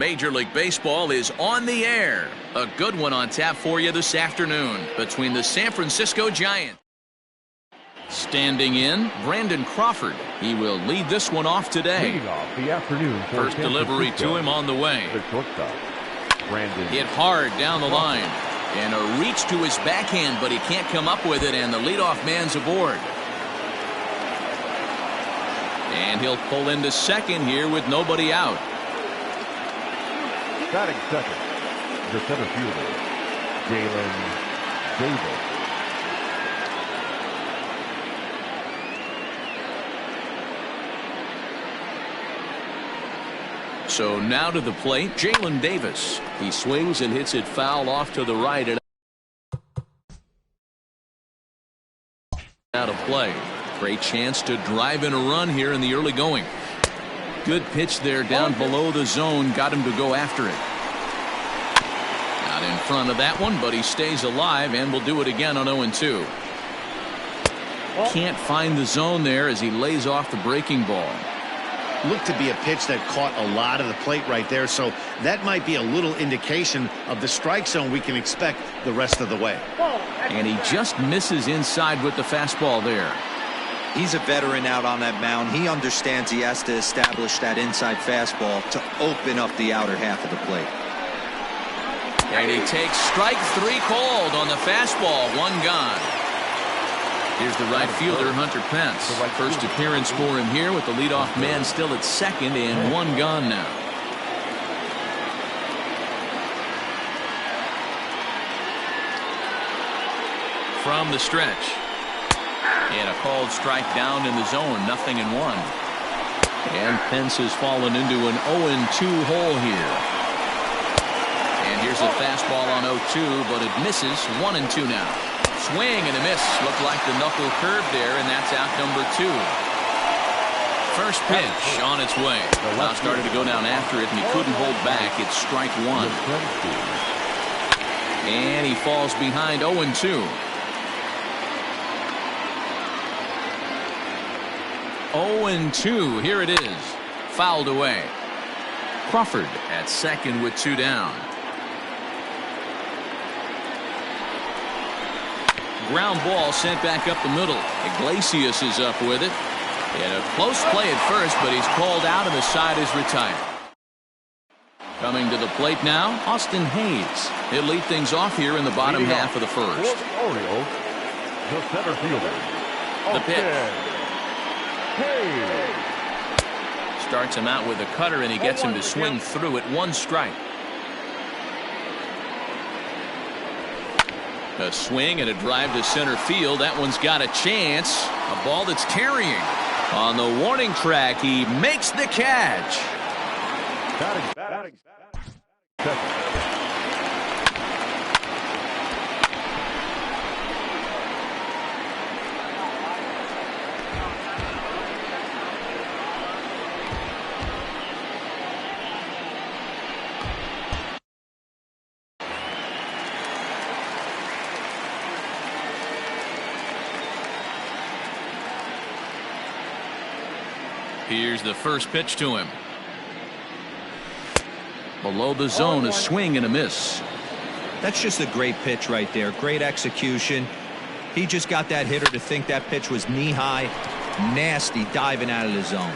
Major League Baseball is on the air. A good one on tap for you this afternoon between the San Francisco Giants. Standing in, Brandon Crawford. He will lead this one off today. Leading off the afternoon for First delivery to him on the way. The shortstop, Brandon. Hit hard down the line. And a reach to his backhand, but he can't come up with it, and the leadoff man's aboard. And he'll pull into second here with nobody out. Batting second, the center fielder, Davis. So now to the plate, Jalen Davis. He swings and hits it foul off to the right and out of play. Great chance to drive in a run here in the early going. Good pitch there down below the zone. Got him to go after it. Not in front of that one, but he stays alive and will do it again on 0-2. Can't find the zone there as he lays off the breaking ball. Looked to be a pitch that caught a lot of the plate right there, so that might be a little indication of the strike zone we can expect the rest of the way. And he just misses inside with the fastball there. He's a veteran out on that mound. He understands he has to establish that inside fastball to open up the outer half of the plate. And he takes strike three called on the fastball. One gone. Here's the right fielder, Hunter Pence. First appearance for him here with the leadoff man still at second and one gone now. From the stretch. And a called strike down in the zone. 0-1. And Pence has fallen into an 0-2 hole here. And here's a fastball on 0-2, but it misses. 1-2 now. Swing and a miss. Looked like the knuckle curve there, and that's out number 2. First pitch on its way. Now started to go down after it, and he couldn't hold back. It's strike 1. And he falls behind 0-2. 0-2. Here it is. Fouled away. Crawford at second with 2 down. Ground ball sent back up the middle. Iglesias is up with it. And a close play at first, but he's called out and the side is retired. Coming to the plate now, Austin Hayes. He'll lead things off here in the bottom half of the first. For the Orioles, the center fielder, The pitch. Hayes. Starts him out with a cutter and he gets him to swing through it. 1 strike. A swing and a drive to center field. That one's got a chance. A ball that's carrying. On the warning track, he makes the catch. Batting. Second. Here's the first pitch to him. Below the zone, a swing and a miss. That's just a great pitch right there. Great execution. He just got that hitter to think that pitch was knee-high. Nasty diving out of the zone.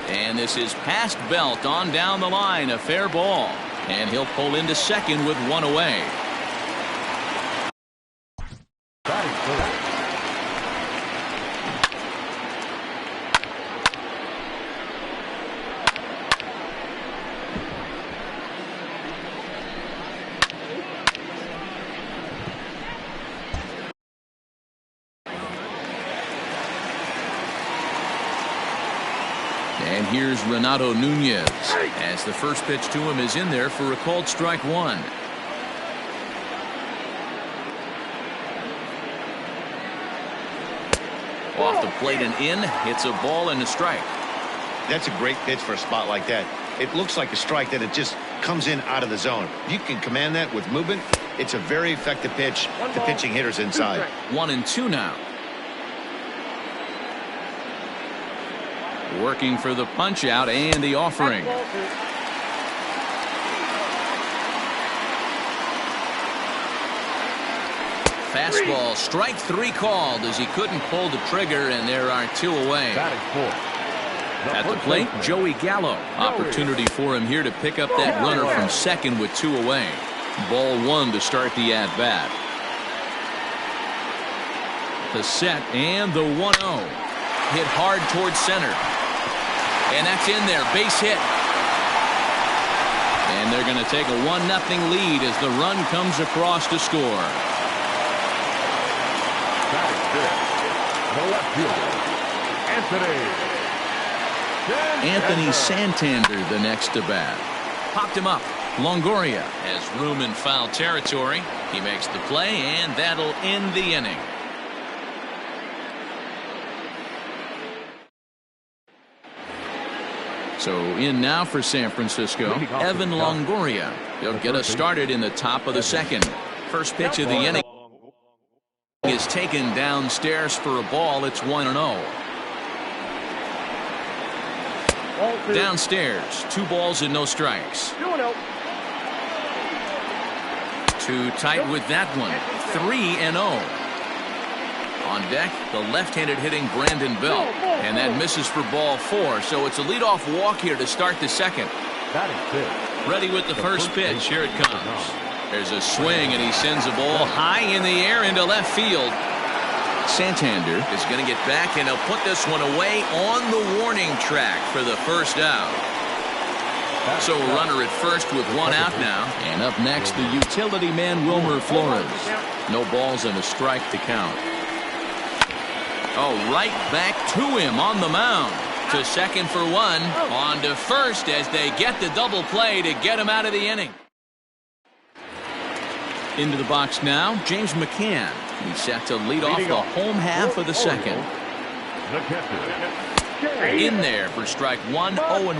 And this is past belt on down the line. A fair ball. And he'll pull into second with 1 away. Batting third. And here's Renato Nunez as the first pitch to him is in there for a called strike 1. Off the plate and in. Hits a ball and a strike. That's a great pitch for a spot like that. It looks like a strike that it just comes in out of the zone. You can command that with movement. It's a very effective pitch to pitching hitters inside. 1-2 now. Working for the punch out and the offering. Fastball, strike 3 called as he couldn't pull the trigger, and there are 2 away. Batting fourth. At the plate, Joey Gallo. Opportunity for him here to pick up that runner from second with 2 away. Ball 1 to start the at-bat. The set and the 1-0. Hit hard towards center. And that's in there. Base hit. And they're going to take a 1-0 lead as the run comes across to score. The left fielder, Anthony Santander, the next to bat. Popped him up. Longoria has room in foul territory. He makes the play, and that'll end the inning. So in now for San Francisco, Evan Longoria. He'll get us started in the top of the second. First pitch of the inning is taken downstairs for a ball. It's 1-0. Downstairs, 2 balls and no strikes. Too tight with that one. 3-0. On deck, the left-handed hitting Brandon Belt, and that misses for ball 4. So it's a leadoff walk here to start the second. Ready with the first pitch. Here it comes. There's a swing, and he sends a ball high in the air into left field. Santander is going to get back, and he'll put this one away on the warning track for the first out. So a runner at first with 1 out now. And up next, the utility man Wilmer Flores. No balls and a strike to count. Oh, right back to him on the mound. To second for 1. On to first as they get the double play to get him out of the inning. Into the box now, James McCann. He's set to lead off the home half of the second. In there for strike 1, 0-1.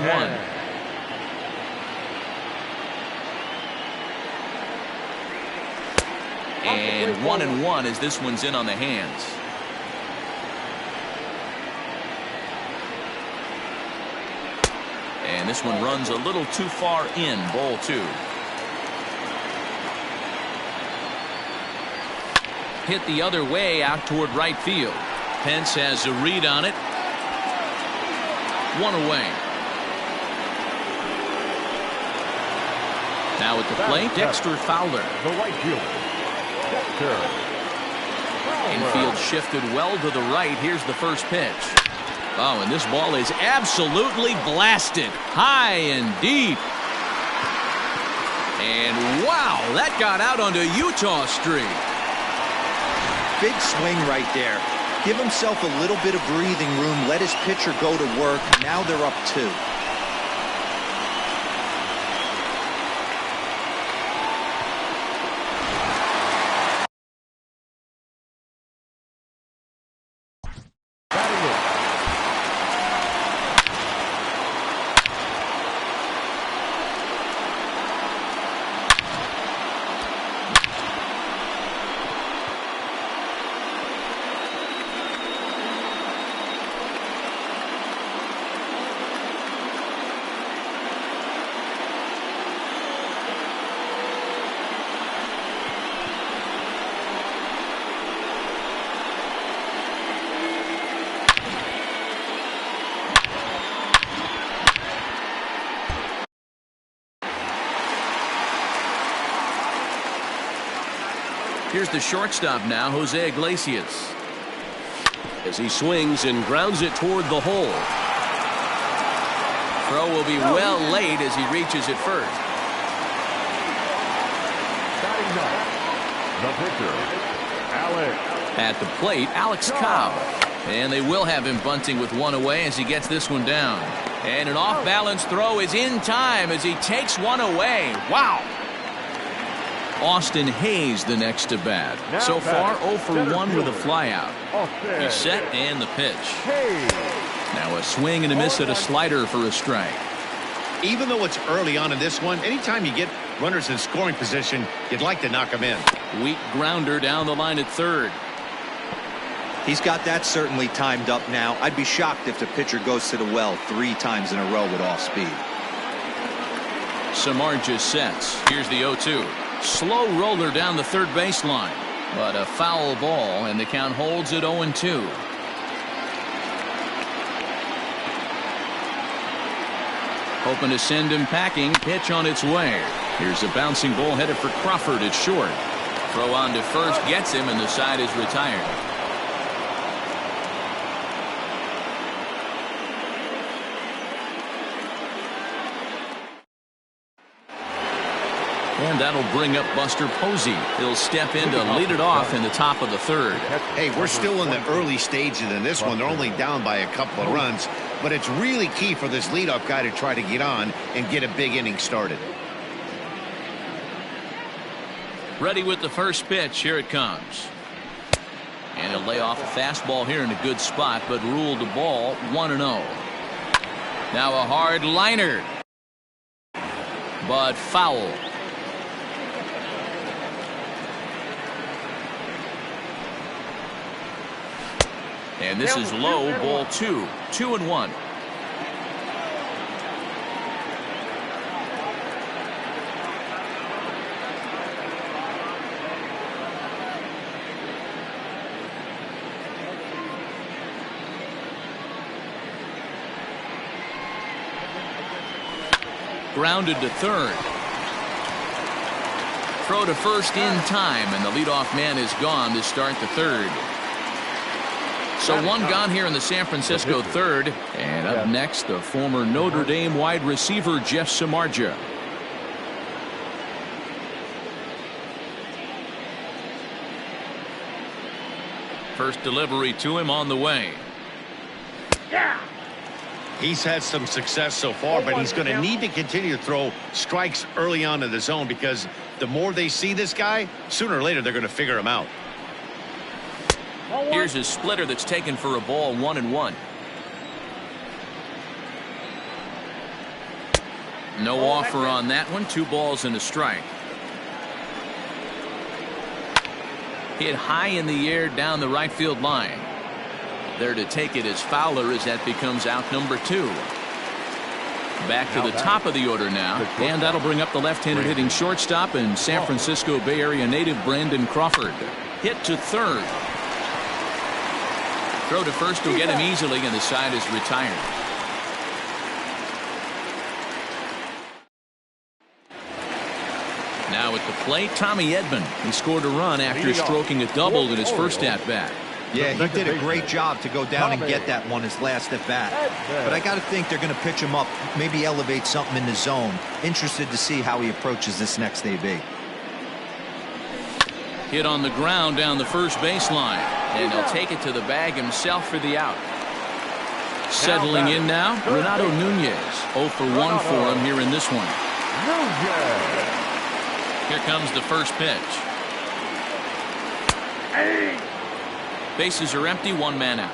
And 1-1 as this one's in on the hands. And this one runs a little too far in, ball 2. Hit the other way out toward right field. Pence has a read on it. 1 away. Now at the plate, Dexter Fowler. The right fielder, Dexter. Infield shifted well to the right. Here's the first pitch. Oh, and this ball is absolutely blasted. High and deep. And wow, that got out onto Utah Street. Big swing right there. Give himself a little bit of breathing room. Let his pitcher go to work. Now they're up 2. Here's the shortstop now, Jose Iglesias. As he swings and grounds it toward the hole. Throw will be well late as he reaches it first. The pitcher, Alex. At the plate, Alex Cobb. And they will have him bunting with 1 away as he gets this one down. And an off-balance throw is in time as he takes 1 away. Wow. Austin Hayes the next to bat. So far 0 for 1 with a flyout. He's set and the pitch. Now a swing and a miss at a slider for a strike. Even though it's early on in this one, anytime you get runners in scoring position, you'd like to knock them in. Weak grounder down the line at third. He's got that certainly timed up now. I'd be shocked if the pitcher goes to the well 3 times in a row with off speed. Samardzija sets. Here's the 0-2. Slow roller down the third baseline. But a foul ball, and the count holds at 0-2. Hoping to send him packing. Pitch on its way. Here's a bouncing ball headed for Crawford at short. Throw on to first gets him, and the side is retired. And that'll bring up Buster Posey. He'll step in to lead it off in the top of the third. Hey, we're still in the early stages in this one. They're only down by a couple of runs, but it's really key for this leadoff guy to try to get on and get a big inning started. Ready with the first pitch. Here it comes. And he'll lay off a fastball here in a good spot, but ruled the ball 1-0. Now a hard liner, but foul. And this is low, ball 2. 2-1. Grounded to third. Throw to first in time, and the leadoff man is gone to start the third. So one gone here in the San Francisco third. And up next, the former Notre Dame wide receiver, Jeff Samardzija. First delivery to him on the way. He's had some success so far, but he's going to need to continue to throw strikes early on in the zone, because the more they see this guy, sooner or later they're going to figure him out. Here's his splitter that's taken for a ball, 1-1. No offer on that one. 2 balls and a strike. Hit high in the air down the right field line. There to take it is Fowler as that becomes out number 2. Back to the top of the order now, and that'll bring up the left-handed hitting shortstop and San Francisco Bay Area native Brandon Crawford. Hit to third. Throw to first will get him easily, and the side is retired. Now at the plate, Tommy Edman. He scored a run after stroking a double in his first at-bat. Yeah, he did a great job to go down and get that one his last at bat. But I got to think they're going to pitch him up, maybe elevate something in the zone. Interested to see how he approaches this next AB. Hit on the ground down the first baseline, and he'll take it to the bag himself for the out. Settling in now, Renato Nunez. 0 for 1 for him here in this one. Here comes the first pitch. Bases are empty, 1 man out.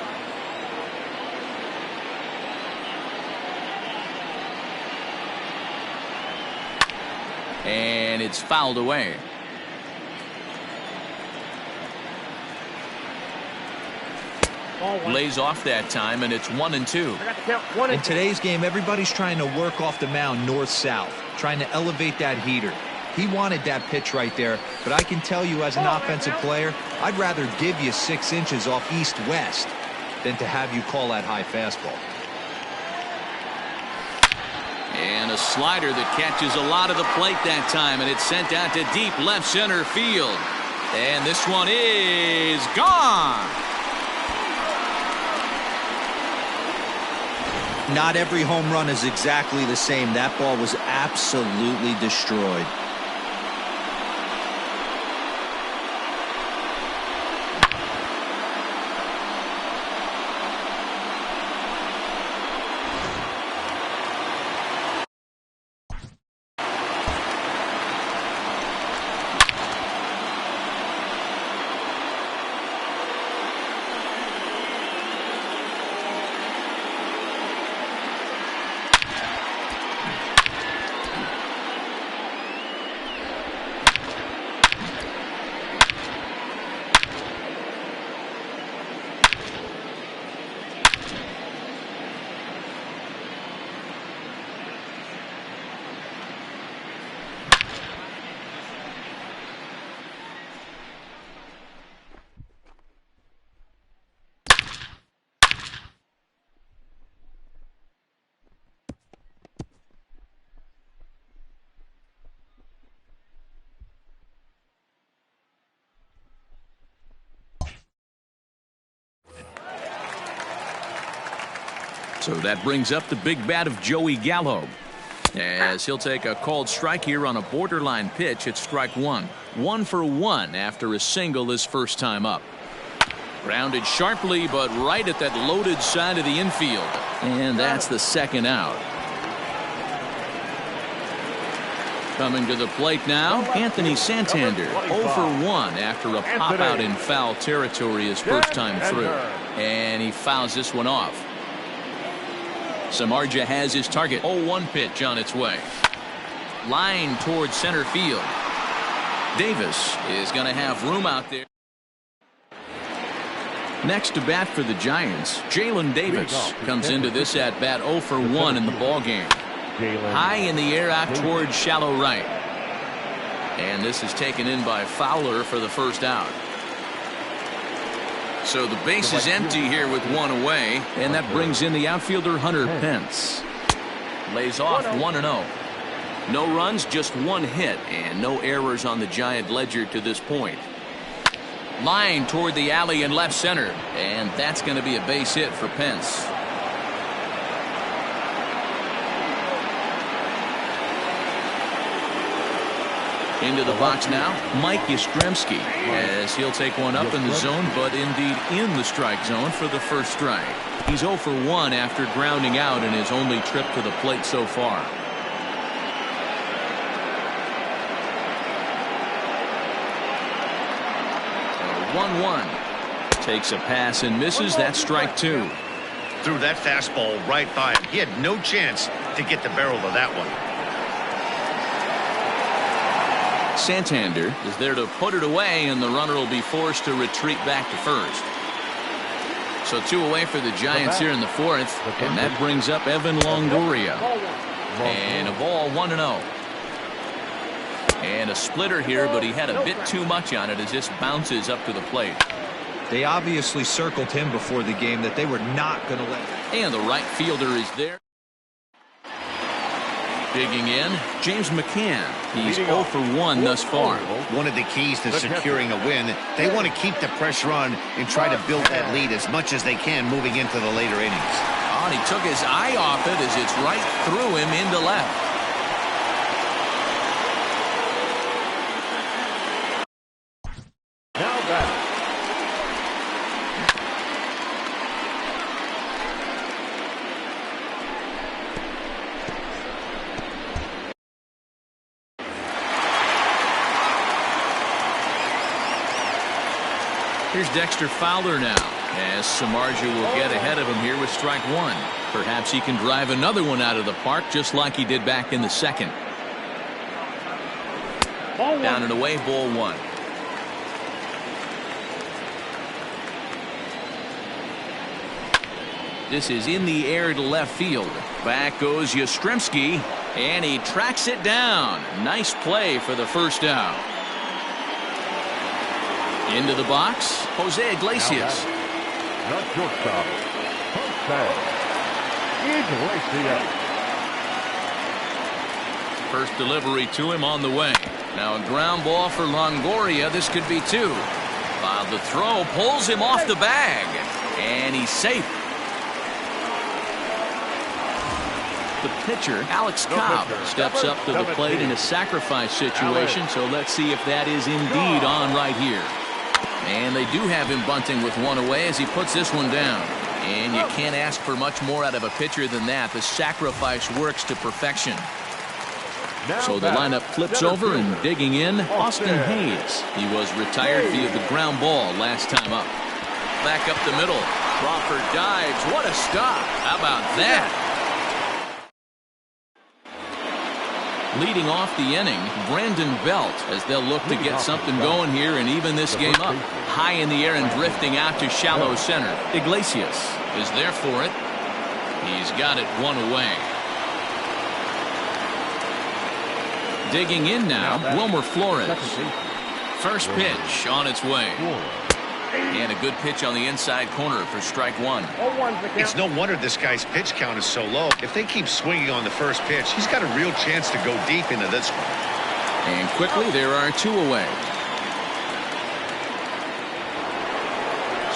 And it's fouled away. Lays off that time, and it's 1-2. In today's game, everybody's trying to work off the mound north-south, trying to elevate that heater. He wanted that pitch right there, but I can tell you as an offensive player, I'd rather give you 6 inches off east-west than to have you call that high fastball. And a slider that catches a lot of the plate that time, and it's sent out to deep left center field. And this one is gone. Not every home run is exactly the same. That ball was absolutely destroyed. So that brings up the big bat of Joey Gallo, as he'll take a called strike here on a borderline pitch at strike one. 1 for 1 after a single his first time up. Grounded sharply, but right at that loaded side of the infield. And that's the second out. Coming to the plate now, Anthony Santander, 0 for 1 after a pop out in foul territory his first time through. And he fouls this one off. Samardzija has his target. 0-1 pitch on its way. Line towards center field. Davis is going to have room out there. Next to bat for the Giants, Jalen Davis comes into this at bat 0 for 1 in the ball game. High in the air out towards shallow right. And this is taken in by Fowler for the first out. So the base is empty here with one away, and that brings in the outfielder Hunter Pence. Lays off 1-0. No runs, just one hit, and no errors on the Giant ledger to this point. Line toward the alley in left center, and that's going to be a base hit for Pence. Into the box now, Mike Yastrzemski, as he'll take one up in the zone, but indeed in the strike zone for the first strike. He's 0 for 1 after grounding out in his only trip to the plate so far. 1-1. Takes a pass and misses. That's strike 2. Threw that fastball right by him. He had no chance to get the barrel of that one. Santander is there to put it away, and the runner will be forced to retreat back to first. So 2 away for the Giants here in the 4th, and that brings up Evan Longoria. And a ball 1-0. And a splitter here, but he had a bit too much on it as this bounces up to the plate. They obviously circled him before the game that they were not going to let. And the right fielder is there. Digging in, James McCann. He's 0 for 1 thus far. One of the keys to securing a win, they want to keep the pressure on and try to build that lead as much as they can moving into the later innings. Oh, and he took his eye off it as it's right through him into left. Now back. Here's Dexter Fowler now, as Samardzija will get ahead of him here with strike 1. Perhaps he can drive another one out of the park just like he did back in the second. Down and away, ball 1. This is in the air to left field. Back goes Yastrzemski, and he tracks it down. Nice play for the first out. Into the box, Jose Iglesias. Not shortstop. Jose Iglesias. First delivery to him on the way. Now a ground ball for Longoria. This could be 2. While the throw pulls him off the bag, and he's safe. The pitcher, Alex Cobb, steps up to the plate in a sacrifice situation, so let's see if that is indeed on right here. And they do have him bunting with one away as he puts this one down. And you can't ask for much more out of a pitcher than that. The sacrifice works to perfection. So the lineup flips over, and digging in, Austin Hayes. He was retired via the ground ball last time up. Back up the middle. Crawford dives. What a stop. How about that? Leading off the inning, Brandon Belt, as they'll look to get something going here and even this game up. High in the air and drifting out to shallow center. Iglesias is there for it. He's got it 1 away. Digging in now, Wilmer Flores. First pitch on its way. And a good pitch on the inside corner for strike 1. It's no wonder this guy's pitch count is so low. If they keep swinging on the first pitch, he's got a real chance to go deep into this one. And quickly, there are 2 away.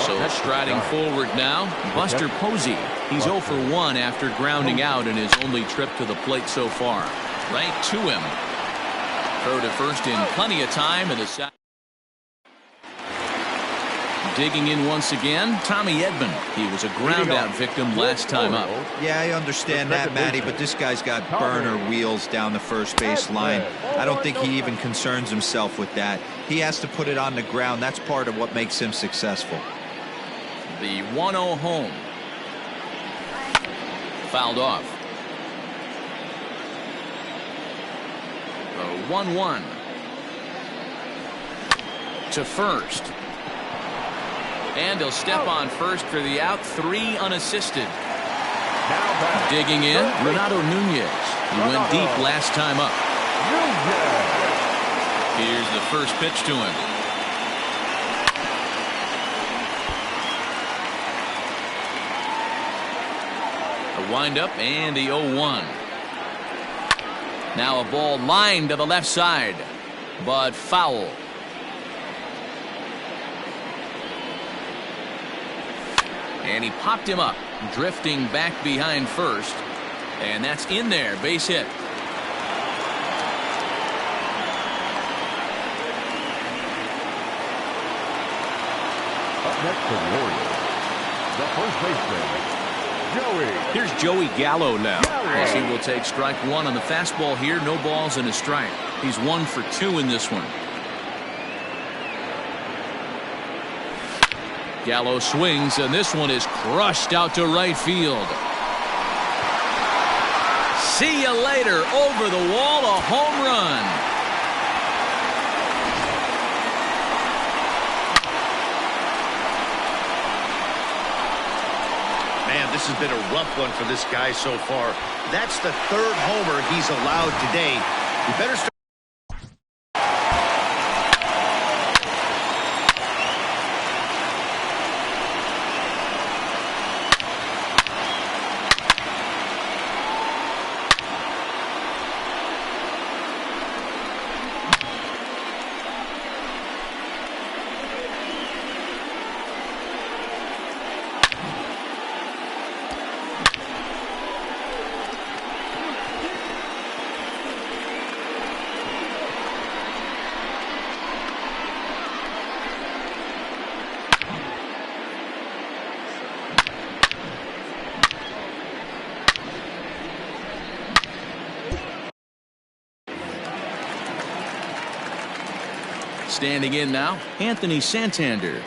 So striding forward now, Buster Posey. He's 0 for 1 after grounding out in his only trip to the plate so far. Right to him. Throw to first in plenty of time in the second. Digging in once again, Tommy Edman. He was a ground-out victim last time up. Yeah, I understand that, Matty, but this guy's got burner wheels down the first base line. I don't think he even concerns himself with that. He has to put it on the ground. That's part of what makes him successful. The 1-0 home. Fouled off. The 1-1. To first. And he'll step on first for the out, 3 unassisted. Digging in, Renato Nunez. He went deep last time up. Here's the first pitch to him. A windup and the 0-1. Now a ball lined to the left side, but foul. And he popped him up, drifting back behind first. And that's in there, base hit. Up next for the Orioles, the first baseman, Joey. Here's Joey Gallo now, as he will take strike 1 on the fastball here. No balls and a strike. He's 1 for 2 in this one. Gallo swings, and this one is crushed out to right field. See you later. Over the wall, a home run. Man, this has been a rough one for this guy so far. That's the 3rd homer he's allowed today. You better start. Standing in now, Anthony Santander,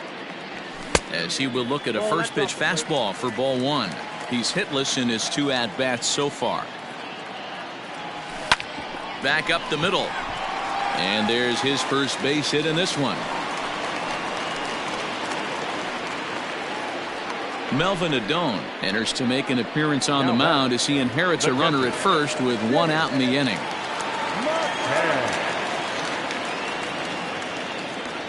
as he will look at a first pitch fastball for ball 1. He's hitless in his 2 at-bats so far. Back up the middle. And there's his first base hit in this one. Melvin Adone enters to make an appearance on the mound as he inherits a runner at first with 1 out in the inning.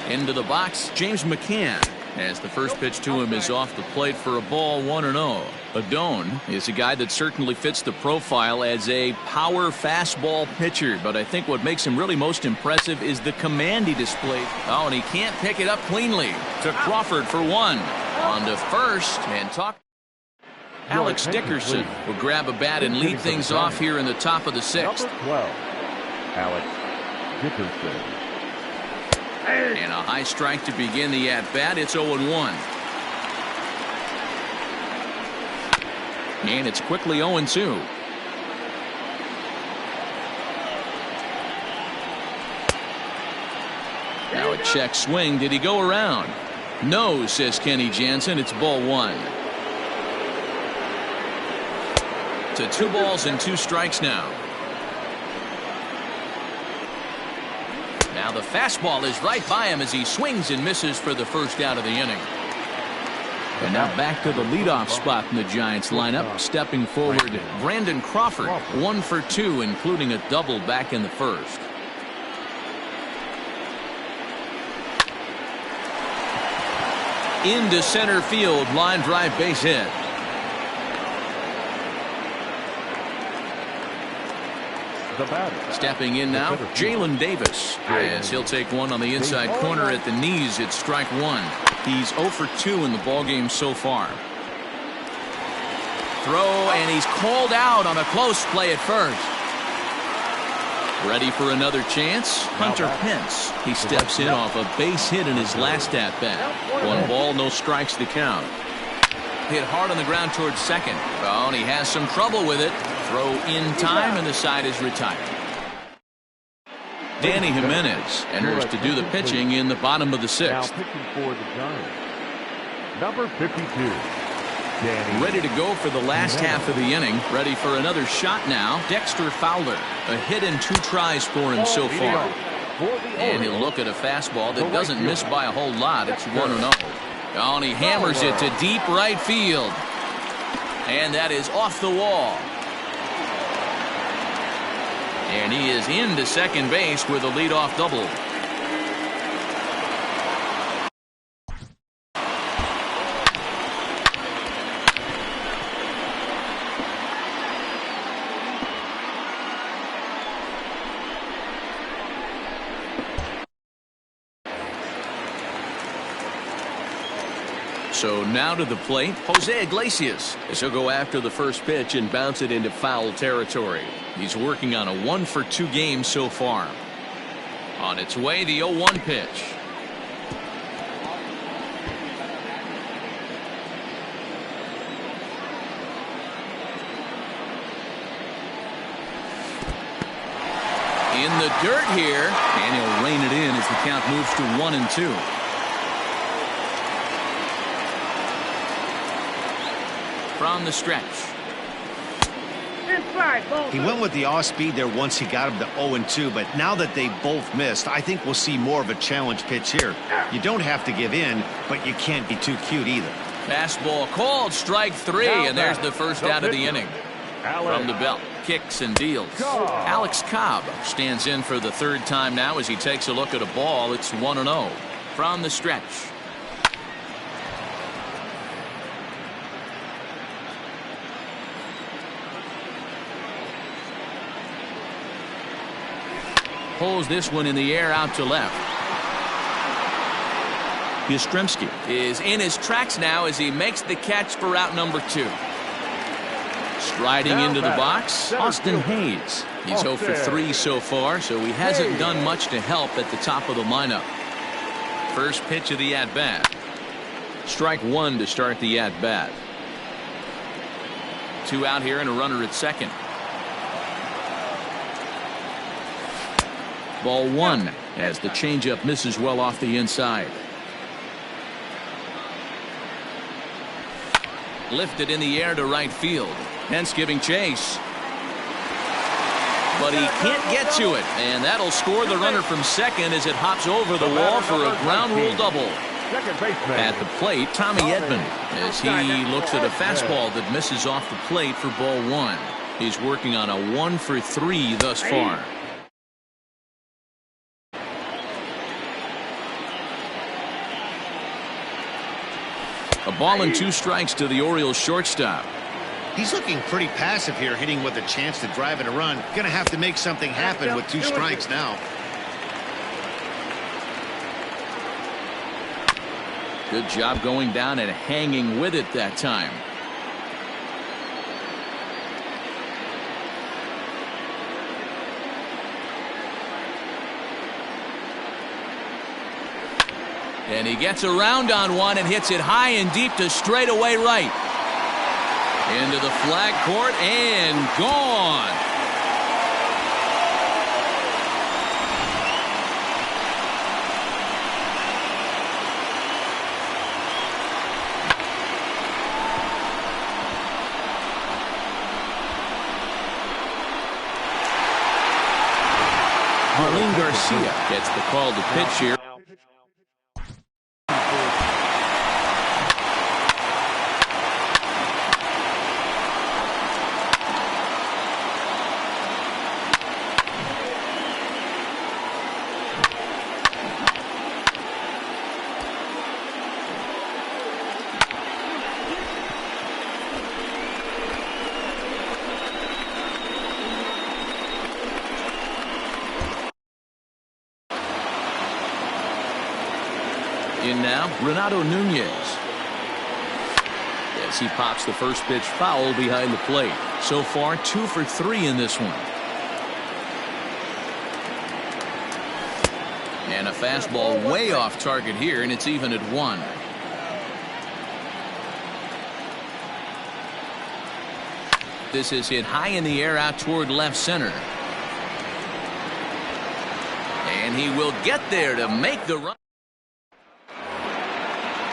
Into the box, James McCann, as the first pitch to him is off the plate for a ball, 1-0. Adone is a guy that certainly fits the profile as a power fastball pitcher, but I think what makes him really most impressive is the command he displayed. Oh, and he can't pick it up cleanly. To Crawford for 1. On to first, and talk. Alex Dickerson will grab a bat and lead things off here in the top of the 6th. 12, Alex Dickerson. And a high strike to begin the at-bat. It's 0-1. And it's quickly 0-2. Now a check swing. Did he go around? No, says Kenny Jansen. It's ball 1. To 2 balls and 2 strikes now. Now the fastball is right by him as he swings and misses for the first out of the inning. And now back to the leadoff spot in the Giants lineup. Stepping forward, Brandon Crawford, 1 for 2, including a double back in the first. Into center field, line drive base hit. The batter. Stepping in now, Jalen Davis, as he'll take one on the inside corner at the knees. It's strike one. He's 0 for 2 in the ballgame so far. Throw, and he's called out on a close play at first. Ready for another chance? Hunter Pence. He steps in off a base hit in his last at-bat. 1 ball, no strikes to count. Hit hard on the ground towards second. Oh, and he has some trouble with it. Throw in time, and the side is retired. Danny Jimenez enters to do the pitching in the bottom of the 6th. Now pitching for the Giants, number 52. Danny. Ready to go for the last half of the inning. Ready for another shot now. Dexter Fowler. A hit and 2 tries for him so far. And he'll look at a fastball that doesn't miss by a whole lot. It's 1-0. Oh, and he hammers it to deep right field. And that is off the wall. And he is into second base with a leadoff double. So now to the plate, Jose Iglesias, as he'll go after the first pitch and bounce it into foul territory. He's working on a 1 for 2 game so far. On its way, the 0-1 pitch. In the dirt here, and he'll rein it in as the count moves to 1-2. From the stretch. He went with the off speed there once he got him to 0-2, but now that they both missed, I think we'll see more of a challenge pitch here. You don't have to give in, but you can't be too cute either. Fastball called, strike 3, and there's the first out of the inning. From the belt, kicks and deals. Alex Cobb stands in for the 3rd time now as he takes a look at a ball. It's 1-0. From the stretch. Pulls this one in the air out to left. Yastrzemski is in his tracks now as he makes the catch for out number 2. Striding into the box, Austin Hayes. He's 0 for 3 so far, so he hasn't done much to help at the top of the lineup. First pitch of the at-bat. Strike 1 to start the at-bat. 2 out here and a runner at second. Ball 1 as the changeup misses well off the inside. Lifted in the air to right field. Pence giving chase. But he can't get to it, and that'll score the runner from second as it hops over the wall for a ground rule double. At the plate, Tommy Edman, as he looks at a fastball that misses off the plate for ball 1. He's working on a 1 for 3 thus far. A ball and 2 strikes to the Orioles shortstop. He's looking pretty passive here, hitting with a chance to drive in a run. Going to have to make something happen with 2 strikes now. Good job going down and hanging with it that time. And he gets around on one and hits it high and deep to straightaway right. Into the flag court and gone. Marlene Garcia gets the call to pitch here. In now, Renato Nunez. As he pops the first pitch foul behind the plate. So far, 2 for 3 in this one. And a fastball way off target here, and it's even at 1. This is hit high in the air out toward left center. And he will get there to make the run.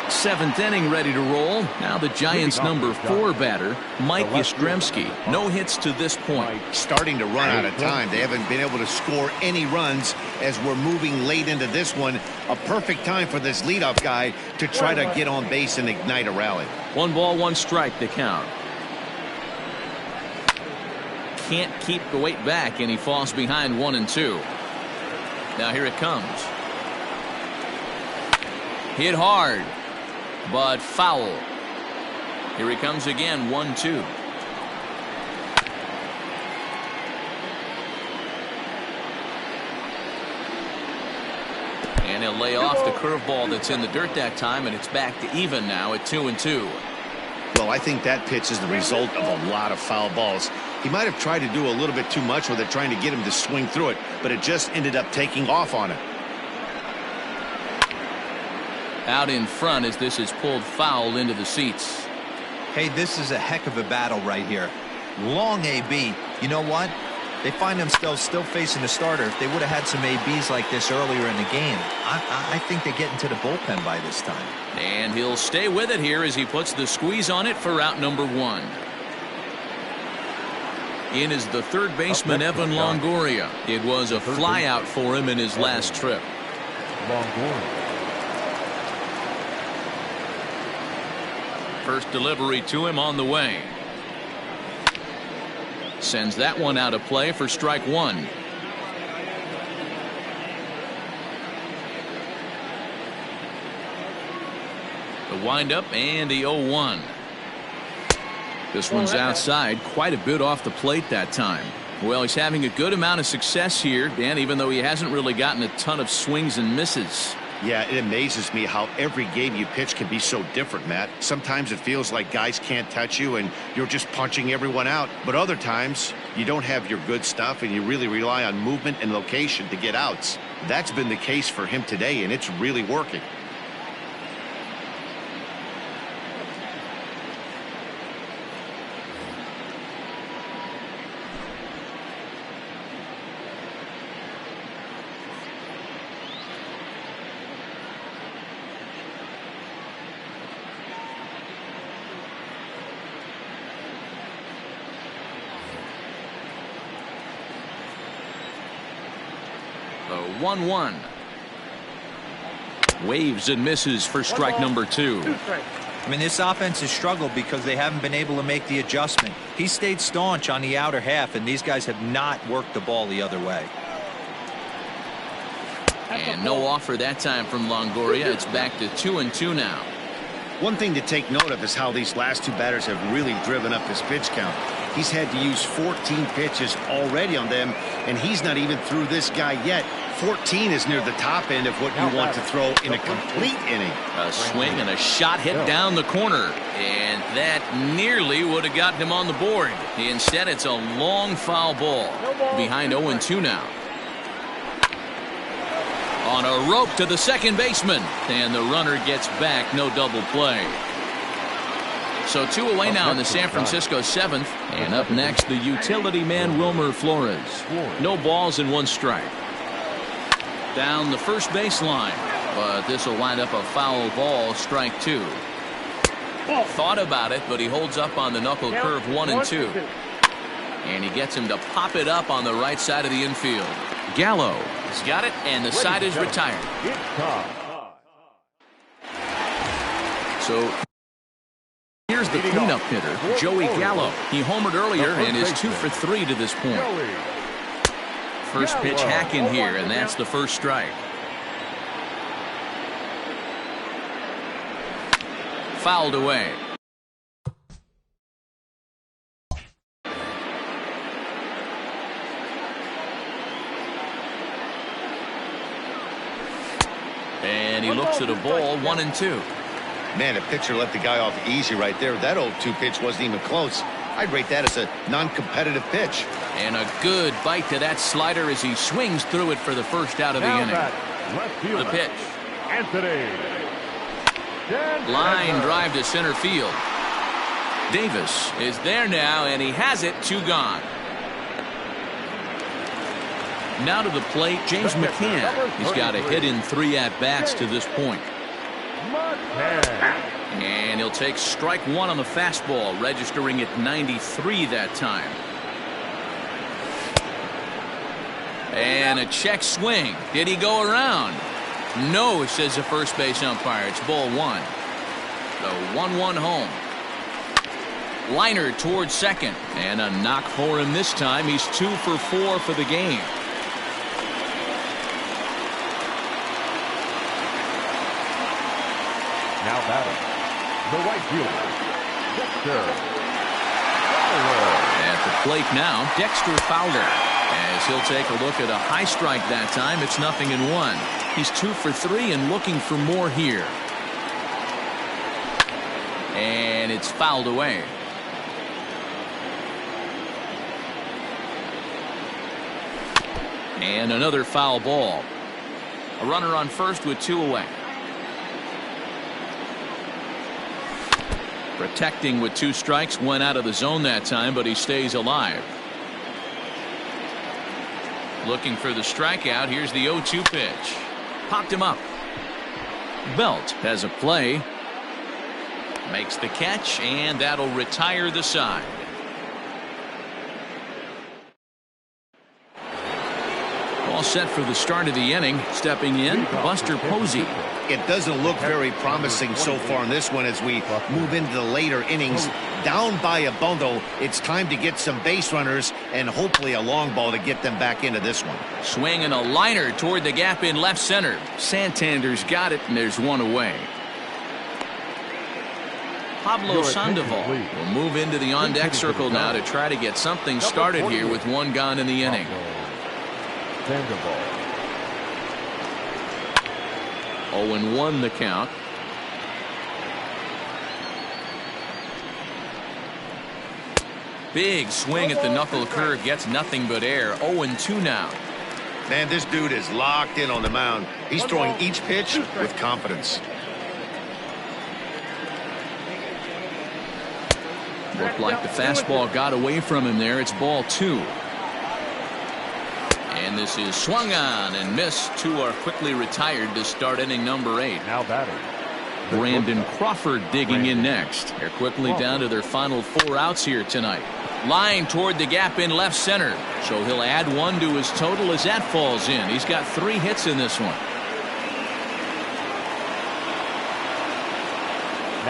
7th inning ready to roll. Now the Giants' number 4 batter, Mike Yastrzemski. No hits to this point. Starting to run out of time. They haven't been able to score any runs as we're moving late into this one. A perfect time for this leadoff guy to try to get on base and ignite a rally. 1 ball, 1 strike to count. Can't keep the weight back, and he falls behind 1-2. Now here it comes. Hit hard, but foul. Here he comes again, 1-2. And he'll lay off the curveball that's in the dirt that time, and it's back to even now at 2-2. Well, I think that pitch is the result of a lot of foul balls. He might have tried to do a little bit too much with it, trying to get him to swing through it, but it just ended up taking off on him. Out in front as this is pulled foul into the seats. Hey, this is a heck of a battle right here. Long AB. You know what? They find themselves still facing a starter. If they would have had some ABs like this earlier in the game, I think they get into the bullpen by this time. And he'll stay with it here as he puts the squeeze on it for out number 1. In is the third baseman, Evan Longoria. It was a flyout for him in his last trip. First delivery to him on the way. Sends that one out of play for strike 1. The windup and the 0-1. This one's outside, quite a bit off the plate that time. Well, he's having a good amount of success here, Dan, even though he hasn't really gotten a ton of swings and misses. Yeah, it amazes me how every game you pitch can be so different, Matt. Sometimes it feels like guys can't touch you and you're just punching everyone out. But other times you don't have your good stuff and you really rely on movement and location to get outs. That's been the case for him today, and it's really working. The 1-1. Waves and misses for strike number 2. I mean, this offense has struggled because they haven't been able to make the adjustment. He stayed staunch on the outer half, and these guys have not worked the ball the other way. And no offer that time from Longoria. It's back to 2-2 now. One thing to take note of is how these last 2 batters have really driven up his pitch count. He's had to use 14 pitches already on them, and he's not even through this guy yet. 14 is near the top end of what you want to throw in a complete inning. A swing and a shot hit down the corner, and that nearly would have gotten him on the board. Instead, it's a long foul ball. Behind 0-2 now. On a rope to the second baseman, and the runner gets back. No double play. So 2 away now in the San Francisco 7th. And up next, the utility man, Wilmer Flores. No balls and 1 strike. Down the first baseline, but this will wind up a foul ball, strike 2. Thought about it, but he holds up on the knuckle curve 1-2. And he gets him to pop it up on the right side of the infield. Gallo has got it, and the side is retired. So here's the cleanup hitter, Joey Gallo. He homered earlier and is 2 for 3 to this point. First pitch hacking here, and that's the first strike. Fouled away. And he looks at a ball, 1-2. Man, a pitcher let the guy off easy right there. That 0-2 pitch wasn't even close. I'd rate that as a non-competitive pitch. And a good bite to that slider as he swings through it for the first out of the inning. The pitch. Anthony. Line drive to center field. Davis is there now, and he has it, 2 gone. Now to the plate, James McCann. He's got a hit in 3 at-bats to this point. And he'll take strike 1 on the fastball, registering at 93 that time. And a check swing. Did he go around? No, says the first base umpire. It's ball 1. The 1-1 home. Liner towards second. And a knock for him this time. He's 2 for 4 for the game. Now batting, the right fielder, Dexter. At the plate now, Dexter Fowler. As he'll take a look at a high strike that time, it's 0-1. He's 2 for 3 and looking for more here. And it's fouled away. And another foul ball. A runner on first with 2 away. Protecting with 2 strikes, went out of the zone that time, but he stays alive. Looking for the strikeout. Here's the 0-2 pitch. Popped him up. Belt has a play. Makes the catch, and that'll retire the side. All set for the start of the inning. Stepping in, Buster Posey. It doesn't look very promising so far in this one as we move into the later innings. Down by a bundle, it's time to get some base runners and hopefully a long ball to get them back into this one. Swinging a liner toward the gap in left center. Santander's got it, and there's 1 away. Pablo Sandoval will move into the on-deck circle now to try to get something started here with 1 gone in the inning. Sandoval. 0-1 the count. Big swing at the knuckle curve, gets nothing but air. 0-2 now. Man, this dude is locked in on the mound. He's throwing each pitch with confidence. Looked like the fastball got away from him there. It's ball 2. And this is swung on and missed. 2 are quickly retired to start inning number 8. Now batting, Brandon Crawford digging in next. They're quickly down to their final 4 outs here tonight. Line toward the gap in left center. So he'll add 1 to his total as that falls in. He's got 3 hits in this one.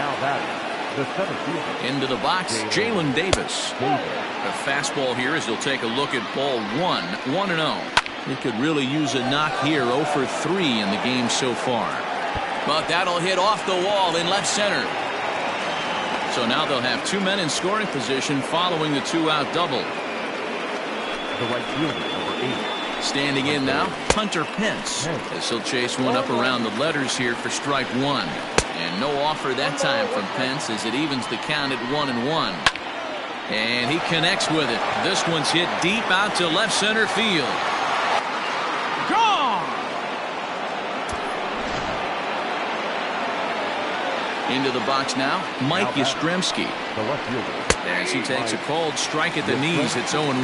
now batting, the center fielder. Into the box, Jalen Davis. A fastball here as he'll take a look at ball 1. 1-0. He could really use a knock here. 0 for 3 in the game so far. But that'll hit off the wall in left center. So now they'll have 2 men in scoring position following the 2-out double. The right fielder, number 8. Standing in now, Hunter Pence. As he'll chase one up around the letters here for strike 1. And no offer that time from Pence as it evens the count at 1-1. And he connects with it. This one's hit deep out to left center field. Gone! Into the box now, Mike Yastrzemski. The left fielder. As he takes a called strike at the knees, it's 0-1.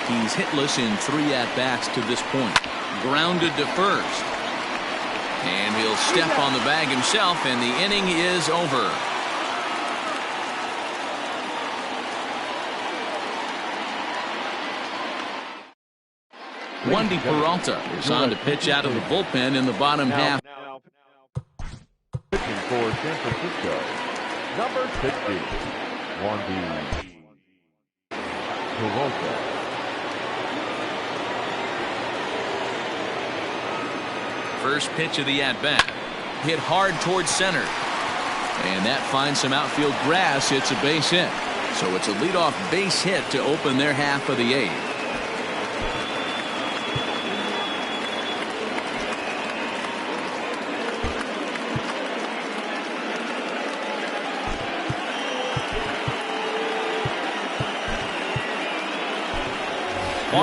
He's hitless in 3 at-bats to this point. Grounded to first. And he'll step on the bag himself, and the inning is over. Wendy Peralta is on to pitch out of the bullpen in the bottom half. Pitching for San Francisco, number 60, Wendy Peralta. First pitch of the at-bat. Hit hard towards center. And that finds some outfield grass. It's a base hit. So it's a leadoff base hit to open their half of the 8th.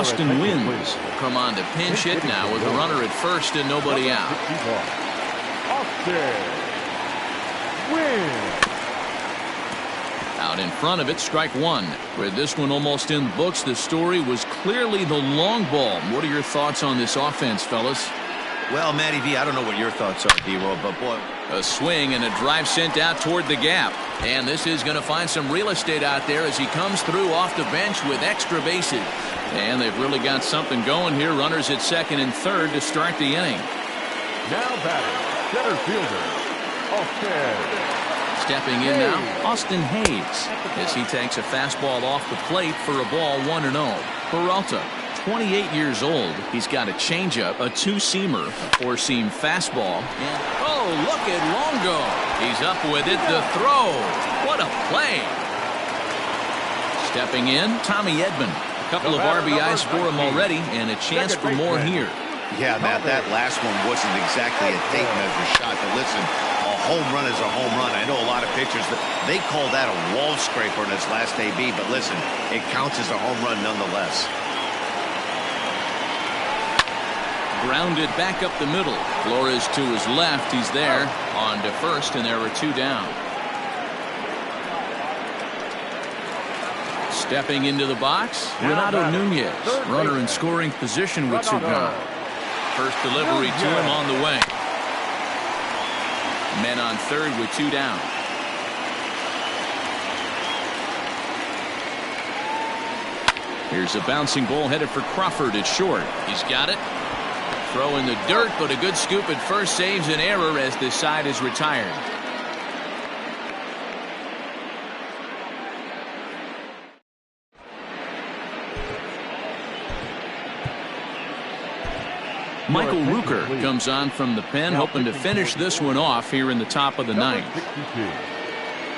Austin wins. Come on to pinch hit now with a runner at first and nobody out. Austin wins. Out in front of it, strike one. With this one almost in the books, the story was clearly the long ball. What are your thoughts on this offense, fellas? Well, Matty V, I don't know what your thoughts are, D-Roll, but boy. A swing and a drive sent out toward the gap. And this is going to find some real estate out there as he comes through off the bench with extra bases. And they've really got something going here. Runners at second and third to start the inning. Now batting, center fielder, Austin. Stepping in now, Austin Hayes, as he takes a fastball off the plate for a ball 1-0. Peralta, 28 years old. He's got a changeup, a two-seamer, a four-seam fastball. And, oh, look at Longo. He's up with it, the throw. What a play. Stepping in, Tommy Edman. A couple of RBIs for him already, and a chance for more here. Yeah, Matt, that last one wasn't exactly a tape measure shot, but listen, a home run is a home run. I know a lot of pitchers, they call that a wall scraper in his last AB, but listen, it counts as a home run nonetheless. Grounded back up the middle. Flores to his left. He's there on to first, and there are two down. Stepping into the box, Renato Nunez. Runner in scoring position with two gone. First delivery to him on the way. Men on third with two down. Here's a bouncing ball headed for Crawford at short. He's got it. Throw in the dirt, but a good scoop at first saves an error as this side is retired. Michael Rooker comes on from the pen, hoping to finish this one off here in the top of the ninth.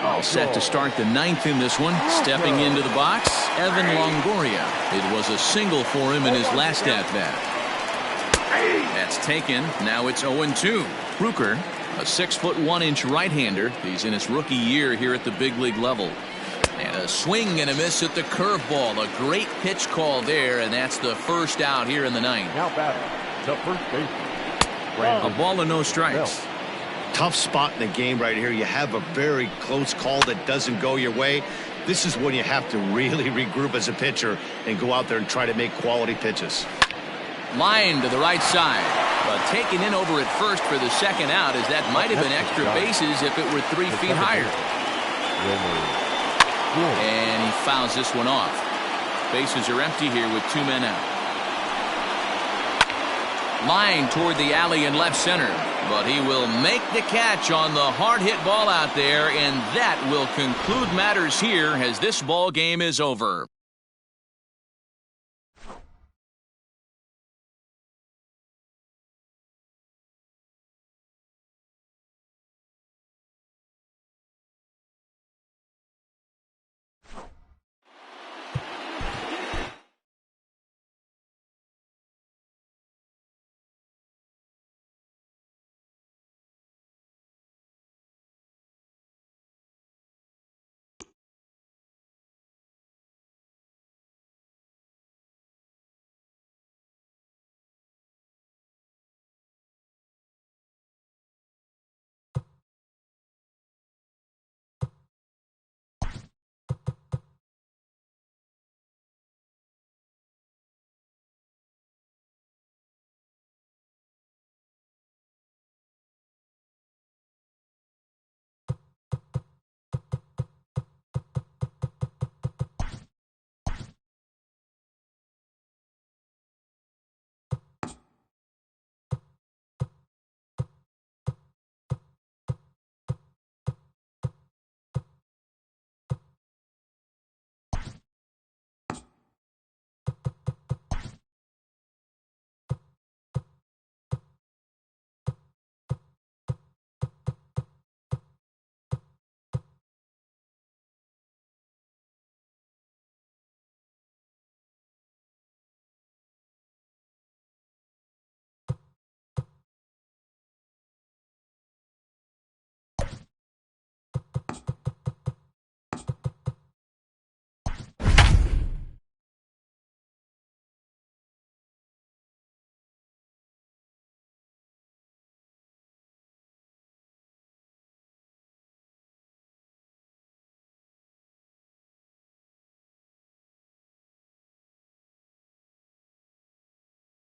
All set to start the ninth in this one. Stepping into the box, Evan Longoria. It was a single for him in his last at-bat. That's taken. Now it's 0-2. Rooker, a 6'1" right-hander. He's in his rookie year here at the big league level. And a swing and a miss at the curveball. A great pitch call there, and that's the first out here in the ninth. Now batting, the first baseman. A ball and no strikes. Tough spot in the game right here. You have a very close call that doesn't go your way. This is when you have to really regroup as a pitcher and go out there and try to make quality pitches. Line to the right side, but taken in over at first for the second out, as that might have been extra bases if it were 3 feet higher. And he fouls this one off. Bases are empty here with 2 men out. Line toward the alley in left center, but he will make the catch on the hard hit ball out there, and that will conclude matters here as this ball game is over.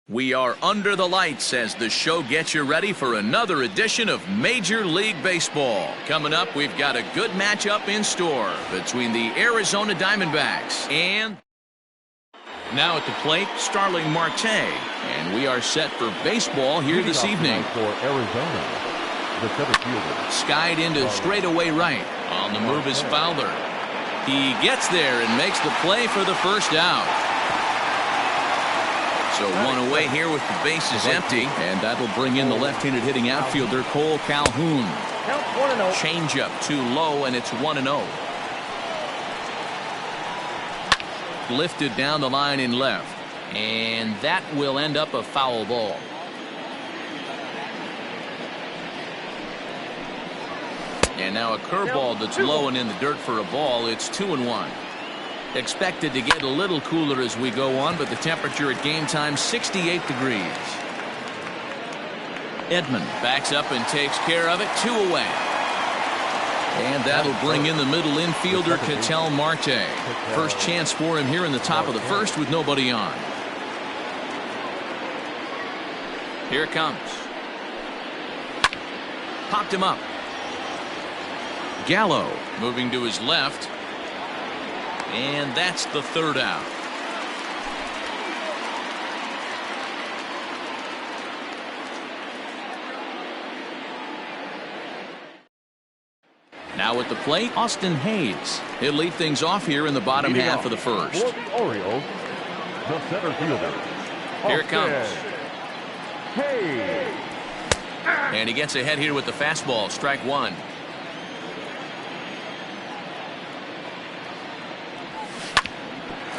We are under the lights as the show gets you ready for another edition of Major League Baseball. Coming up, we've got a good matchup in store between the Arizona Diamondbacks and... Now at the plate, Starling Marte. And we are set for baseball here this evening. For Arizona, the center fielder. Skied into straightaway right. On the move is Fowler. He gets there and makes the play for the first out. So one away here with the bases empty, and that'll bring in the left-handed hitting outfielder Cole Calhoun. Changeup too low, and it's 1-0. Lifted down the line in left, and that will end up a foul ball. And now a curveball that's low and in the dirt for a ball. It's 2-1. Expected to get a little cooler as we go on, but the temperature at game time 68 degrees. Edman backs up and takes care of it. 2 away. And that'll bring in the middle infielder Ketel Marte. First chance for him here in the top of the first with nobody on. Here it comes. Popped him up. Gallo moving to his left. And that's the third out. Now at the plate, Austin Hayes. He'll lead things off here in the bottom half of the first. For the Orioles, the center fielder. Here it comes. Hayes. And he gets ahead here with the fastball. Strike one.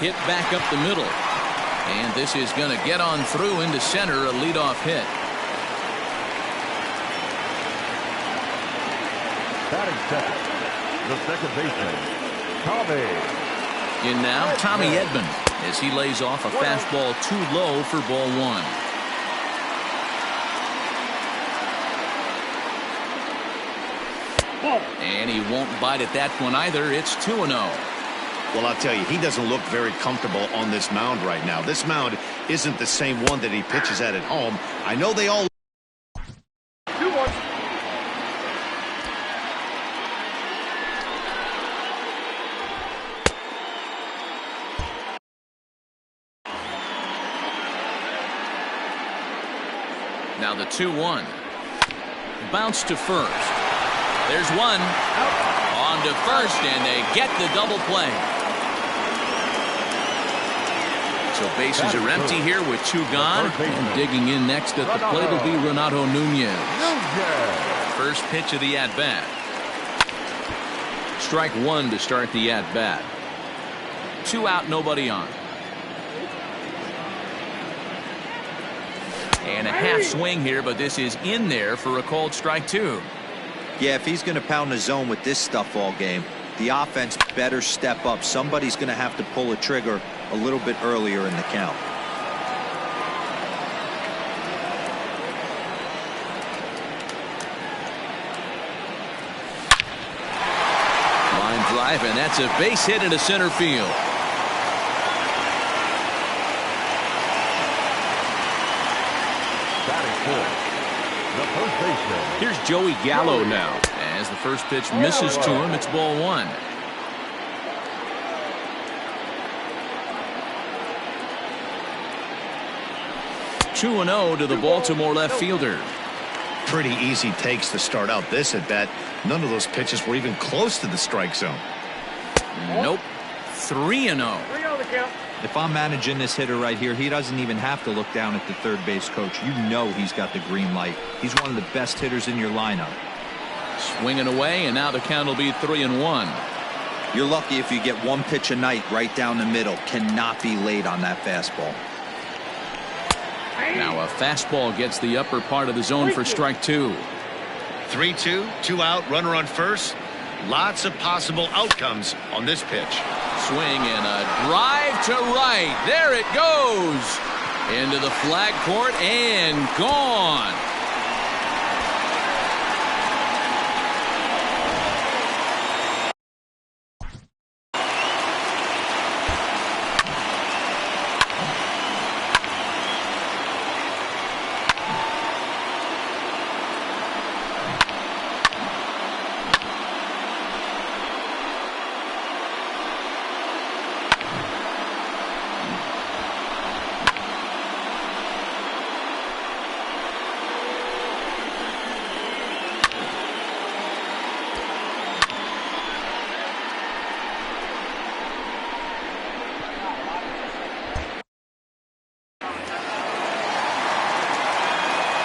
Hit back up the middle. And this is going to get on through into center, a leadoff hit. Batting second, the second baseman, Tommy. In now, Tommy Edman, as he lays off a fastball too low for ball one. And he won't bite at that one either. It's 2-0. Well, I'll tell you, he doesn't look very comfortable on this mound right now. This mound isn't the same one that he pitches at home. I know they all... Now the 2-1. Bounce to first. There's one. On to first, and they get the double play. So bases are empty here with 2 gone. And digging in next at the plate will be Renato Nunez. First pitch of the at-bat. Strike one to start the at-bat. 2 out, nobody on. And a half swing here, but this is in there for a called strike two. Yeah, if he's going to pound the zone with this stuff all game, the offense better step up. Somebody's going to have to pull a trigger a little bit earlier in the count. Line drive, and that's a base hit into center field. The first baseman. Here's Joey Gallo now. As the first pitch misses to him, it's ball one. Two 2-0 to the Baltimore left fielder. Pretty easy takes to start out this at bat. None of those pitches were even close to the strike zone. Nope. 3-0. If I'm managing this hitter right here, he doesn't even have to look down at the third base coach. You know he's got the green light. He's one of the best hitters in your lineup. Swinging away, and now the count will be 3-1. You're lucky if you get one pitch a night right down the middle. Cannot be late on that fastball. Now a fastball gets the upper part of the zone for strike two. 3-2, 2 out, runner on first. Lots of possible outcomes on this pitch. Swing and a drive to right. There it goes. Into the flag court and gone.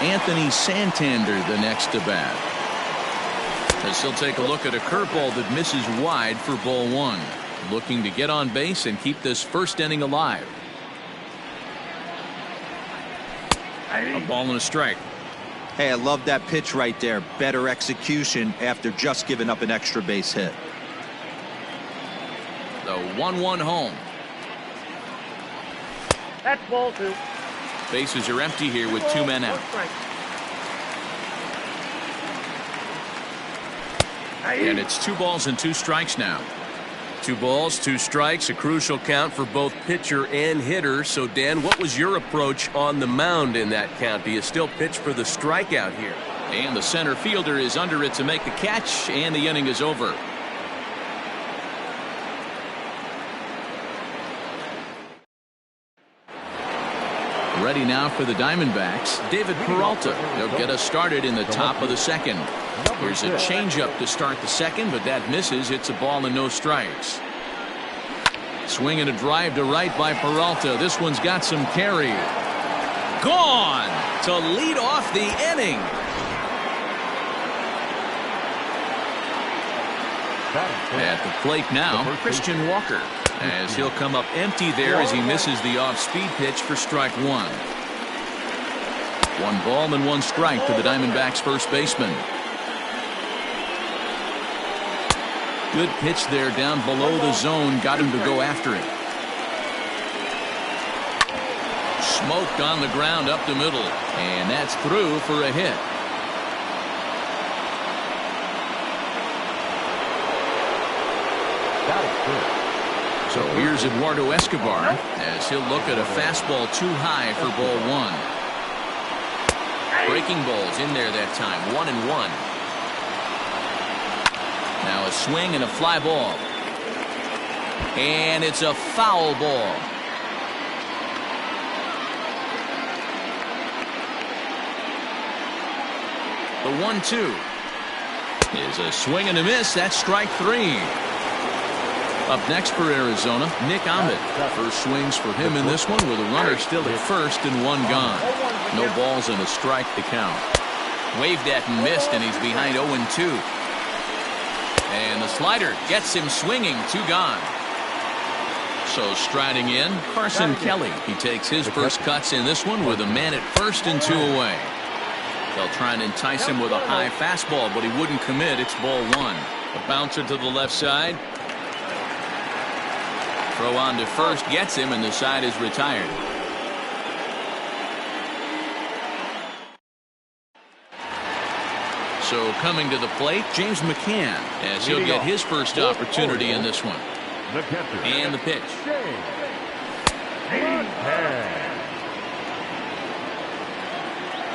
Anthony Santander the next to bat. As he'll take a look at a curveball that misses wide for ball one. Looking to get on base and keep this first inning alive. A ball and a strike. Hey, I love that pitch right there. Better execution after just giving up an extra base hit. The 1-1 home. That's ball two. Bases are empty here with two men out. And it's 2 balls and 2 strikes now. 2 balls, 2 strikes, a crucial count for both pitcher and hitter. So, Dan, what was your approach on the mound in that count? Do you still pitch for the strikeout here? And the center fielder is under it to make the catch, and the inning is over. Ready now for the Diamondbacks, David Peralta. He'll get us started in the top of the second. Here's a changeup to start the second, but that misses. It's a ball and no strikes. Swing and a drive to right by Peralta. This one's got some carry. Gone to lead off the inning. At the plate now, Christian Walker, as he'll come up empty there as he misses the off-speed pitch for strike one. 1 ball and 1 strike to the Diamondbacks first baseman. Good pitch there down below the zone, got him to go after it. Smoked on the ground up the middle, and that's through for a hit. So here's Eduardo Escobar as he'll look at a fastball too high for ball one. Breaking balls in there that time, 1-1. Now a swing and a fly ball. And it's a foul ball. The 1-2 is a swing and a miss. That's strike 3. Up next for Arizona, Nick Ahmed. First swings for him in this one with a runner still at first and 1 gone. No balls and a strike to count. Waved at and missed, and he's behind 0-2. And the slider gets him swinging, 2 gone. So striding in, Carson Kelly. He takes his first cuts in this one with a man at first and 2 away. They'll try and entice him with a high fastball, but he wouldn't commit. It's ball 1. A bouncer to the left side. Throw on to first gets him, and the side is retired. So coming to the plate, James McCann, as he'll get his first opportunity in this one. And the pitch.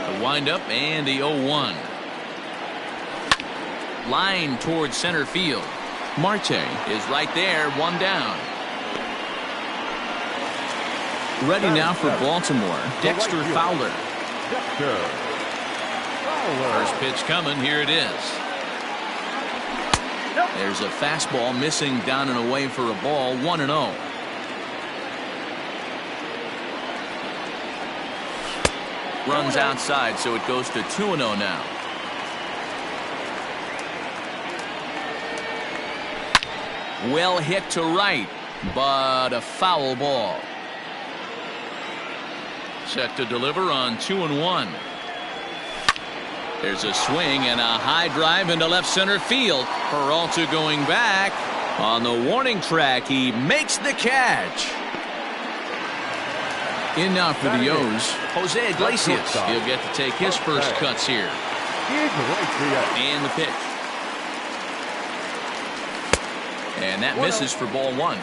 The windup and the 0-1. Line towards center field. Marte is right there, 1 down. Ready now for Baltimore, Dexter Fowler. First pitch coming, here it is. There's a fastball missing down and away for a ball, 1-0. Runs outside, so it goes to 2-0 now. Well hit to right, but a foul ball. Set to deliver on 2-1. There's a swing and a high drive into left center field. Peralta going back. On the warning track, he makes the catch. In now for the O's, Jose Iglesias. He'll get to take his first cuts here. And the pitch. And that misses for ball 1.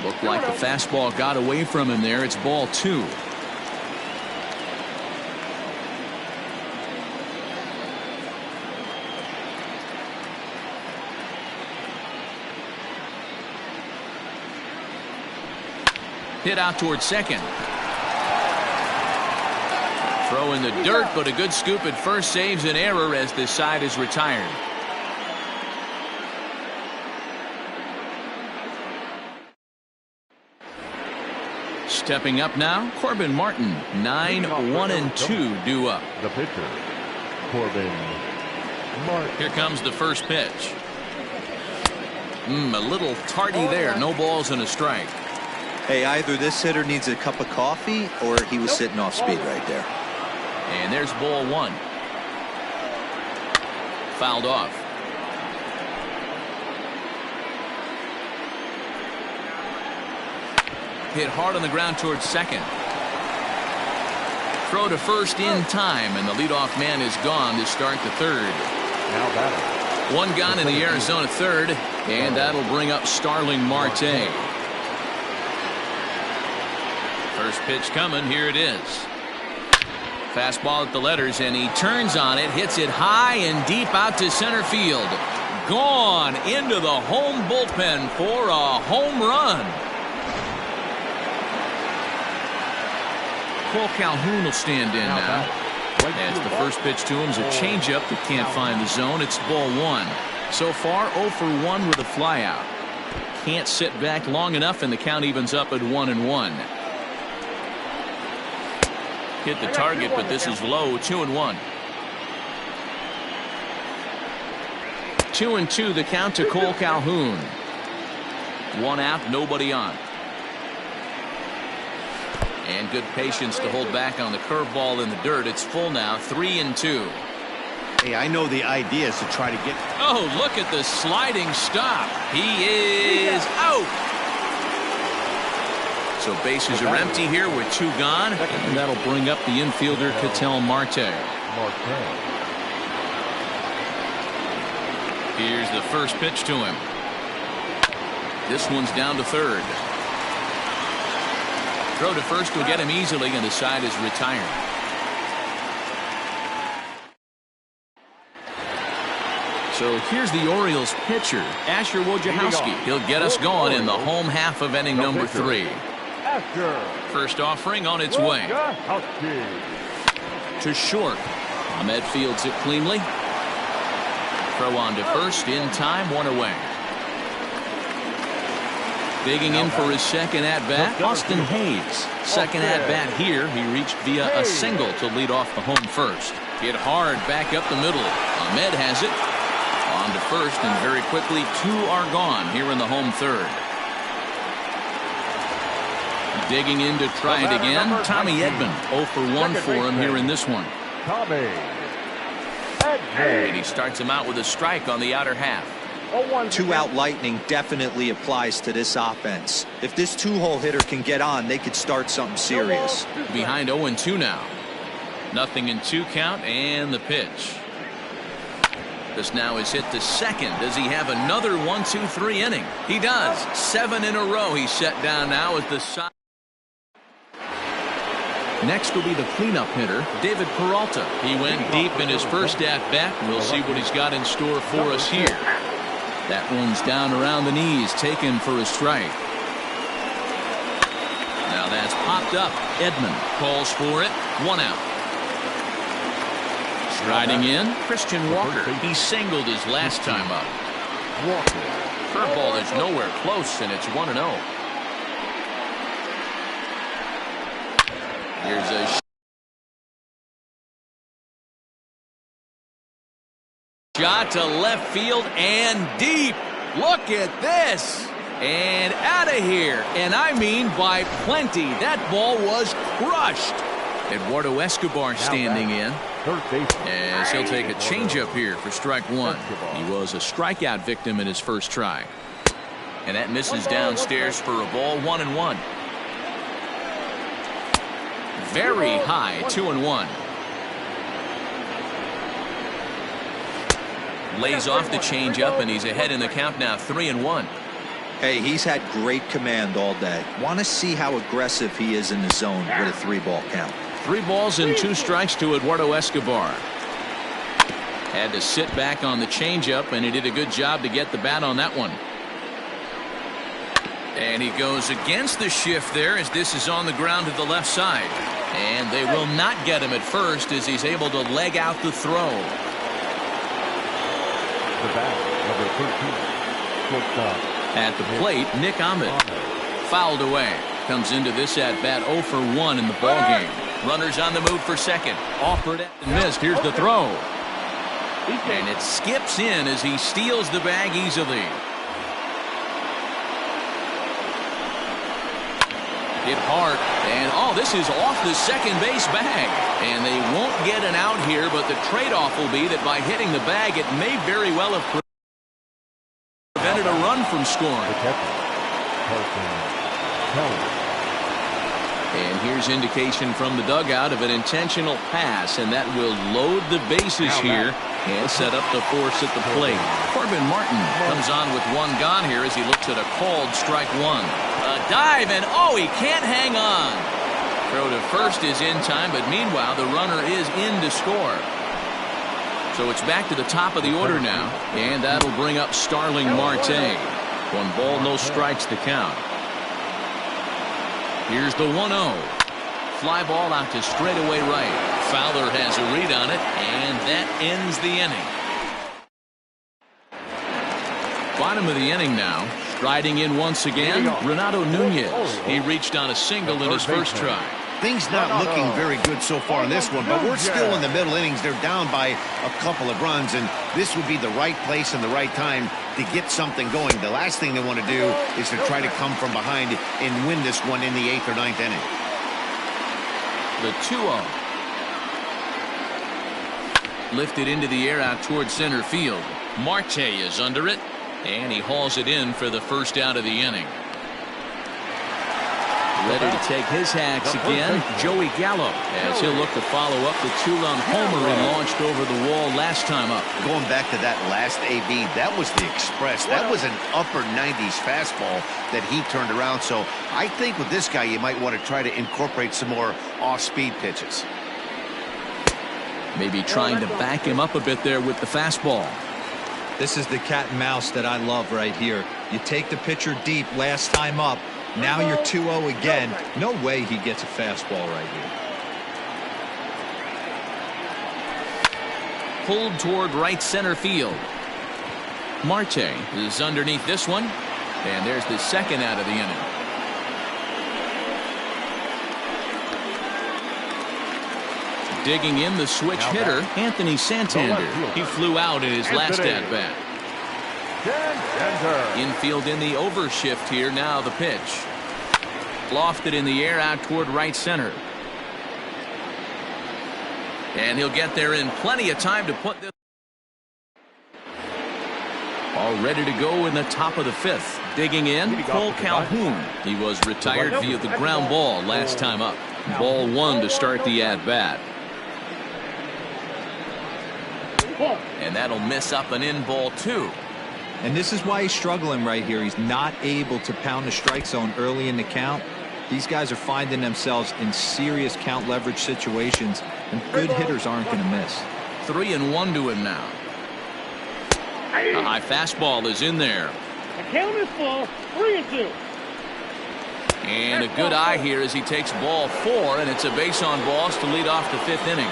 Looked like the fastball got away from him there. It's ball 2. Hit out towards second. Throw in the dirt, but a good scoop at first saves an error as this side is retired. Stepping up now, Corbin Martin. 9-1-2 due up. The pitcher, Corbin Martin. Here comes the first pitch. A little tardy there. No balls and a strike. Hey, either this hitter needs a cup of coffee or he was sitting off speed right there. And there's ball one. Fouled off. Hit hard on the ground towards second. Throw to first in time, and the leadoff man is gone to start the third. Now batting. One gone in the Arizona third, and that'll bring up Starling Marte. First pitch coming. Here it is. Fastball at the letters, and he turns on it, hits it high and deep out to center field. Gone into the home bullpen for a home run. Cole Calhoun will stand in now. As the first pitch to him is a changeup that can't find the zone. It's ball one. So far, 0 for 1 with a flyout. Can't sit back long enough, and the count evens up at 1-1. Hit the target, but this is low. 2-1. 2-2 the count to Cole Calhoun. One out, nobody on. And good patience to hold back on the curveball in the dirt. It's full now. 3-2. Hey, I know the idea is to try to get. Oh, look at the sliding stop. He is out. So bases are empty here with 2 gone, and that'll bring up the infielder Ketel Marte. Here's the first pitch to him. This one's down to third. Throw to first will get him easily, and the side is retired. So here's the Orioles pitcher, Asher Wojciechowski. He'll get us going in the home half of inning number 3. First offering on its way. To short. Ahmed fields it cleanly. Throw on to first in time, 1 away. Digging in for his second at-bat, Austin Hayes. Second at-bat here. He reached via a single to lead off the home first. Hit hard back up the middle. Ahmed has it. On to first, and very quickly 2 are gone here in the home third. Digging in to try it again, Tommy Edman. 0 for 1 for him here in this one. And he starts him out with a strike on the outer half. 2-out lightning definitely applies to this offense. If this 2-hole hitter can get on, they could start something serious. Behind 0-2 now. 0-2 count, and the pitch. This now is hit to second. Does he have another 1-2-3 inning? He does. 7 in a row he's set down now as the side. Next will be the cleanup hitter, David Peralta. He went deep in his first at-bat. We'll see what he's got in store for us here. That one's down around the knees, taken for a strike. Now that's popped up. Edman calls for it. 1 out. Striding in, Christian Walker. He singled his last time up. Curveball is nowhere close, and it's 1-0. Here's a shot to left field and deep. Look at this. And out of here. And I mean by plenty. That ball was crushed. Eduardo Escobar standing in. As he'll take a changeup here for strike 1. He was a strikeout victim in his first try. And that misses downstairs for a ball. 1-1. Very high. 2-1. Lays off the changeup, and he's ahead in the count now. 3-1. Hey, he's had great command all day. Want to see how aggressive he is in the zone with a 3-ball count. 3 balls and 2 strikes to Eduardo Escobar. Had to sit back on the changeup, and he did a good job to get the bat on that one. And he goes against the shift there as this is on the ground to the left side. And they will not get him at first as he's able to leg out the throw. The back, number 13, shortstop. At the plate, Nick Ahmed. Fouled away. Comes into this at-bat 0 for 1 in the ballgame. Runners on the move for second. Offered and missed. Here's the throw. And it skips in as he steals the bag easily. Hit hard. And, oh, this is off the second base bag. And they won't get an out here, but the trade-off will be that by hitting the bag, it may very well have prevented a run from scoring. And here's indication from the dugout of an intentional pass, and that will load the bases here and set up the force at the plate. Corbin Martin comes on with one gone here as he looks at a called strike one. A dive, and oh, he can't hang on. Throw to first is in time, but meanwhile the runner is in to score. So it's back to the top of the order now, and that'll bring up Starling Marte. 1 ball, no strikes to count. Here's the 1-0. Fly ball out to straightaway right. Fowler has a read on it, and that ends the inning. Bottom of the inning now. Striding in once again, Renato Nunez. He reached on a single in his first try. Things not looking very good so far in this one, but we're still in the middle innings. They're down by a couple of runs, and this would be the right place and the right time to get something going. The last thing they want to do is to try to come from behind and win this one in the 8th or 9th inning. The 2-0. Lifted into the air out towards center field. Marte is under it, and he hauls it in for the first out of the inning. Ready to take his hacks again, Joey Gallo, as he'll look to follow up the 2-run homer he launched over the wall last time up. Going back to that last AB, that was the express. That was an upper 90s fastball that he turned around. So I think with this guy, you might want to try to incorporate some more off-speed pitches. Maybe trying to back him up a bit there with the fastball. This is the cat and mouse that I love right here. You take the pitcher deep last time up. Now you're 2-0 again. No way he gets a fastball right here. Pulled toward right center field. Marte is underneath this one. And there's the second out of the inning. Digging in the switch hitter, Anthony Santander. He flew out in his last at-bat. Infield in the overshift here. Now the pitch. Lofted in the air out toward right center. And he'll get there in plenty of time to put this. All ready to go in the top of the 5th. Digging in, Cole Calhoun. He was retired via the ground ball last time up. Ball 1 to start the at-bat. And that'll miss up and in ball 2. And this is why he's struggling right here. He's not able to pound the strike zone early in the count. These guys are finding themselves in serious count leverage situations, and good hitters aren't going to miss. 3-1 to him now. A high fastball is in there. The count is full. 3-2. And a good eye here as he takes ball 4, and it's a base on balls to lead off the 5th inning.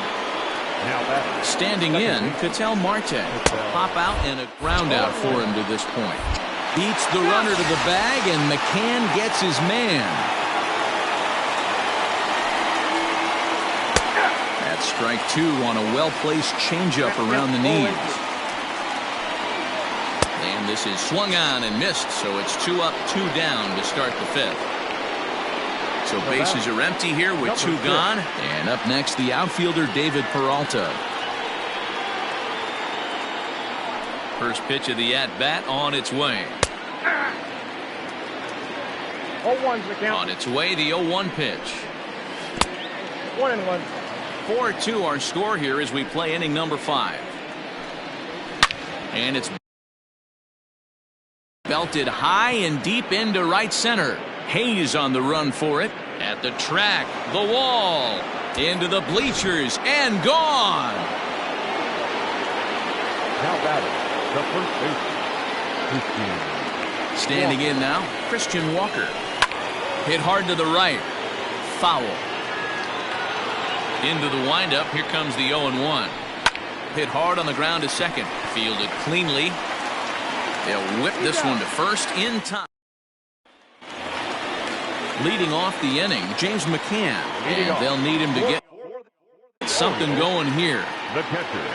Standing in, Ketel Marte. A pop out and a ground out for him to this point. Beats the runner to the bag, and McCann gets his man. That's strike 2 on a well-placed changeup around the knees. And this is swung on and missed, so it's 2 up, 2 down to start the 5th. So bases are empty here with 2 gone. And up next, the outfielder David Peralta. First pitch of the at-bat on its way. 0-1's the count. On its way, the 0-1 pitch. 1-1. 4-2 our score here as we play inning number 5. And it's belted high and deep into right center. Hayes on the run for it. At the track, the wall, into the bleachers, and gone. Now batting, the first baseman, Standing in now, Christian Walker. Hit hard to the right. Foul. Into the windup. Here comes the 0-1. Hit hard on the ground to second. Fielded cleanly. They'll whip this one to first in time. Leading off the inning, James McCann. And they'll need him to get something going here. The catcher,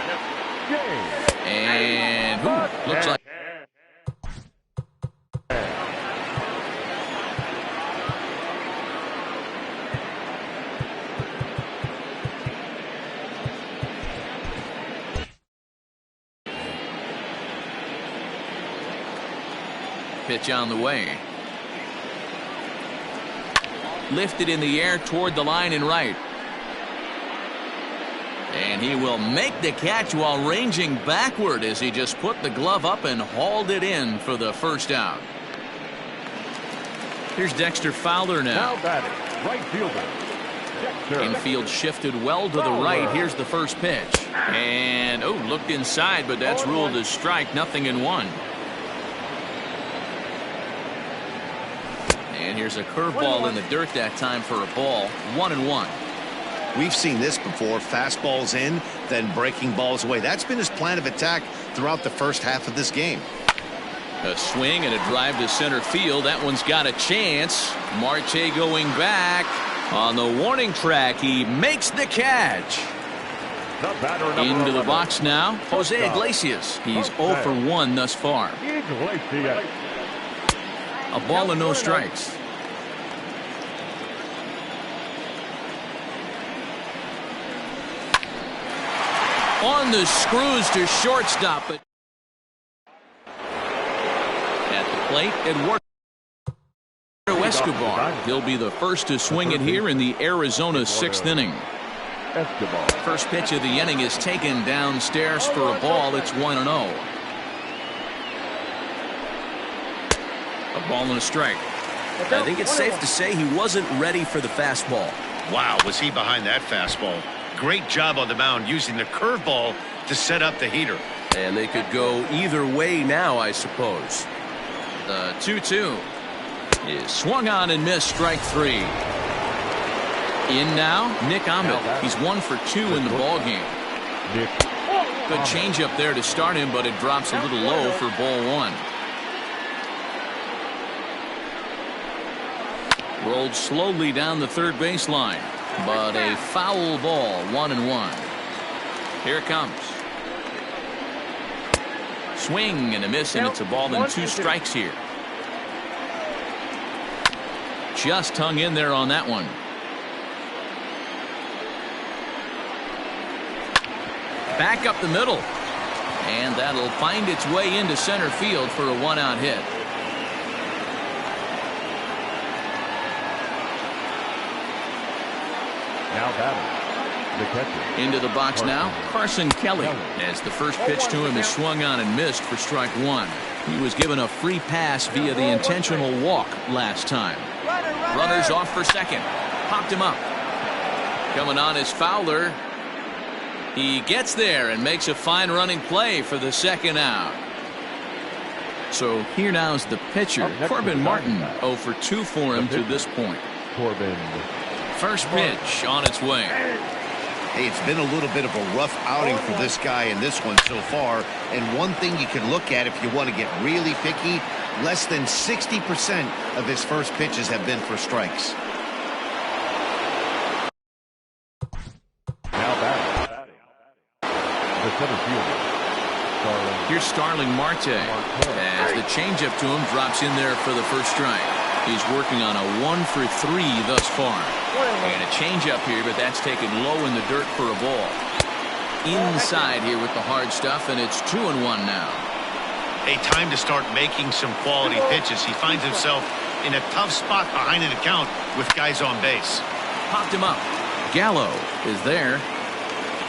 James. And looks like pitch on the way. Lifted in the air toward the line and right. And he will make the catch while ranging backward as he just put the glove up and hauled it in for the first out. Here's Dexter Fowler now. Now batting, right fielder, Dexter. Infield shifted well to the right. Here's the first pitch. And, looked inside, but that's ruled as strike. 0-1. And here's a curveball in the dirt that time for a ball. 1-1. We've seen this before. Fastballs in, then breaking balls away. That's been his plan of attack throughout the first half of this game. A swing and a drive to center field. That one's got a chance. Marte going back. On the warning track, he makes the catch. Into the box now, Jose Iglesias. He's 0 for 1 thus far. Iglesias. A ball and no strikes. On the screws to shortstop, but at the plate, Eduardo Escobar. He'll be the first to swing it here in the Arizona 6th inning. Escobar. First pitch of the inning is taken downstairs for a ball. It's 1-0. A ball and a strike. I think it's safe to say he wasn't ready for the fastball. Wow, was he behind that fastball. Great job on the mound using the curveball to set up the heater. And they could go either way now, I suppose. The 2-2 is swung on and missed. Strike 3. In now, Nick Ahmed. He's 1 for 2 in the ball game. Good changeup there to start him, but it drops a little low for ball 1. Rolled slowly down the third baseline, but a foul ball. 1-1. Here it comes. Swing and a miss, and it's a ball and 2 strikes here. Just hung in there on that one. Back up the middle, and that'll find its way into center field for a 1-out hit. Now batting, the catcher. Into the box now, Carson Kelly, as the first pitch to him is swung on and missed for strike 1. He was given a free pass via the intentional walk last time. Runners off for second. Popped him up. Coming on is Fowler. He gets there and makes a fine running play for the second out. So here now is the pitcher, Corbin Martin. 0 for 2 for him to this point. Corbin. First pitch on its way. Hey, it's been a little bit of a rough outing for this guy in this one so far. And one thing you can look at if you want to get really picky, less than 60% of his first pitches have been for strikes. Now batting, the center fielder. Here's Starling Marte, as the changeup to him drops in there for the first strike. He's working on a 1 for 3 thus far. And a changeup here, but that's taken low in the dirt for a ball. Inside here with the hard stuff, and it's 2-1 now. A time to start making some quality pitches. He finds himself in a tough spot behind an account with guys on base. Popped him up. Gallo is there,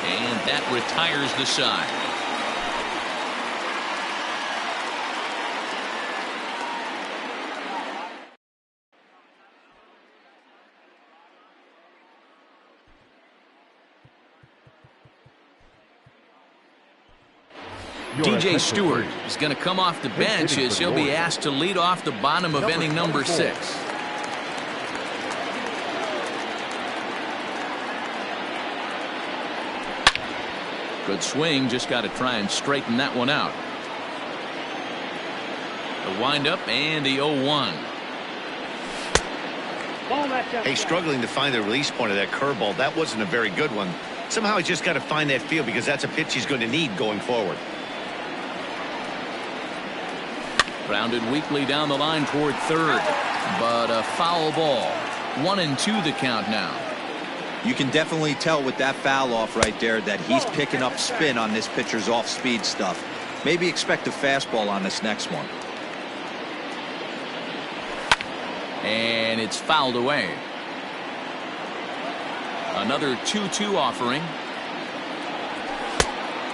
and that retires the side. DJ Stewart is going to come off the bench as he'll be asked to lead off the bottom of inning number 6. Good swing, just got to try and straighten that one out. The windup and the 0-1. Hey, struggling to find the release point of that curveball. That wasn't a very good one. Somehow he's just got to find that feel because that's a pitch he's going to need going forward. Grounded weakly down the line toward third, but a foul ball. 1-2 the count now. You can definitely tell with that foul off right there that he's picking up spin on this pitcher's off-speed stuff. Maybe expect a fastball on this next one. And it's fouled away. Another 2-2 offering.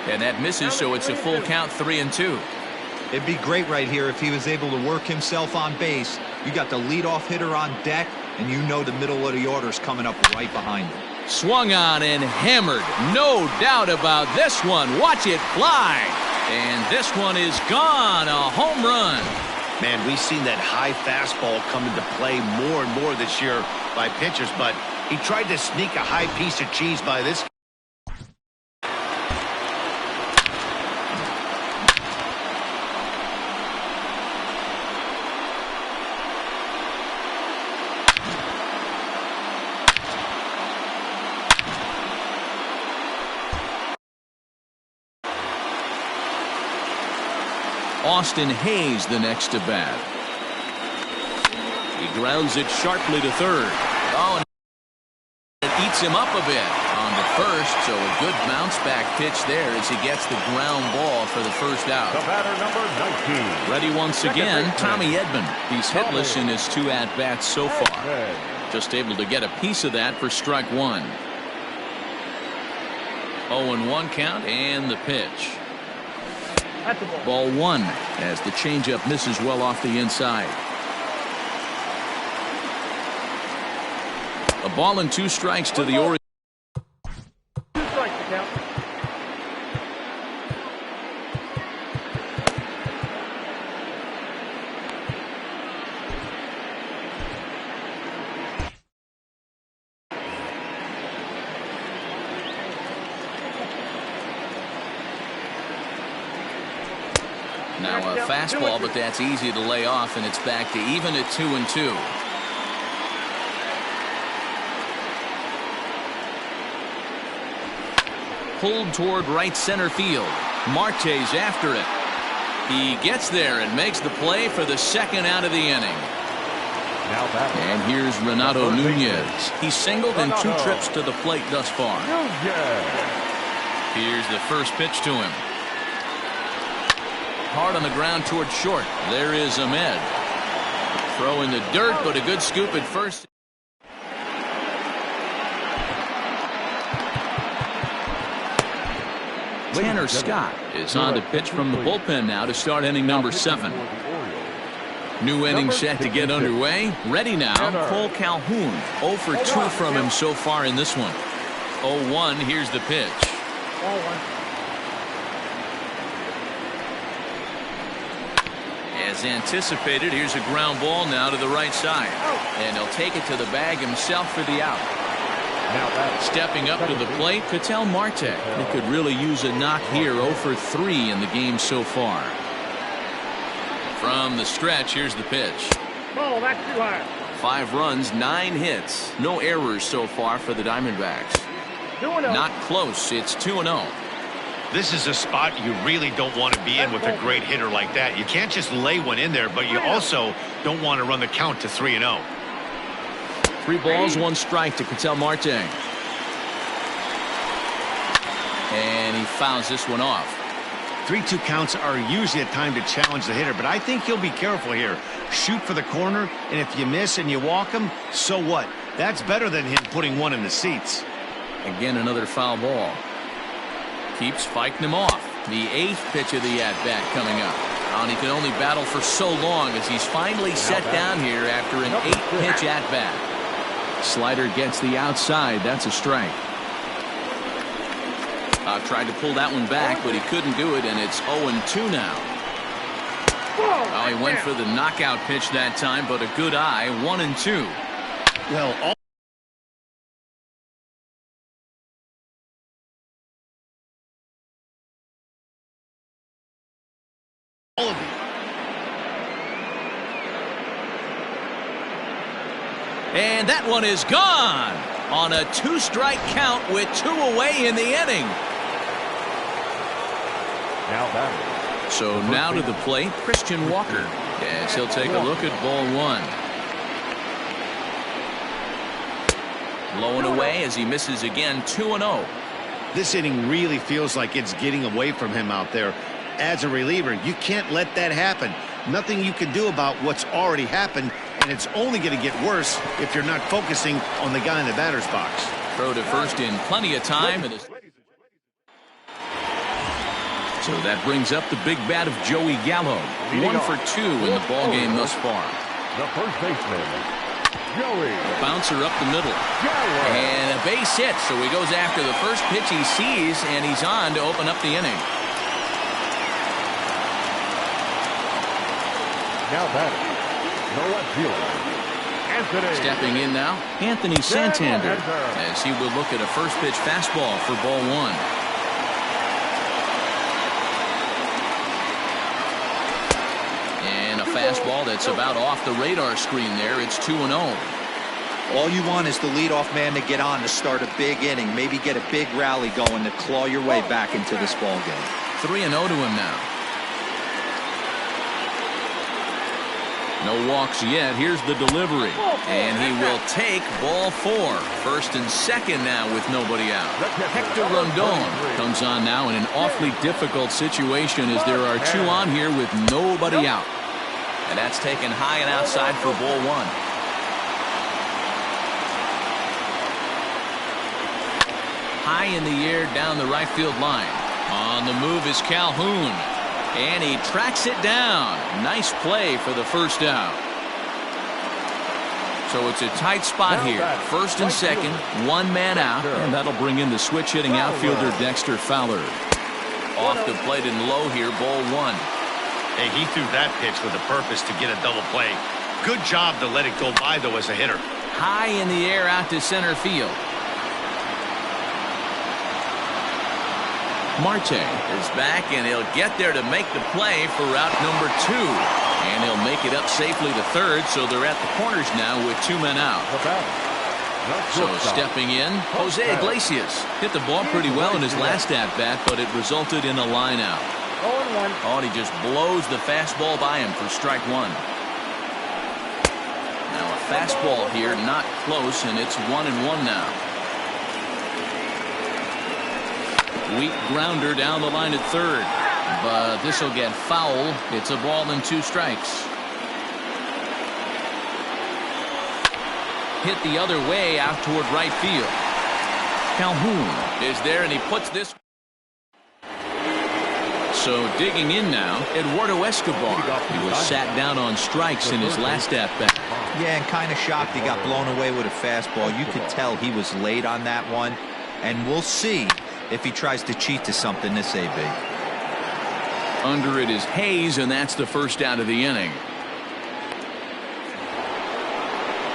And that misses, so it's a full count, 3-2. It'd be great right here if he was able to work himself on base. You got the leadoff hitter on deck, and you know the middle of the order's coming up right behind him. Swung on and hammered. No doubt about this one. Watch it fly. And this one is gone. A home run. Man, we've seen that high fastball come into play more and more this year by pitchers, but he tried to sneak a high piece of cheese by this. Austin Hayes the next to bat. He grounds it sharply to third. Oh, and it eats him up a bit on the first, so a good bounce back pitch there as he gets the ground ball for the first out. The batter, number 19. Ready once again, Tommy Edman. He's hitless in his 2 at-bats so far. Just able to get a piece of that for strike 1. 0-1 count and the pitch. Ball 1 as the changeup misses well off the inside. A ball and 2 strikes to the Orioles. 2 strikes to count. Now a fastball, but that's easy to lay off, and it's back to even at 2-2. Pulled toward right center field. Marte's after it. He gets there and makes the play for the second out of the inning. And here's Renato Nunez. He's singled in 2 trips to the plate thus far. Here's the first pitch to him. Hard on the ground toward short. There is Ahmed. Throw in the dirt, but a good scoop at first. Tanner Scott is on to pitch from the bullpen now to start inning number 7. New inning set to get underway. Ready now, Cole Calhoun. 0 for 2 from him so far in this one. 0-1, here's the pitch. As anticipated, here's a ground ball now to the right side. And he'll take it to the bag himself for the out. Stepping up to the plate, Ketel Marte. He could really use a knock here. 0 for 3 in the game so far. From the stretch, here's the pitch. Ball, that's too high. 5 runs, 9 hits. No errors so far for the Diamondbacks. 2-0. Not close. It's 2-0. This is a spot you really don't want to be in with a great hitter like that. You can't just lay one in there, but you also don't want to run the count to 3-0. 3 balls, 1 strike to Ketel Marte. And he fouls this one off. 3-2 counts are usually a time to challenge the hitter, but I think he'll be careful here. Shoot for the corner, and if you miss and you walk him, so what? That's better than him putting one in the seats. Again, another foul ball. Keeps fighting him off. The 8th pitch of the at-bat coming up. And he can only battle for so long as he's finally set down here after an 8-pitch at-bat. Slider gets the outside. That's a strike. Tried to pull that one back, but he couldn't do it, and it's 0-2 now. Oh, he went for the knockout pitch that time, but a good eye. 1-2. Well, all of you. And that one is gone on a 2-strike count with 2 away in the inning. Now batting. So now to the plate, Christian Walker. Yes, he'll take a look at ball 1. Low and away as he misses again, 2-0. This inning really feels like it's getting away from him out there. As a reliever, you can't let that happen. Nothing you can do about what's already happened, and it's only going to get worse if you're not focusing on the guy in the batter's box. Throw to first in plenty of time. So that brings up the big bat of Joey Gallo. 1 for 2 in the ballgame thus far. The first baseman, Joey. Bouncer up the middle. And a base hit. So he goes after the first pitch he sees, and he's on to open up the inning. Now batting. No left fielder. Anthony. Stepping in now, Anthony Santander, as he will look at a first pitch fastball for ball 1. And a fastball that's about off the radar screen there. It's 2-0. All you want is the leadoff man to get on to start a big inning, maybe get a big rally going to claw your way back into this ball game. 3-0 to him now. No walks yet. Here's the delivery. And he will take ball 4. First and second now with nobody out. Hector Rondon comes on now in an awfully difficult situation as there are 2 on here with nobody out. And that's taken high and outside for ball 1. High in the air down the right field line. On the move is Calhoun. And he tracks it down. Nice play for the first out. So it's a tight spot here. First and second, 1 man out. And that'll bring in the switch hitting outfielder Dexter Fowler. Off the plate and low here, ball 1. Hey, he threw that pitch with a purpose to get a double play. Good job to let it go by, though, as a hitter. High in the air out to center field. Marte is back, and he'll get there to make the play for route number 2. And he'll make it up safely to third, so they're at the corners now with 2 men out. So stepping in, Jose Iglesias hit the ball pretty well in his last at-bat, but it resulted in a line out. Oh, and he just blows the fastball by him for strike 1. Now a fastball here, not close, and it's 1-1 now. Weak grounder down the line at third, but this will get foul. It's a ball and 2 strikes. Hit the other way out toward right field. Calhoun is there, and he puts this. So digging in now, Eduardo Escobar. He was sat down on strikes in his last at-bat. Yeah, and kind of shocked he got blown away with a fastball. You could tell he was late on that one, and we'll see if he tries to cheat to something this AB. Under it is Hayes, and that's the first out of the inning.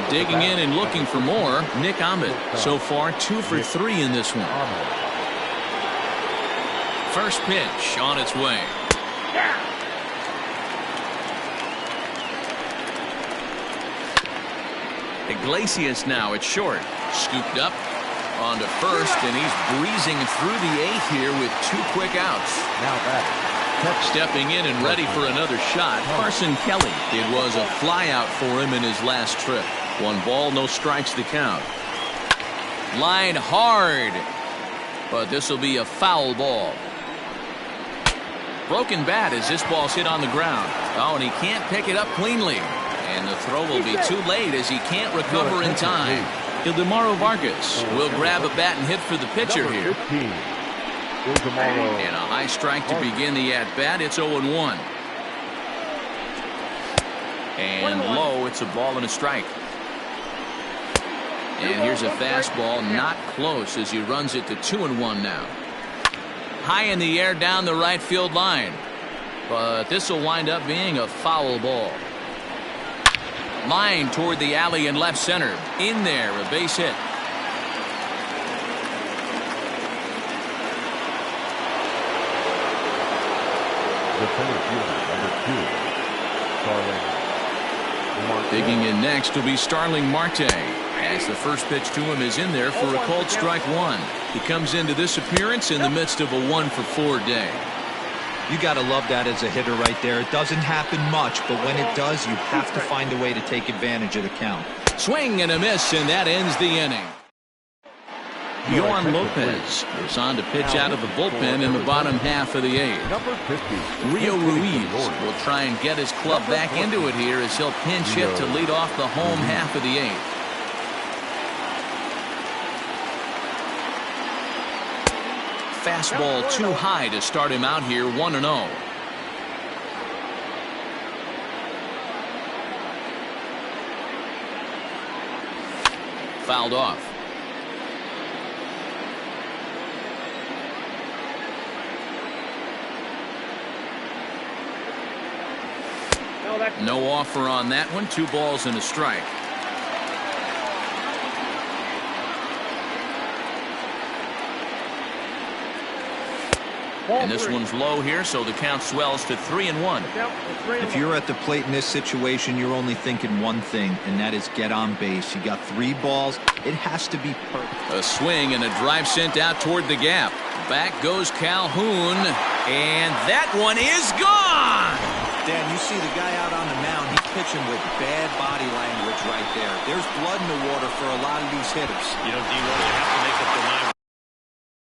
Digging in and looking for more, Nick Ahmed. So far, 2 for 3 in this one. First pitch on its way. Iglesias now at short. Scooped up onto first, and he's breezing through the 8th here with 2 quick outs. Now back. Stepping in and ready for another shot, Carson Kelly. It was a fly out for him in his last trip. 1 ball, no strikes to count. Line hard, but this will be a foul ball. Broken bat as this ball's hit on the ground. Oh, and he can't pick it up cleanly. And the throw will be too late as he can't recover in time. Ildemaro Vargas will grab a bat and hit for the pitcher here. And a high strike to begin the at-bat. It's 0-1. And low, it's a ball and a strike. And here's a fastball, not close as he runs it to 2-1 now. High in the air down the right field line. But this will wind up being a foul ball. Line toward the alley in left center. In there, a base hit. The Center fielder, number 2, Starling Marte. Digging in next will be Starling Marte, as the first pitch to him is in there for a called strike one. He comes into this appearance in the midst of a 1-for-4 day. You got to love that as a hitter right there. It doesn't happen much, but when it does, you have to find a way to take advantage of the count. Swing and a miss, and that ends the inning. Yohan Lopez is on to pitch out of the bullpen in the bottom half of the 8th. Number 50. Rio Ruiz will try and get his club back into it here as he'll pinch hit to lead off the home half of the 8th. Fastball too high to start him out here, 1-0. Fouled off. No offer on that one. 2 balls and a strike. And this one's low here, so the count swells to 3-1. If you're at the plate in this situation, you're only thinking one thing, and that is get on base. You got 3 balls. It has to be perfect. A swing and a drive sent out toward the gap. Back goes Calhoun, and that one is gone! Dan, you see the guy out on the mound, he's pitching with bad body language right there. There's blood in the water for a lot of these hitters. You know, D-Roll, you have to make up your mind.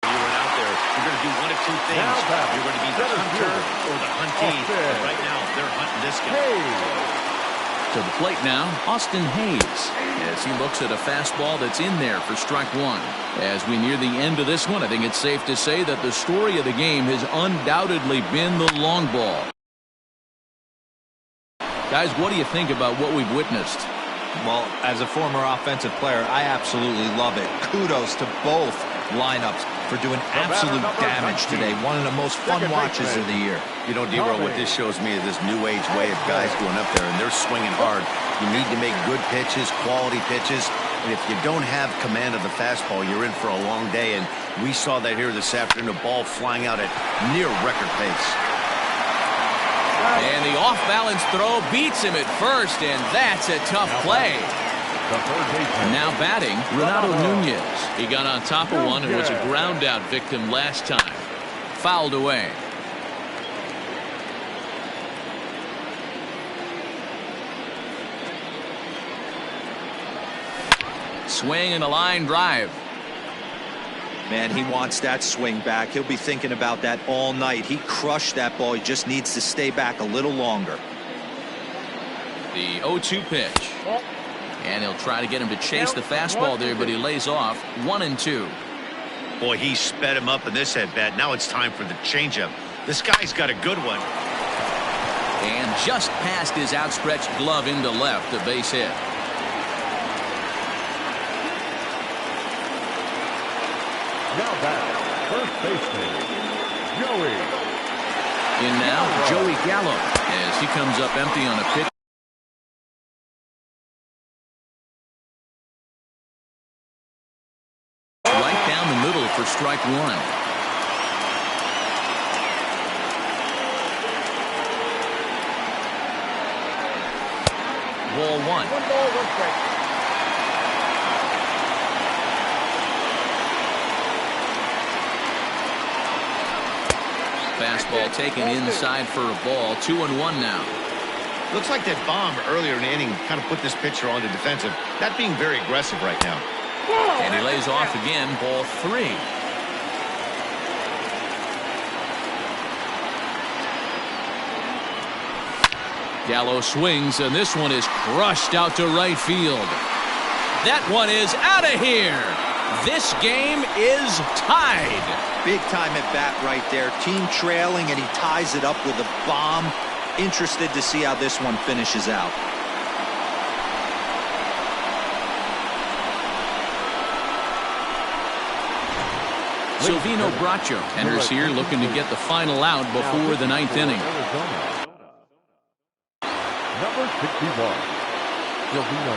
When you went out there, you're going to do one of 2 things. You're going to be the hunter or the huntee. But right now, they're hunting this guy. To the plate now, Austin Hayes, as he looks at a fastball that's in there for strike 1. As we near the end of this one, I think it's safe to say that the story of the game has undoubtedly been the long ball. Guys, what do you think about what we've witnessed? Well, as a former offensive player, I absolutely love it. Kudos to both lineups for doing absolute damage today. One of the most fun watches of the year. You know, D-Roll, what this shows me is this new age way of guys going up there, and they're swinging hard. You need to make good pitches, quality pitches, and if you don't have command of the fastball, you're in for a long day, and we saw that here this afternoon, a ball flying out at near record pace. And the off-balance throw beats him at first, and that's a tough play. Now batting, Renato Nunez. He got on top of one and was a ground-out victim last time. Fouled away. Swing and a line drive. Man, he wants that swing back. He'll be thinking about that all night. He crushed that ball. He just needs to stay back a little longer. The 0-2 pitch. And he'll try to get him to chase the fastball there, but he lays off. 1-2. Boy, he sped him up in this at-bat. Now it's time for the changeup. This guy's got a good one. And just past his outstretched glove into left, a base hit. Now back, first baseman, Joey. In now, Joey Gallo, as he comes up empty on a pitch. Right down the middle for strike 1. Ball 1. 1 ball, 1 strike. Fastball taken inside for a ball. 2-1 now. Looks like that bomb earlier in the inning kind of put this pitcher on the defensive. Not being very aggressive right now. And he lays off again. Ball 3. Gallo swings, and this one is crushed out to right field. That one is out of here. This game is tied. Big time at bat right there. Team trailing, and he ties it up with a bomb. Interested to see how this one finishes out. Silvino Bracho enters here looking to get the final out before the 9th inning. Number 61, Silvino.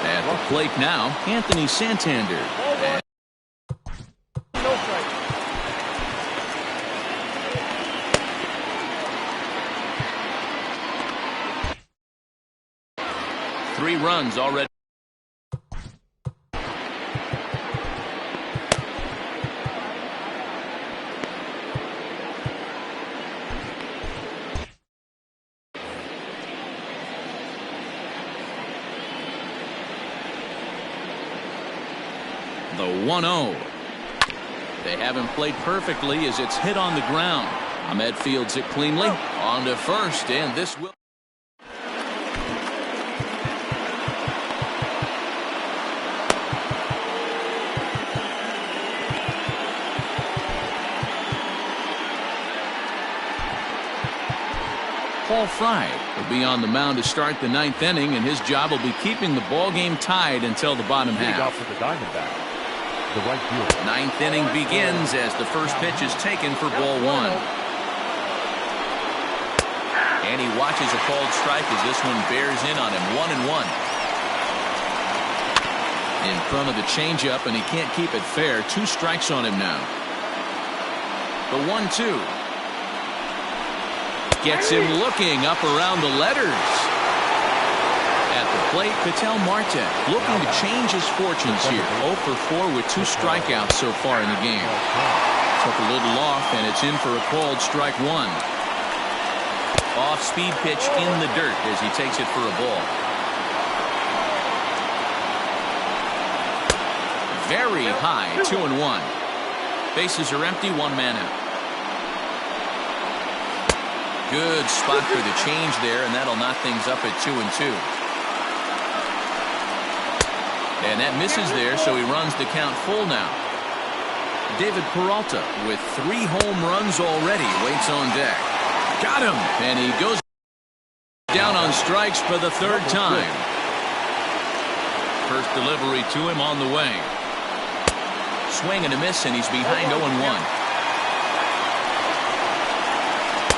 At the plate now, Anthony Santander. No strike. 3 runs already. The 1-0. They haven't played perfectly as it's hit on the ground. Ahmed fields it cleanly on to first, and this will. Paul Fry will be on the mound to start the 9th inning, and his job will be keeping the ball game tied until the bottom half. Out for the Diamondbacks, the right fielder. 9th inning begins as the first pitch is taken for ball 1. And he watches a called strike as this one bears in on him. 1-1. In front of the changeup, and he can't keep it fair. 2 strikes on him now. The 1-2. Gets him looking up around the letters. At the plate, Ketel Marte looking to change his fortunes here. 0 for 4 with 2 strikeouts so far in the game. Took a little off, and it's in for a called strike 1. Off-speed pitch in the dirt as he takes it for a ball. Very high, 2-1. Bases are empty, 1 man out. Good spot for the change there, and that'll knock things up at 2-2. And that misses there, so he runs the count full now. David Peralta with 3 home runs already waits on deck. Got him, and he goes down on strikes for the 3rd time. First delivery to him on the way. Swing and a miss, and he's behind 0-1.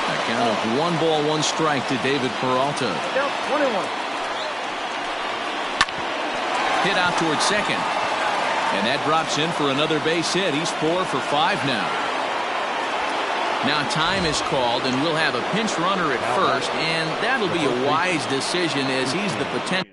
A count of 1 ball, 1 strike to David Peralta. 21. Hit out towards second. And that drops in for another base hit. He's 4 for 5 now. Now time is called, and we'll have a pinch runner at first, and that'll be a wise decision as he's the potential.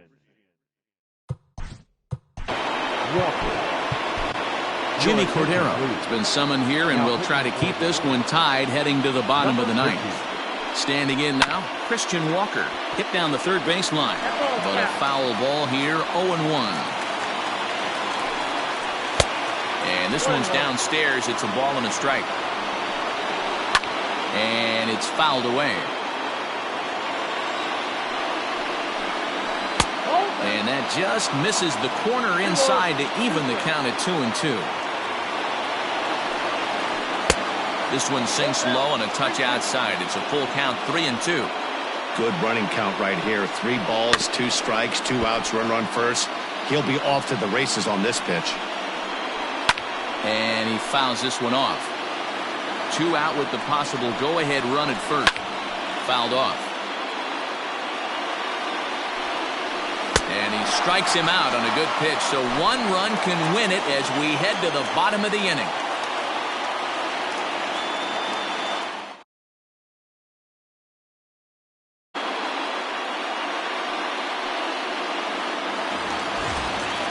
Jimmy Cordero has been summoned here, and will try to keep this one tied heading to the bottom of the 9th. Standing in now, Christian Walker. Hit down the 3rd baseline. But a foul ball here, 0-1. And this one's downstairs. It's a ball and a strike. And it's fouled away. And that just misses the corner inside to even the count at 2-2. This one sinks low and a touch outside. It's a full count, 3-2. Good running count right here. 3 balls, 2 strikes, 2 outs, runner on first. He'll be off to the races on this pitch. And he fouls this one off. 2 out with the possible go-ahead run at first. Fouled off. And he strikes him out on a good pitch. So 1 run can win it as we head to the bottom of the inning.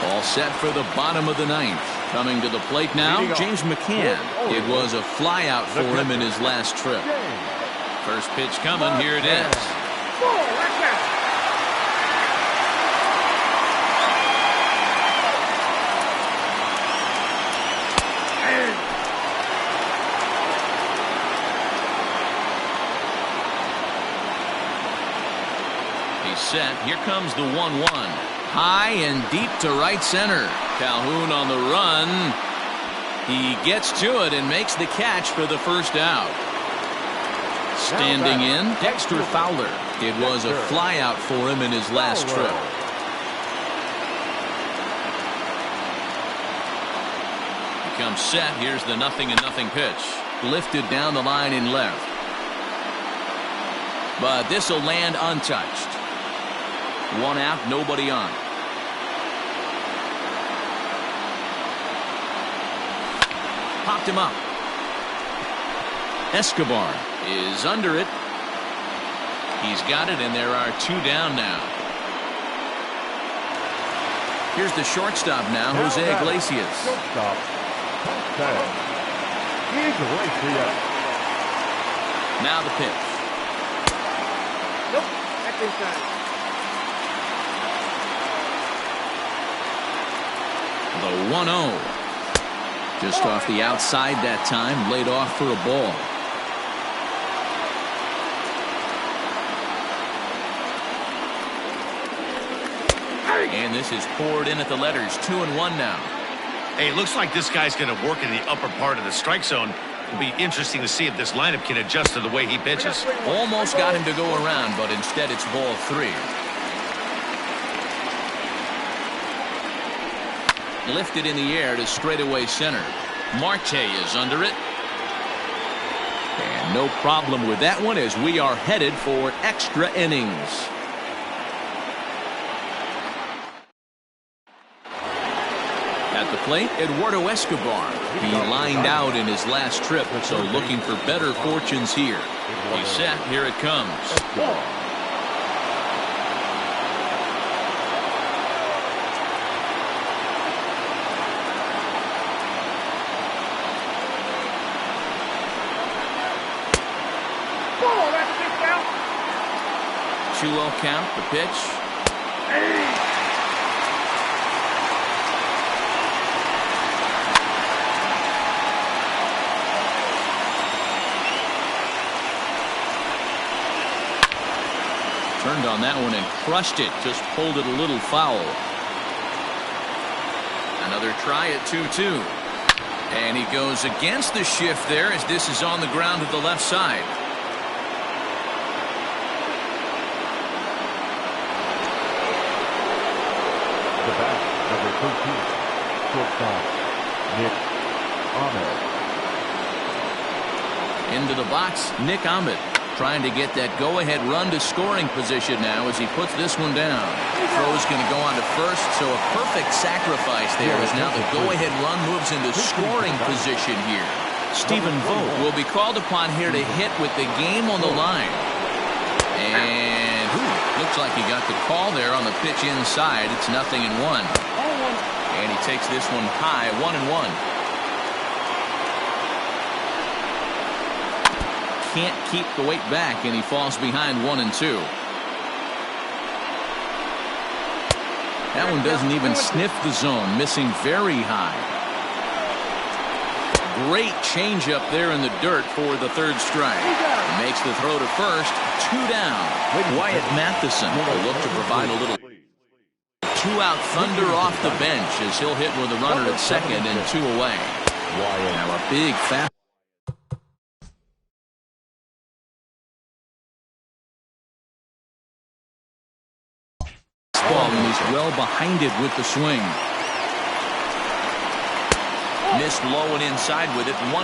All set for the bottom of the 9th. Coming to the plate now, James McCann. It was a flyout for him in his last trip. First pitch coming, here it is. He's set. Here comes the 1-1. High and deep to right center. Calhoun on the run. He gets to it and makes the catch for the first out. Standing in, Dexter Fowler. It was a flyout for him in his last trip. He comes set. Here's the 0-0 pitch. Lifted down the line in left. But this will land untouched. 1 out, nobody on. Popped him up. Escobar is under it. He's got it, and there are 2 down now. Here's the shortstop now, Jose Iglesias. Shortstop, Iglesias. Now the pitch. Nope, that's inside. The 1-0. Just off the outside that time, laid off for a ball. And this is poured in at the letters. 2-1 now. Hey, it looks like this guy's going to work in the upper part of the strike zone. It'll be interesting to see if this lineup can adjust to the way he pitches. Almost got him to go around, but instead it's ball 3. Lifted in the air to straightaway center. Marte is under it. And no problem with that one as we are headed for extra innings. At the plate, Eduardo Escobar. He lined out in his last trip, so looking for better fortunes here. He's set. Here it comes. Ball, that's a big count. 2-0 count, the pitch. Turned on that one and crushed it. Just pulled it a little foul. Another try at 2-2. And he goes against the shift there as this is on the ground to the left side. The bat, number 13, shortstop, Nick Ahmed. Into the box, Nick Ahmed. Trying to get that go-ahead run to scoring position now as he puts this one down. Throw's going to go on to first, so a perfect sacrifice there as now the go-ahead run moves into scoring position here. Stephen Vogt will be called upon here to hit with the game on the line. And looks like he got the call there on the pitch inside. It's 0-1. And he takes this one high, 1-1. Can't keep the weight back, and he falls behind 1-2. That one doesn't even sniff the zone, missing very high. Great changeup there in the dirt for the third strike. Makes the throw to first, 2 down. Wyatt Matheson will look to provide a little 2-out thunder off the bench as he'll hit with a runner at second and 2 away. Now a big fast. And he's well behind it with the swing. Missed low and inside with it, 1-1.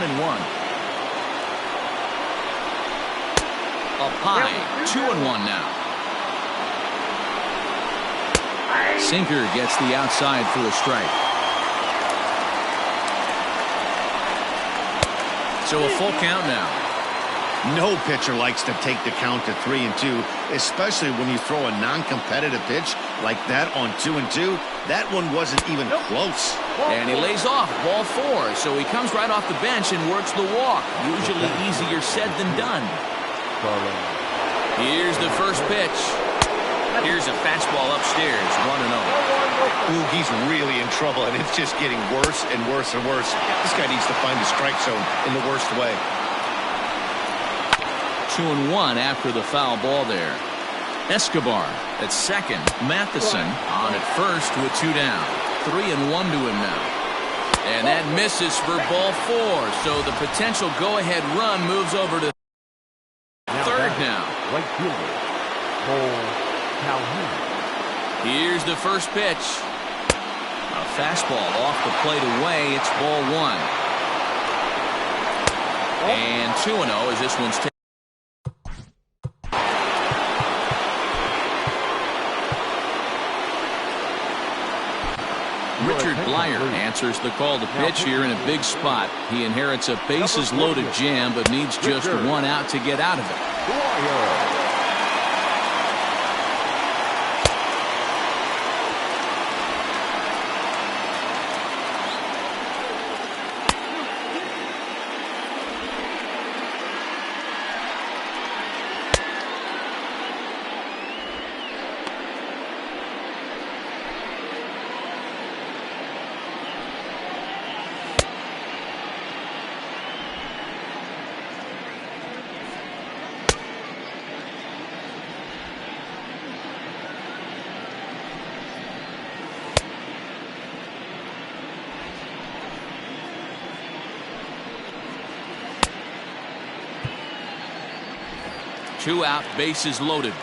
Up high, 2-1 now. Sinker gets the outside for a strike. So a full count now. No pitcher likes to take the count to 3-2, especially when you throw a non-competitive pitch like that on 2-2. That one wasn't even close. And he lays off, ball 4. So he comes right off the bench and works the walk. Usually easier said than done. Here's the first pitch. Here's a fastball upstairs, 1-0. Ooh, he's really in trouble, and it's just getting worse and worse and worse. This guy needs to find the strike zone in the worst way. 2-1 after the foul ball there. Escobar at second. Matheson on at first with 2 down. 3-1 to him now. And that misses for ball 4. So the potential go-ahead run moves over to third now. Right fielder, Cole Calhoun. Here's the first pitch. A fastball off the plate away. It's ball 1. And 2-0 as this one's taken. Richard Blyer answers the call to pitch here in a big spot. He inherits a bases-loaded jam, but needs just 1 out to get out of it. 2 out, bases loaded.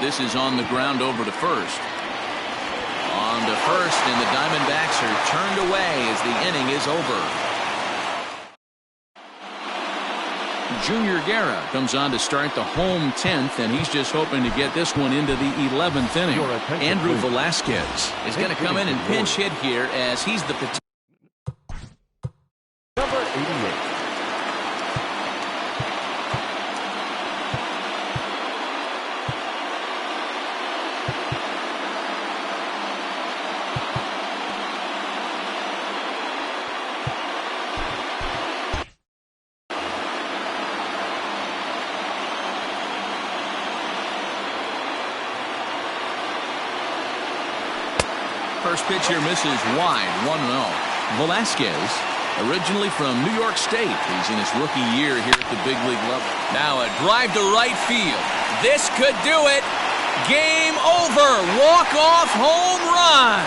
This is on the ground over to first. On to first, and the Diamondbacks are turned away as the inning is over. Junior Guerra comes on to start the home 10th, and he's just hoping to get this one into the 11th inning. Andrew Velasquez is going to come in and pinch hit here as he's the Number 88. First pitch here misses wide, 1-0. Velasquez, originally from New York State. He's in his rookie year here at the big league level. Now a drive to right field. This could do it. Game over. Walk-off home run.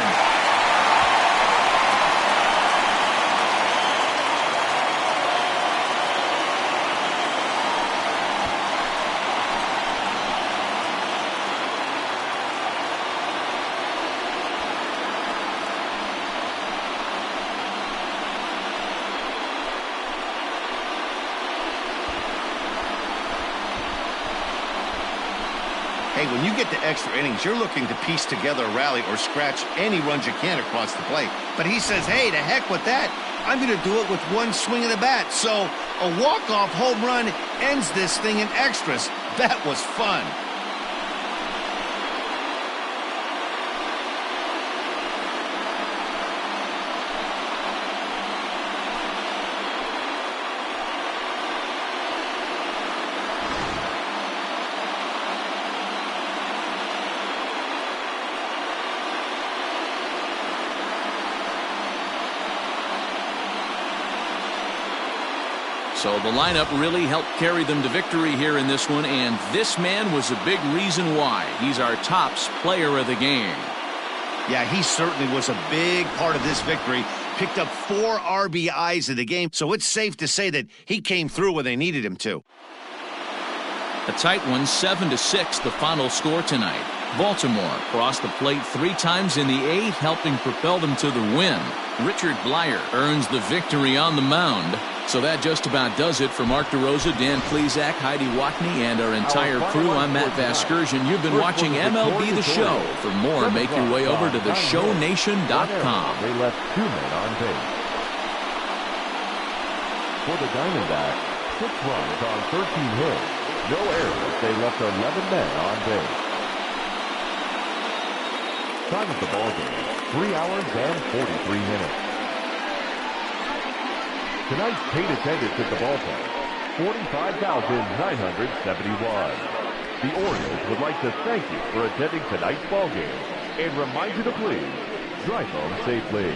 Hey, when you get to extra innings, you're looking to piece together a rally or scratch any runs you can across the plate. But he says, hey, to heck with that. I'm going to do it with one swing of the bat. So a walk-off home run ends this thing in extras. That was fun. So the lineup really helped carry them to victory here in this one, and this man was a big reason why. He's our tops player of the game. Yeah, he certainly was a big part of this victory. Picked up 4 RBIs in the game, so it's safe to say that he came through when they needed him to. A tight one, 7-6, the final score tonight. Baltimore crossed the plate 3 times in the 8th, helping propel them to the win. Richard Blyer earns the victory on the mound. So that just about does it for Mark DeRosa, Dan Plesac, Heidi Watney, and our entire crew. I'm Matt Vasgersian. You've been watching MLB The Show. For more, make your way over to theshownation.com. They left 2 men on base. For the Diamondbacks, 6 runs on 13 hits. No errors. They left 11 men on base. Time of the ballgame, 3 hours and 43 minutes. Tonight's paid attendance at the ballpark, 45,971. The Orioles would like to thank you for attending tonight's ballgame and remind you to please drive home safely.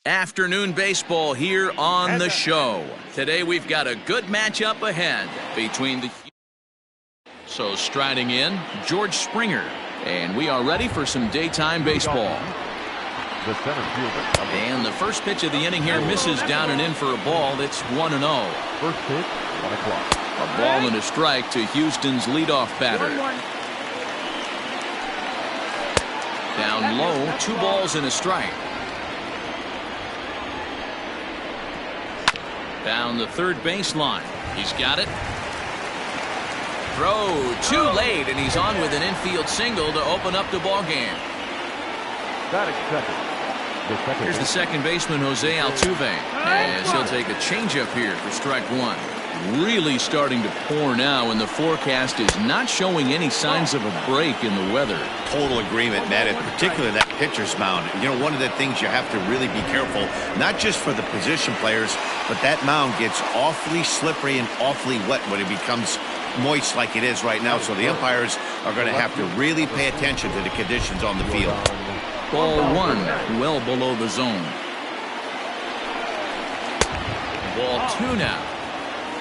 Afternoon baseball here on the show. Today we've got a good matchup ahead between the... So striding in, George Springer. And we are ready for some daytime baseball. The center fielder. And the first pitch of the inning here misses down and in for a ball. It's 1-0. First pitch, 1 o'clock. A ball and a strike to Houston's leadoff batter. Down low, 2 balls and a strike. Down the third baseline. He's got it. Throw too late, and he's on with an infield single to open up the ball game. Here's the second baseman, Jose Altuve, as he'll take a changeup here for strike 1. Really starting to pour now, and the forecast is not showing any signs of a break in the weather. Total agreement, Matt, and particularly that pitcher's mound. You know, one of the things you have to really be careful, not just for the position players, but that mound gets awfully slippery and awfully wet when it becomes moist like it is right now. So the umpires are going to have to really pay attention to the conditions on the field. Ball 1, well below the zone. Ball 2 now.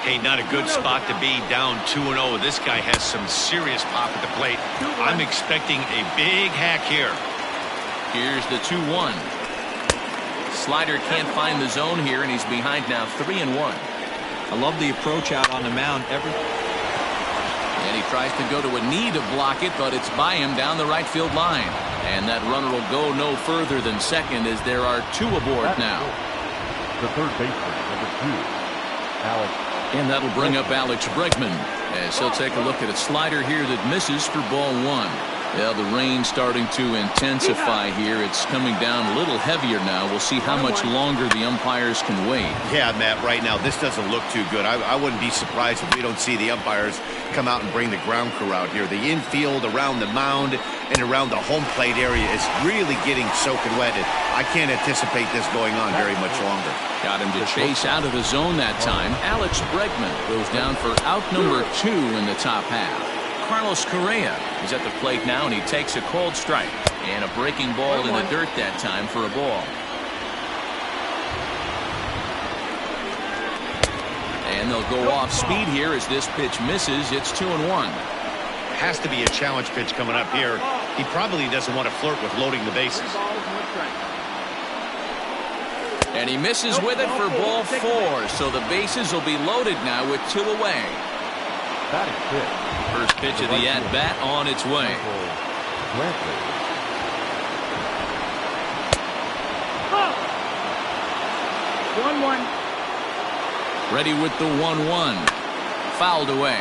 Hey, not a good spot to be, down 2-0. This guy has some serious pop at the plate. I'm expecting a big hack here. Here's the 2-1. Slider can't find the zone here, and he's behind now 3-1. I love the approach out on the mound. And he tries to go to a knee to block it, but it's by him down the right field line. And that runner will go no further than second, as there are 2 aboard now. The third baseman, number 2, Alex. And that'll bring up Alex Bregman, as he'll take a look at a slider here that misses for ball 1. Yeah, the rain starting to intensify here. It's coming down a little heavier now. We'll see how much longer the umpires can wait. Yeah, Matt, right now this doesn't look too good. I wouldn't be surprised if we don't see the umpires come out and bring the ground crew out here. The infield, around the mound, and around the home plate area is really getting soaking wet. And I can't anticipate this going on very much longer. Got him to chase out of the zone that time. Alex Bregman goes down for out number 2 in the top half. Carlos Correa is at the plate now, and he takes a cold strike. And a breaking ball in the dirt that time for a ball. And they'll go off speed here as this pitch misses. It's 2-1. Has to be a challenge pitch coming up here. He probably doesn't want to flirt with loading the bases. And he misses with it for ball 4. So the bases will be loaded now with 2 away. First pitch of the at-bat on its way. 1-1. Ready with the 1-1. Fouled away.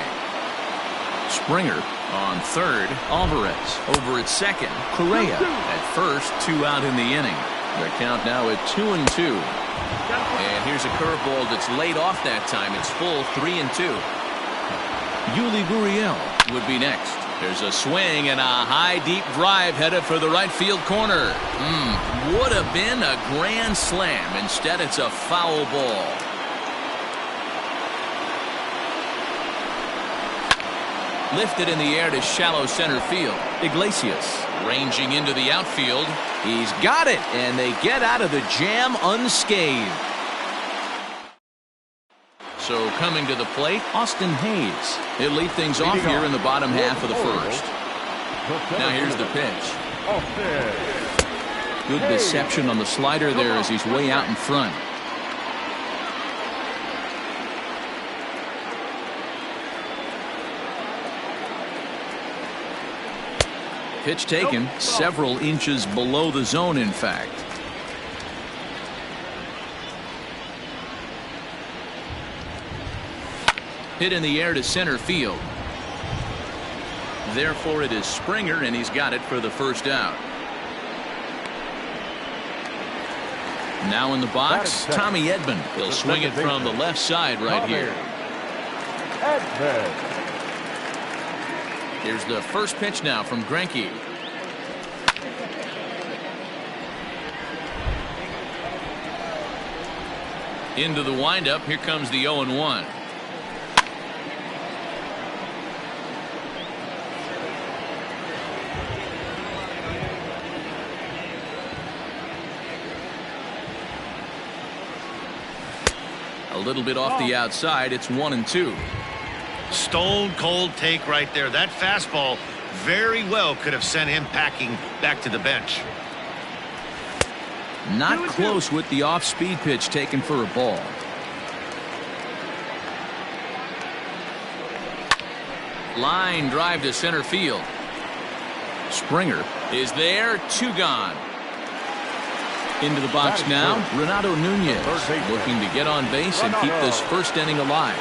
Springer on third. Alvarez over at second. Correa at first. 2 out in the inning. Their count now at 2-2. And here's a curveball that's laid off that time. It's full 3-2. Yuli Gurriel would be next. There's a swing and a high deep drive headed for the right field corner. Would have been a grand slam. Instead, it's a foul ball. Lifted in the air to shallow center field. Iglesias ranging into the outfield. He's got it, and they get out of the jam unscathed. So coming to the plate, Austin Hayes. He'll lead things off here in the bottom half of the first. Now here's the pitch. Good deception on the slider there as he's way out in front. Pitch taken several inches below the zone, in fact. Hit in the air to center field. Therefore, it is Springer, and he's got it for the first out. Now in the box, Tommy Edman. He'll swing it from the left side right here. Here's the first pitch now from Greinke. Into the windup. Here comes the 0-1. little bit off the outside. It's 1-2. Stone cold take right there. That fastball very well could have sent him packing back to the bench. Not close with the off-speed pitch taken for a ball. Line drive to center field. Springer is there. 2 gone. Into the box now, Renato Nunez looking to get on base and keep this first inning alive.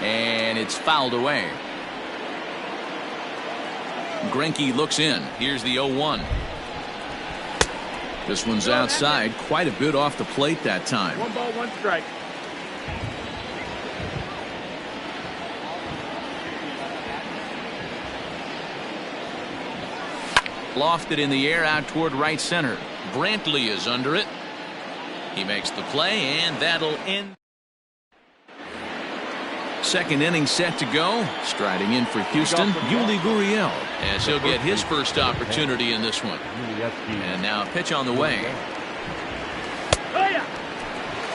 And it's fouled away. Greinke looks in. Here's the 0-1. This one's outside, quite a bit off the plate that time. 1 ball, 1 strike. Lofted in the air out toward right center. Brantley is under it. He makes the play, and that'll end. Second inning set to go. Striding in for Houston, Yuli Gurriel, as he'll get his first opportunity in this one. And now a pitch on the way.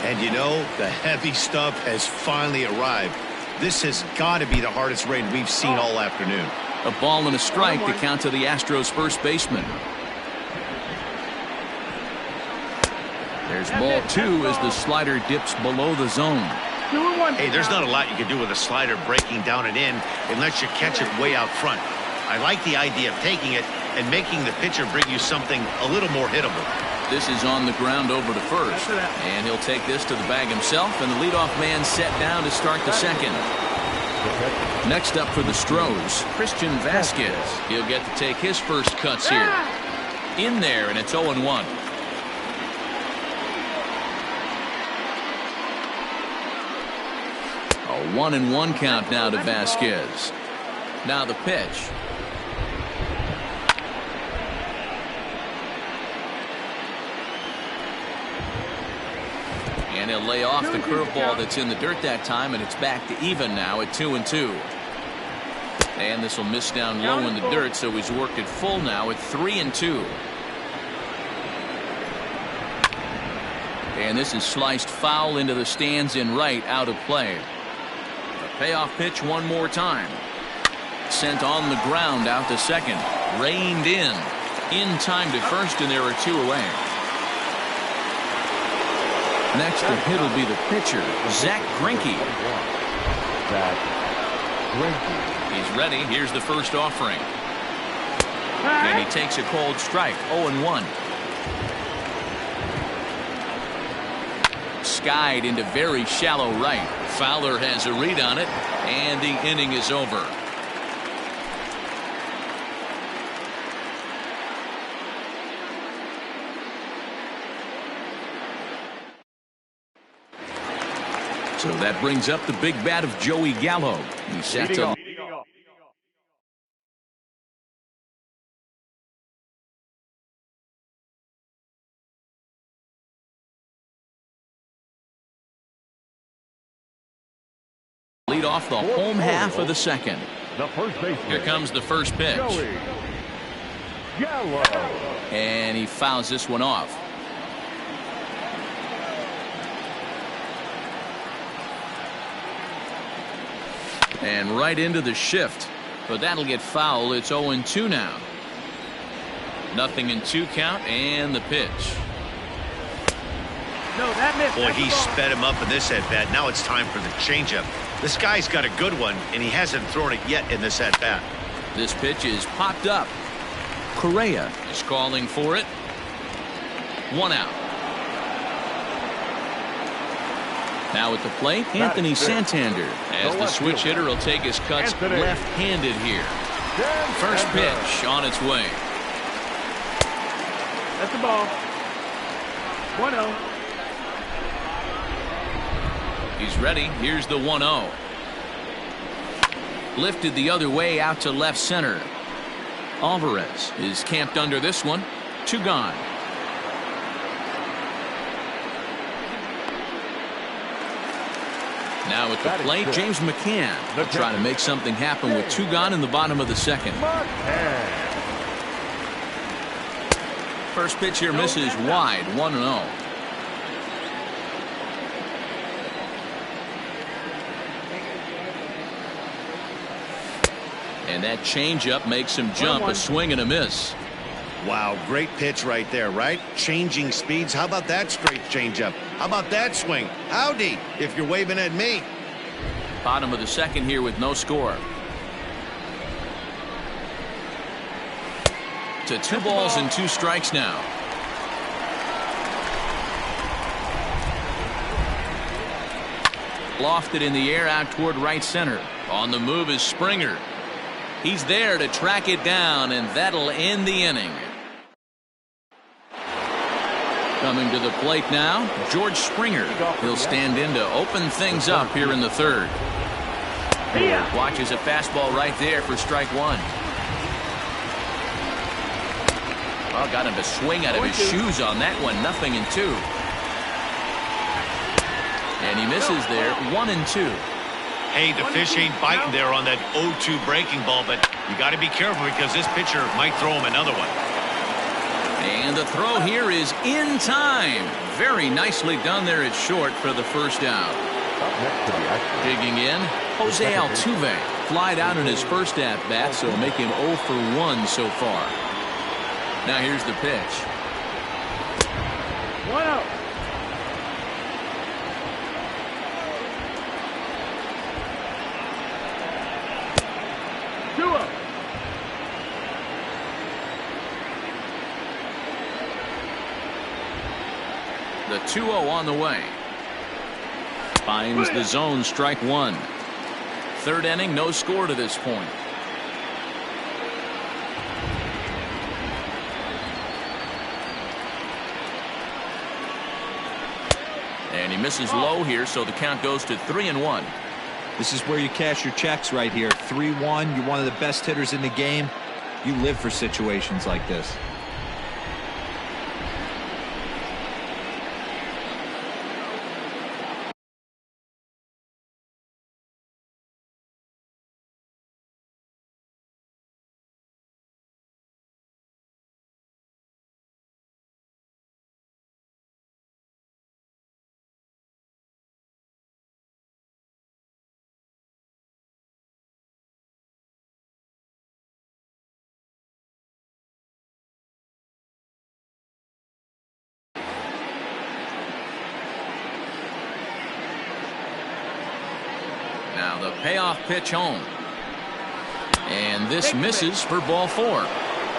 And you know, the heavy stuff has finally arrived. This has got to be the hardest rain we've seen all afternoon. A ball and a strike to count to the Astros first baseman. There's ball 2 as the slider dips below the zone. Hey, there's not a lot you can do with a slider breaking down and in unless you catch it way out front. I like the idea of taking it and making the pitcher bring you something a little more hittable. This is on the ground over to first. And he'll take this to the bag himself, and the leadoff man set down to start the second. Next up for the Stros, Christian Vasquez. He'll get to take his first cuts here. In there, and it's 0-1. A 1-1 count now to Vasquez. Now the pitch. And he'll lay off the curveball that's in the dirt that time, and it's back to even now at 2-2. And this will miss down low in the dirt, so he's worked it full now at 3-2. And this is sliced foul into the stands in right, out of play. The payoff pitch one more time. Sent on the ground out to second. Reined in time to first, and there are 2 away. Next to hit will be the pitcher, Zach Greinke. He's ready. Here's the first offering. And he takes a cold strike. 0-1. Skied into very shallow right. Fowler has a read on it, and the inning is over. So that brings up the big bat of Joey Gallo. He's set to lead off the home half of the second. Here comes the first pitch. And he fouls this one off. And right into the shift. But that'll get foul. It's 0-2 now. 0-2 count, and the pitch. No, that missed. Boy, he sped him up in this at-bat. Now it's time for the changeup. This guy's got a good one, and he hasn't thrown it yet in this at-bat. This pitch is popped up. Correa is calling for it. 1 out. Now at the plate, Anthony Santander, as the switch hitter will take his cuts left-handed here. First pitch on its way. That's the ball. 1-0. He's ready. Here's the 1-0. Lifted the other way out to left center. Alvarez is camped under this one. 2 gone. Now at the plate, James McCann will try to make something happen with 2 gone in the bottom of the second. First pitch here misses wide, 1-0. And that changeup makes him jump, a swing and a miss. Wow, great pitch right there, right? Changing speeds. How about that straight changeup? How about that swing? Howdy, if you're waving at me. Bottom of the second here with no score. To 2 balls and 2 strikes now. Lofted in the air out toward right center. On the move is Springer. He's there to track it down, and that'll end the inning. Coming to the plate now, George Springer. He'll stand in to open things up here in the third. Watches a fastball right there for strike 1. Oh, got him to swing out of his shoes on that one. 0-2. And he misses there. 1-2. Hey, the fish ain't biting there on that 0-2 breaking ball, but you got to be careful because this pitcher might throw him another one. And the throw here is in time. Very nicely done there at short for the first out. Digging in, Jose Altuve. Flied out in his first at-bat, so make him 0 for 1 so far. Now here's the pitch. 1-0. The 2-0 on the way. Finds the zone, strike 1. Third inning, no score to this point. And he misses low here, so the count goes to 3-1. This is where you cash your checks right here. 3-1. You're one of the best hitters in the game. You live for situations like this. Now the payoff pitch home. And this misses for ball 4.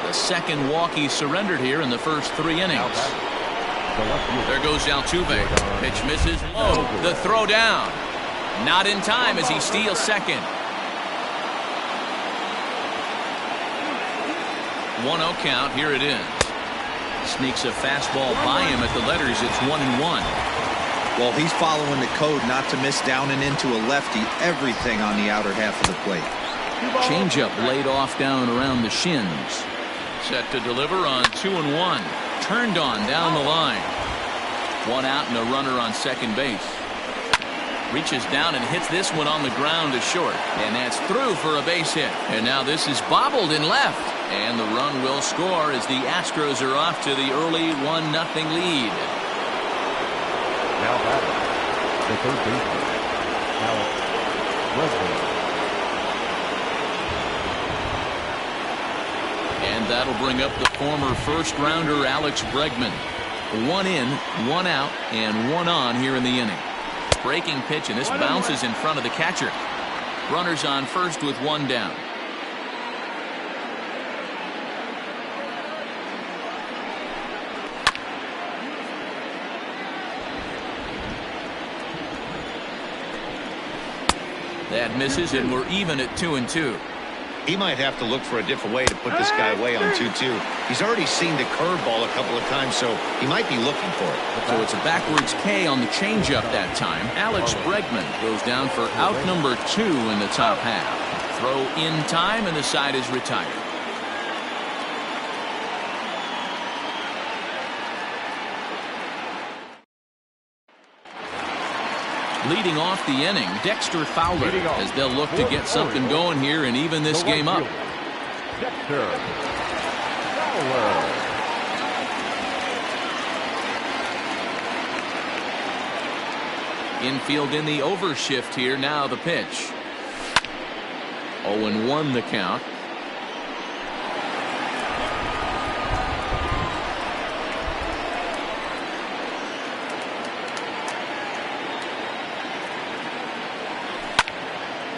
The second walk he surrendered here in the first 3 innings. There goes Altuve. Pitch misses low. The throw down. Not in time as he steals second. 1-0 count. Here it is. Sneaks a fastball by him at the letters. It's 1-1. Well, he's following the code not to miss down and into a lefty. Everything on the outer half of the plate. Changeup laid off down around the shins. Set to deliver on 2-1. Turned on down the line. 1 out and a runner on second base. Reaches down and hits this one on the ground to short. And that's through for a base hit. And now this is bobbled in left. And the run will score as the Astros are off to the early 1-0 lead. Now batting, the third baseman, Alex Bregman. And that'll bring up the former first-rounder Alex Bregman. 1 in, 1 out, and 1 on here in the inning. Breaking pitch, and this bounces in front of the catcher. Runners on first with 1 down. That misses, and we're even at 2-2. He might have to look for a different way to put this guy away on 2-2. He's already seen the curveball a couple of times, so he might be looking for it. So it's a backwards K on the changeup that time. Alex Bregman goes down for out number 2 in the top half. Throw in time, and the side is retired. Leading off the inning, Dexter Fowler, as they'll look to get something going here and even this game up. Dexter Fowler. Infield in the overshift here. Now the pitch. 0-1 the count.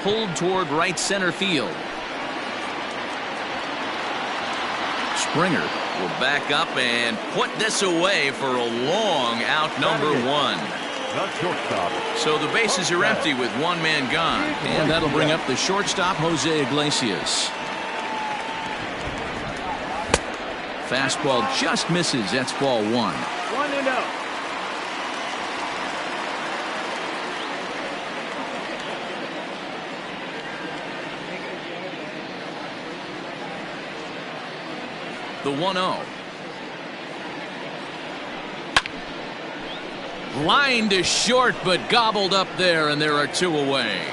Pulled toward right center field. Springer will back up and put this away for a long out, number 1. So the bases are empty with one man gone. And that'll bring up the shortstop, Jose Iglesias. Fastball just misses. That's ball 1. 1-0. The 1-0. Line to short, but gobbled up there, and there are 2 away.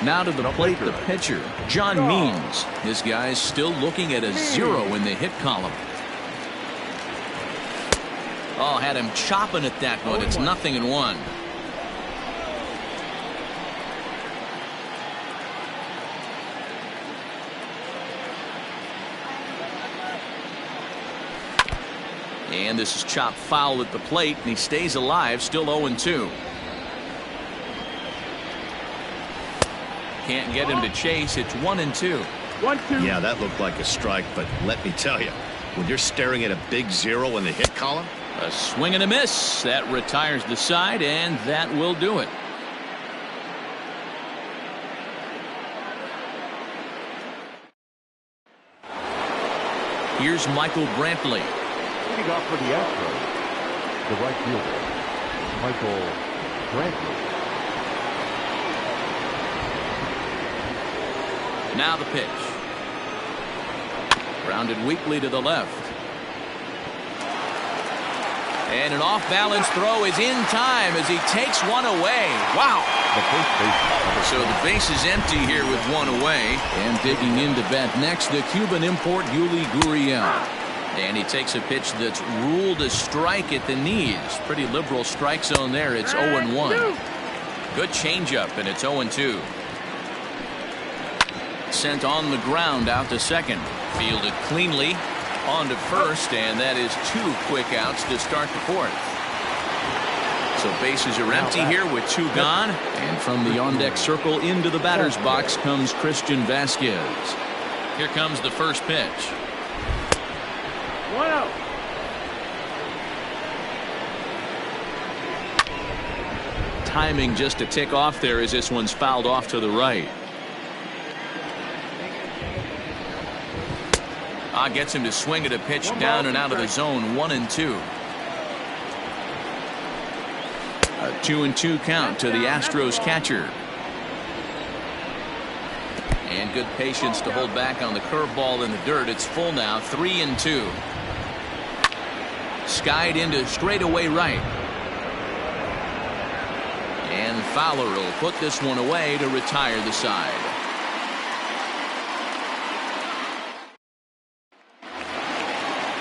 Now to the plate, the pitcher, John Means. This guy's still looking at a 0 in the hit column. Oh, had him chopping at that one. It's 0-1. And this is chopped foul at the plate, and he stays alive, still 0-2. Can't get him to chase. It's 1-2. 1-2. Yeah, that looked like a strike, but let me tell you, when you're staring at a big 0 in the hit column. A swing and a miss. That retires the side, and that will do it. Here's Michael Brantley. Leading off for the Astros, the right fielder, Michael Brantley. Now the pitch. Grounded weakly to the left. And an off-balance throw is in time as he takes one away. Wow. So the base is empty here with 1 away. And digging into bat next, the Cuban import Yuli Gurriel. And he takes a pitch that's ruled a strike at the knees. Pretty liberal strike zone there. It's 0-1. Good changeup, and it's 0-2. Sent on the ground out to second. Fielded cleanly on to first, and that is 2 quick outs to start the 4th. So bases are empty here with 2 gone. And from the on-deck circle into the batter's box comes Christian Vasquez. Here comes the first pitch. 1-0. Timing just a tick off there as this one's fouled off to the right. Gets him to swing at a pitch down and out of the zone. 1-2. A 2-2 count to the Astros catcher. And good patience to hold back on the curveball in the dirt. It's full now. 3-2. Skied into straightaway right. And Fowler will put this one away to retire the side.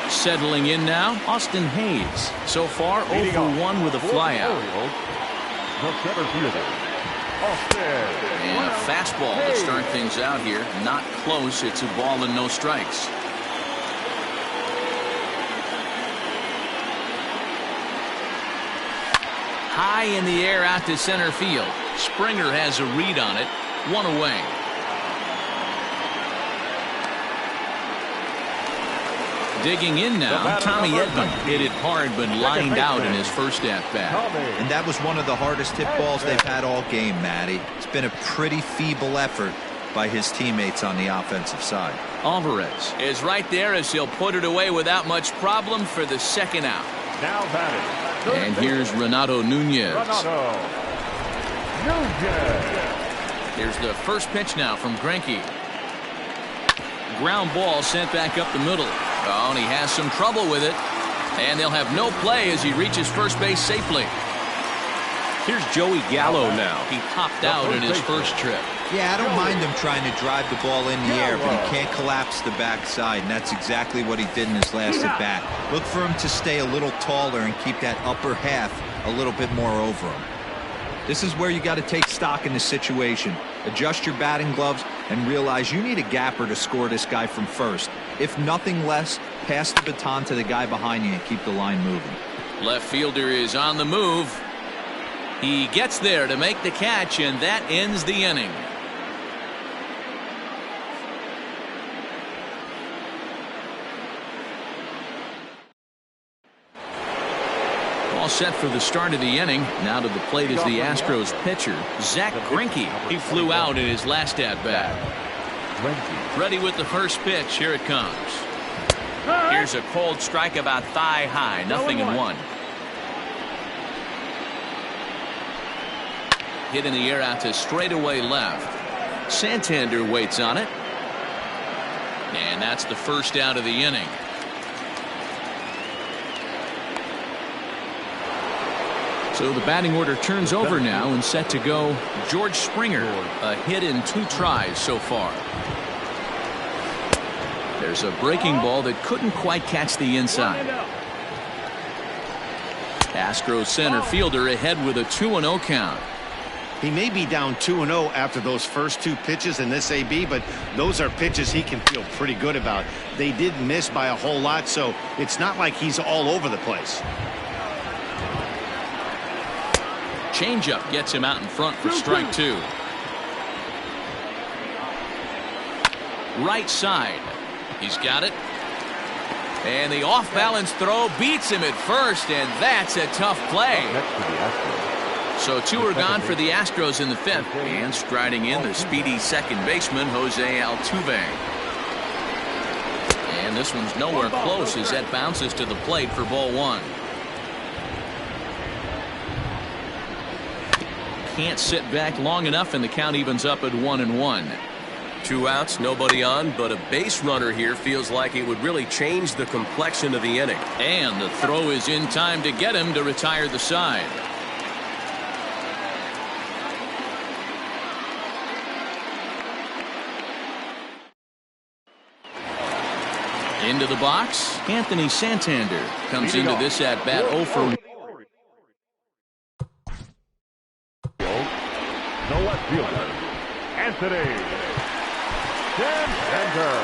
Settling in now, Austin Hayes. So far, 0-for-1 with a flyout. And a fastball to start things out here. Not close. It's a ball and no strikes. High in the air out to center field. Springer has a read on it. 1 away. Digging in now, Tommy Edman hit it hard but lined out in his first at-bat. And that was one of the hardest hit balls they've had all game, Matty. It's been a pretty feeble effort by his teammates on the offensive side. Alvarez is right there as he'll put it away without much problem for the 2nd out. Now batting. And here's Renato Nunez. Here's the first pitch now from Greinke. Ground ball sent back up the middle. Oh, and he has some trouble with it. And they'll have no play as he reaches first base safely. Here's Joey Gallo now. He popped out in his first trip. Yeah, I don't mind him trying to drive the ball in the air, but he can't collapse the backside, and that's exactly what he did in his last at-bat. Look for him to stay a little taller and keep that upper half a little bit more over him. This is where you got to take stock in the situation. Adjust your batting gloves and realize you need a gapper to score this guy from first. If nothing less, pass the baton to the guy behind you and keep the line moving. Left fielder is on the move. He gets there to make the catch, and that ends the inning. All set for the start of the inning. Now to the plate is the Astros pitcher, Zach Greinke. He flew out in his last at-bat. Ready with the first pitch. Here it comes. Here's a cold strike about thigh high. 0-1. Hit in the air out to straightaway left. Santander waits on it. And that's the first out of the inning. So the batting order turns over now, and set to go George Springer. A hit in 2 tries so far. There's a breaking ball that couldn't quite catch the inside. Astros center fielder ahead with a 2-0 count. He may be down 2-0 after those first 2 pitches in this AB, but those are pitches he can feel pretty good about. They did miss by a whole lot, so it's not like he's all over the place. Changeup gets him out in front for strike 2. Right side. He's got it. And the off-balance throw beats him at first, and that's a tough play. So 2 are gone for the Astros in the 5th, and striding in the speedy second baseman, Jose Altuve. And this one's nowhere close as that bounces to the plate for ball 1. Can't sit back long enough, and the count evens up at 1-1. 2 outs, nobody on, but a base runner here feels like it would really change the complexion of the inning. And the throw is in time to get him to retire the side. Into the box, Anthony Santander comes into this at bat 0 for 1. The left fielder, Anthony Santander.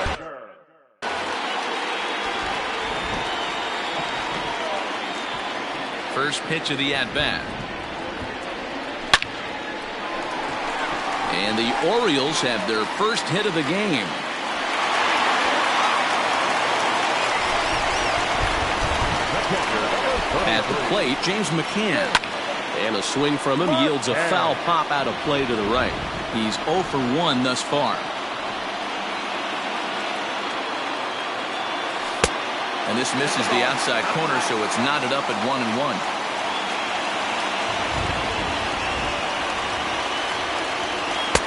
First pitch of the at-bat. And the Orioles have their first hit of the game. At the plate, James McCann. And a swing from him yields a foul pop out of play to the right. He's 0 for 1 thus far. And this misses the outside corner, so it's knotted up at 1-1.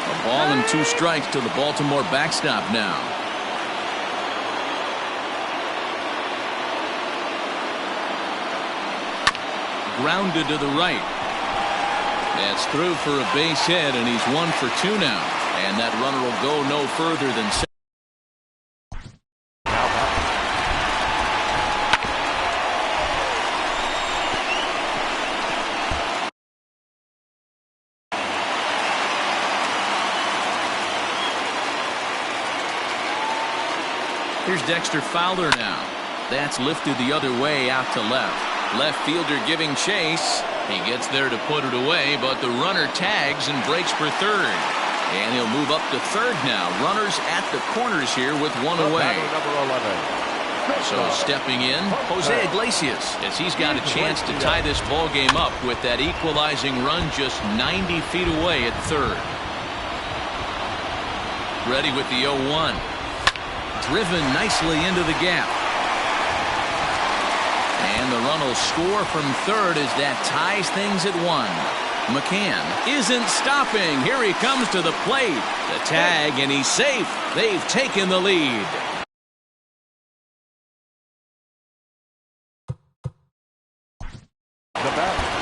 A ball and 2 strikes to the Baltimore backstop now. Grounded to the right. That's through for a base hit, and he's 1 for 2 now. And that runner will go no further than second. Here's Dexter Fowler now. That's lifted the other way out to left. Left fielder giving chase. He gets there to put it away, but the runner tags and breaks for third. And he'll move up to third now. Runners at the corners here with 1 away. So stepping in, Jose Iglesias, as he's got a chance to tie this ball game up with that equalizing run just 90 feet away at third. Ready with the 0-1. Driven nicely into the gap. And the run will score from third as that ties things at 1. McCann isn't stopping. Here he comes to the plate. The tag, and he's safe. They've taken the lead. The bat.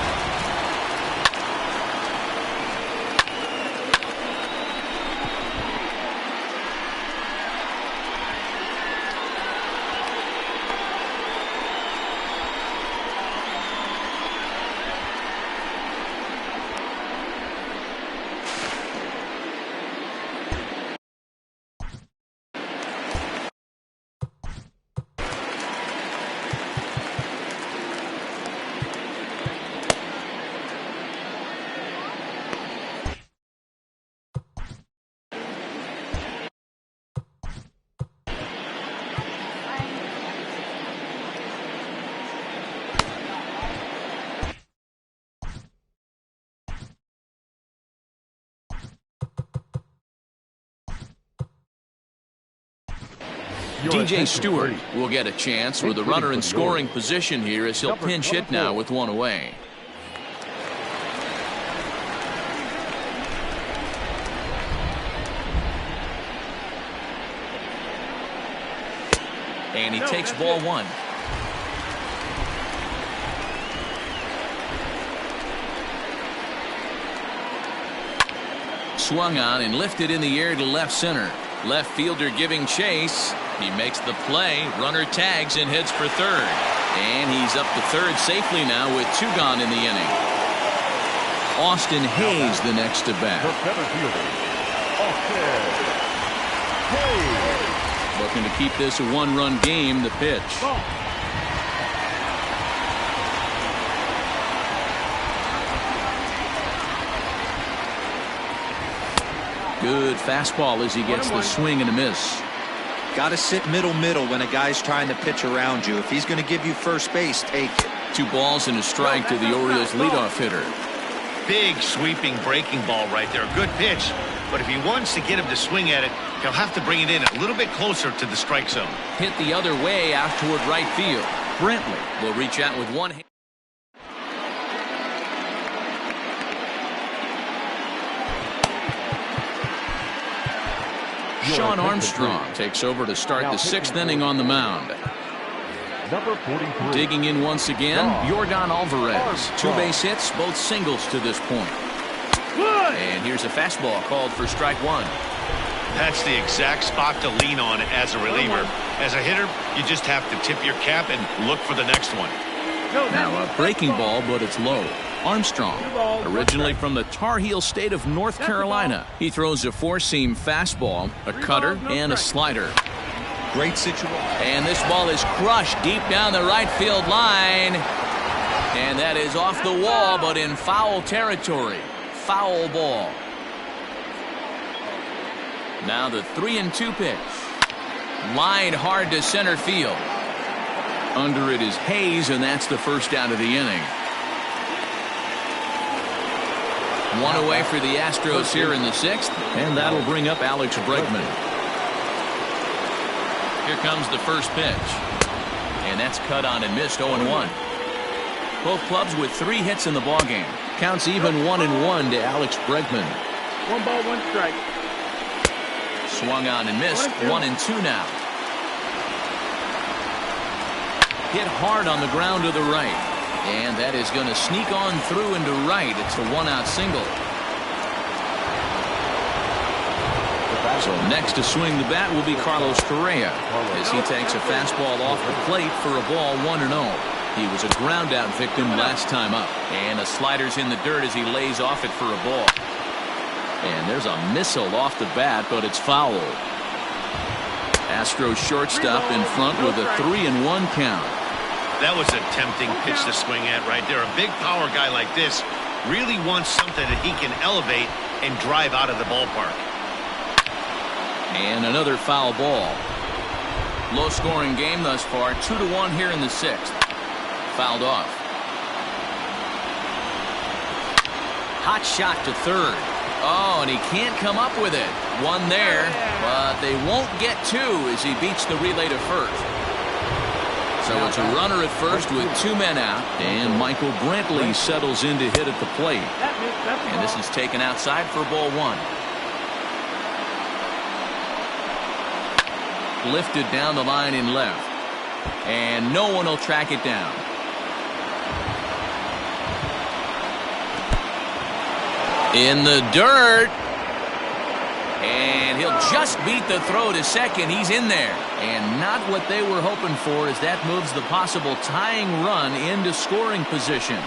DJ Stewart will get a chance with a runner in scoring position here as he'll pinch hit now with one away. And he takes ball one. Swung on and lifted in the air to left center. Left fielder giving chase. He makes the play. Runner tags and heads for third. And he's up to third safely now with two gone in the inning. Austin Hayes the next to bat. Looking to keep this a one-run game. The pitch. Good fastball as he gets the swing and a miss. Got to sit middle when a guy's trying to pitch around you. If he's going to give you first base, take it. 2 balls and a strike to the Orioles leadoff hitter. Big sweeping breaking ball right there. Good pitch. But if he wants to get him to swing at it, he'll have to bring it in a little bit closer to the strike zone. Hit the other way out toward right field. Brentley will reach out with one hand. Sean Armstrong takes over to start the 6th inning on the mound. Number 43. Digging in once again, Yordan Alvarez. 2 base hits, both singles to this point. And here's a fastball called for strike one. That's the exact spot to lean on as a reliever. As a hitter, you just have to tip your cap and look for the next one. Now a breaking ball, but it's low. Armstrong, originally from the Tar Heel state of North Carolina. He throws a 4-seam fastball, a cutter, and a slider. Great situation. And this ball is crushed deep down the right field line. And that is off the wall, but in foul territory. Foul ball. Now the 3-2 pitch. Lined hard to center field. Under it is Hayes, and that's the first out of the inning. One away for the Astros here in the 6th, and that'll bring up Alex Bregman. Here comes the first pitch. And that's cut on and missed 0-1. Both clubs with 3 hits in the ballgame. Counts even 1-1 to Alex Bregman. 1 ball, 1 strike. Swung on and missed. 1-2 now. Hit hard on the ground to the right. And that is going to sneak on through into right. It's a 1-out single. So next to swing the bat will be Carlos Correa as he takes a fastball off the plate for a ball 1-0. He was a ground out victim last time up. And a slider's in the dirt as he lays off it for a ball. And there's a missile off the bat, but it's foul. Astros shortstop in front with a 3-1 count. That was a tempting pitch to swing at right there. A big power guy like this really wants something that he can elevate and drive out of the ballpark. And another foul ball. Low scoring game thus far. 2-1 here in the 6th. Fouled off. Hot shot to third. Oh, and he can't come up with it. One there, but they won't get 2 as he beats the relay to first. So it's a runner at first with 2 men out, and Michael Brantley settles in to hit at the plate. And this is taken outside for ball 1. Lifted down the line in left, and no one will track it down. In the dirt. And he'll just beat the throw to second. He's in there. And not what they were hoping for as that moves the possible tying run into scoring position.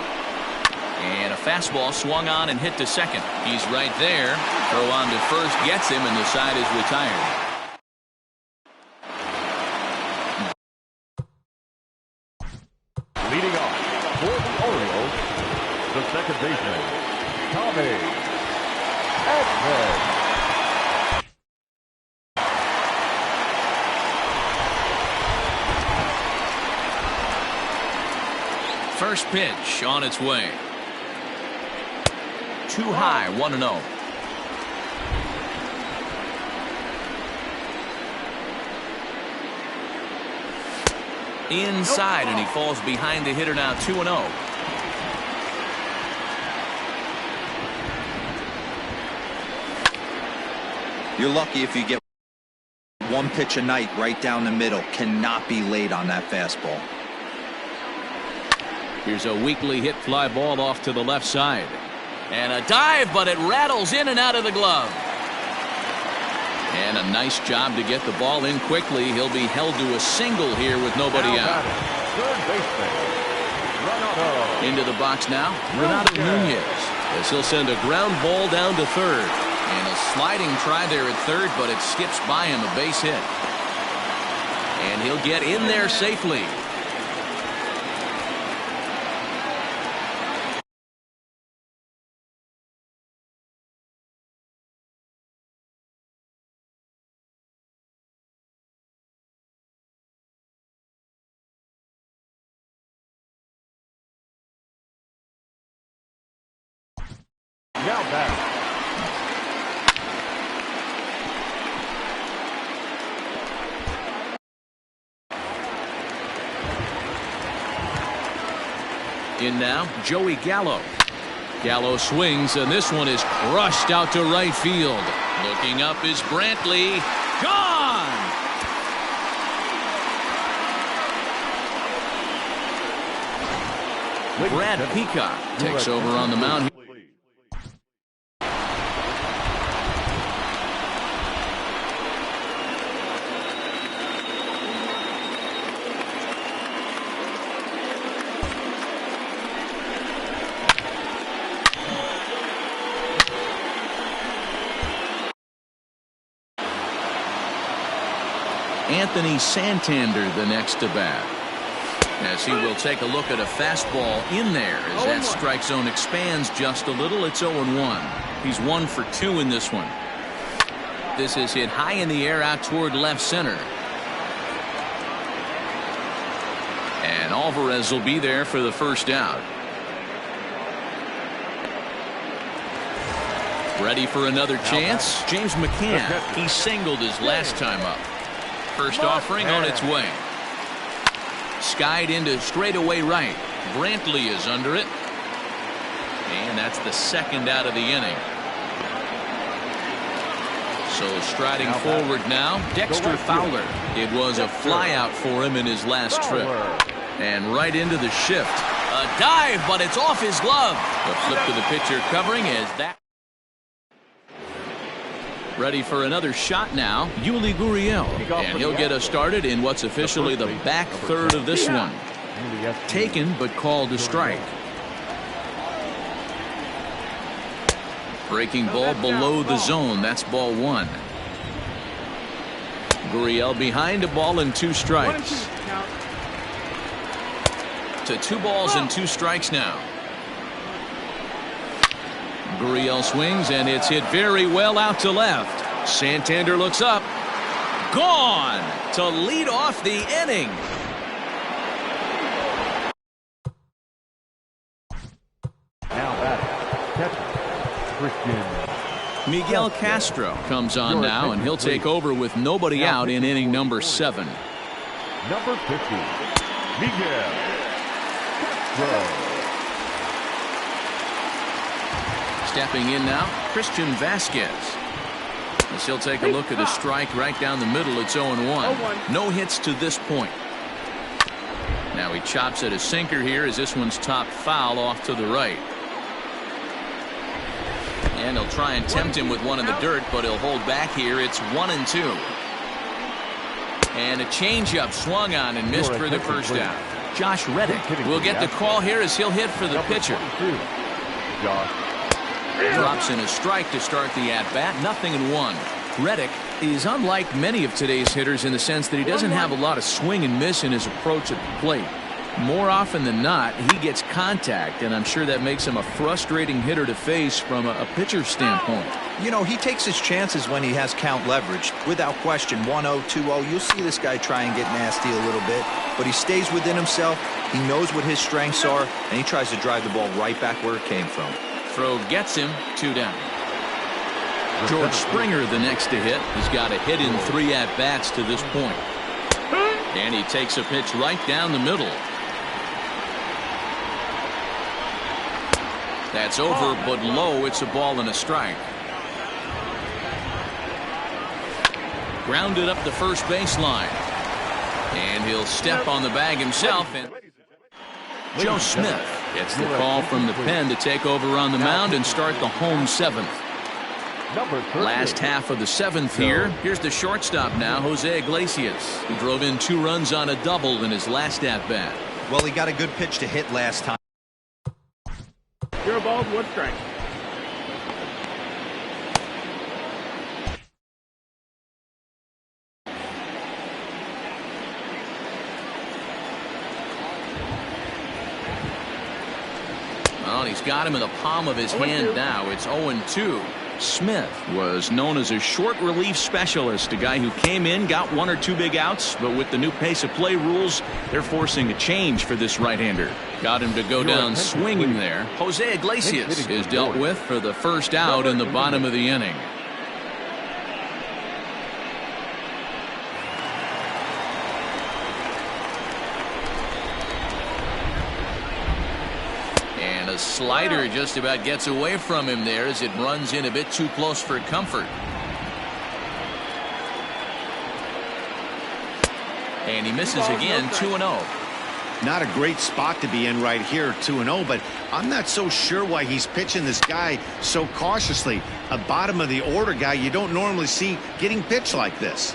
And a fastball swung on and hit to second. He's right there. Throw on to first gets him, and the side is retired. Leading off for the Orioles, the second baseman, Tommy Edman. First pitch on its way. Too high, 1-0. Inside, and he falls behind the hitter now 2-0. You're lucky if you get one pitch a night right down the middle. Cannot be late on that fastball. Here's a weakly hit fly ball off to the left side. And a dive, but it rattles in and out of the glove. And a nice job to get the ball in quickly. He'll be held to a single here with nobody out. Third baseman, Renato. Into the box now, Renato Nunez. As he'll send a ground ball down to third. And a sliding try there at third, but it skips by him, a base hit. And he'll get in there safely. Now back. In now, Joey Gallo. Gallo swings, and this one is crushed out to right field. Looking up is Brantley. Gone! Brad Peacock takes over on the mound. Anthony Santander the next to bat, as he will take a look at a fastball in there as that strike zone expands just a little. It's 0-1. He's 1 for 2 in this one. This is hit high in the air out toward left center. And Alvarez will be there for the first out. Ready for another chance? James McCann. He singled his last time up. First offering on its way. Skied into straightaway right. Brantley is under it. And that's the second out of the inning. So striding forward now, Dexter Fowler. It was a fly out for him in his last trip. And right into the shift. A dive, but it's off his glove. A flip to the pitcher covering as that. Ready for another shot now, Yuli Gurriel. And he'll get us started in what's officially the back third of this one. Taken, but called a strike. Breaking ball below the zone. That's ball 1. Gurriel behind a ball and 2 strikes. To 2 balls and 2 strikes now. Gurriel swings, and it's hit very well out to left. Santander looks up. Gone to lead off the inning. Now batting, catcher, Christian. Miguel Castro comes on now, and he'll take over with nobody out in inning number 7. Number 50, Miguel Castro. Stepping in now, Christian Vasquez. As he'll take a look at a strike right down the middle. It's 0-1. No hits to this point. Now he chops at a sinker here as this one's top foul off to the right. And he'll try and tempt him with one in the dirt, but he'll hold back here. It's 1-2. And a changeup swung on and missed for the first out. Josh Reddick will get the call here as he'll hit for the pitcher. Josh. Drops in a strike to start the at-bat. 0-1. Reddick is unlike many of today's hitters in the sense that he doesn't have a lot of swing and miss in his approach at the plate. More often than not, he gets contact, and I'm sure that makes him a frustrating hitter to face from a pitcher's standpoint. You know, he takes his chances when he has count leverage. Without question, 1-0, 2-0, you'll see this guy try and get nasty a little bit, but he stays within himself. He knows what his strengths are, and he tries to drive the ball right back where it came from. Throw gets him, 2 down. George Springer the next to hit. He's got a hit in 3 at-bats to this point. And he takes a pitch right down the middle. That's over, but low. It's a ball and a strike. Grounded up the first baseline. And he'll step on the bag himself. And Joe Smith gets the call from the pen to take over on the mound and start the home seventh. Last half of the seventh here. Here's the shortstop now, Jose Iglesias, who drove in 2 runs on a double in his last at-bat. Well, he got a good pitch to hit last time. 0 balls, 1 strike. Well, he's got him in the palm of his hand now. It's 0-2. Smith was known as a short relief specialist, a guy who came in, got 1 or 2 big outs, but with the new pace of play rules, they're forcing a change for this right-hander. Got him to go down swinging there. Jose Iglesias is dealt with for the first out in the bottom of the inning. And a slider just about gets away from him there as it runs in a bit too close for comfort. And he misses again, 2-0. Not a great spot to be in right here, 2-0, but I'm not so sure why he's pitching this guy so cautiously. A bottom of the order guy you don't normally see getting pitched like this.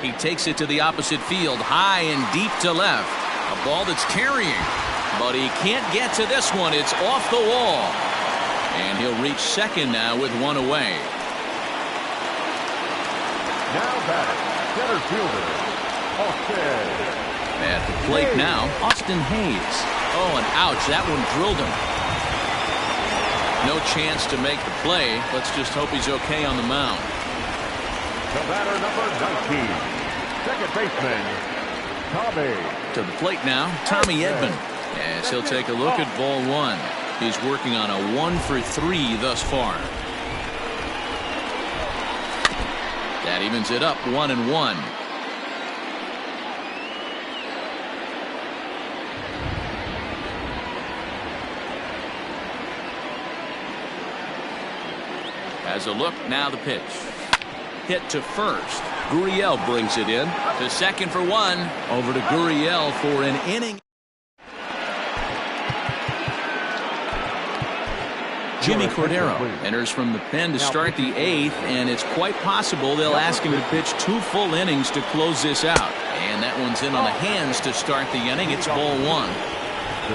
He takes it to the opposite field, high and deep to left. A ball that's carrying, but he can't get to this one. It's off the wall. And he'll reach second now with 1 away. Now batting, center fielder, Austin. At the plate now, Austin Hayes. Oh, and ouch, that one drilled him. No chance to make the play. Let's just hope he's okay on the mound. The batter, number 19, second baseman, Tommy. To the plate now, Tommy Edman. As he'll take a look at ball 1. He's working on a 1 for 3 thus far. That evens it up, 1-1. As a look, now the pitch. Hit to first. Gurriel brings it in. To second for 1. Over to Gurriel for an inning. Jimmy Cordero enters from the pen to start the 8th, and it's quite possible they'll ask him to pitch 2 full innings to close this out. And that one's in on the hands to start the inning. It's ball 1.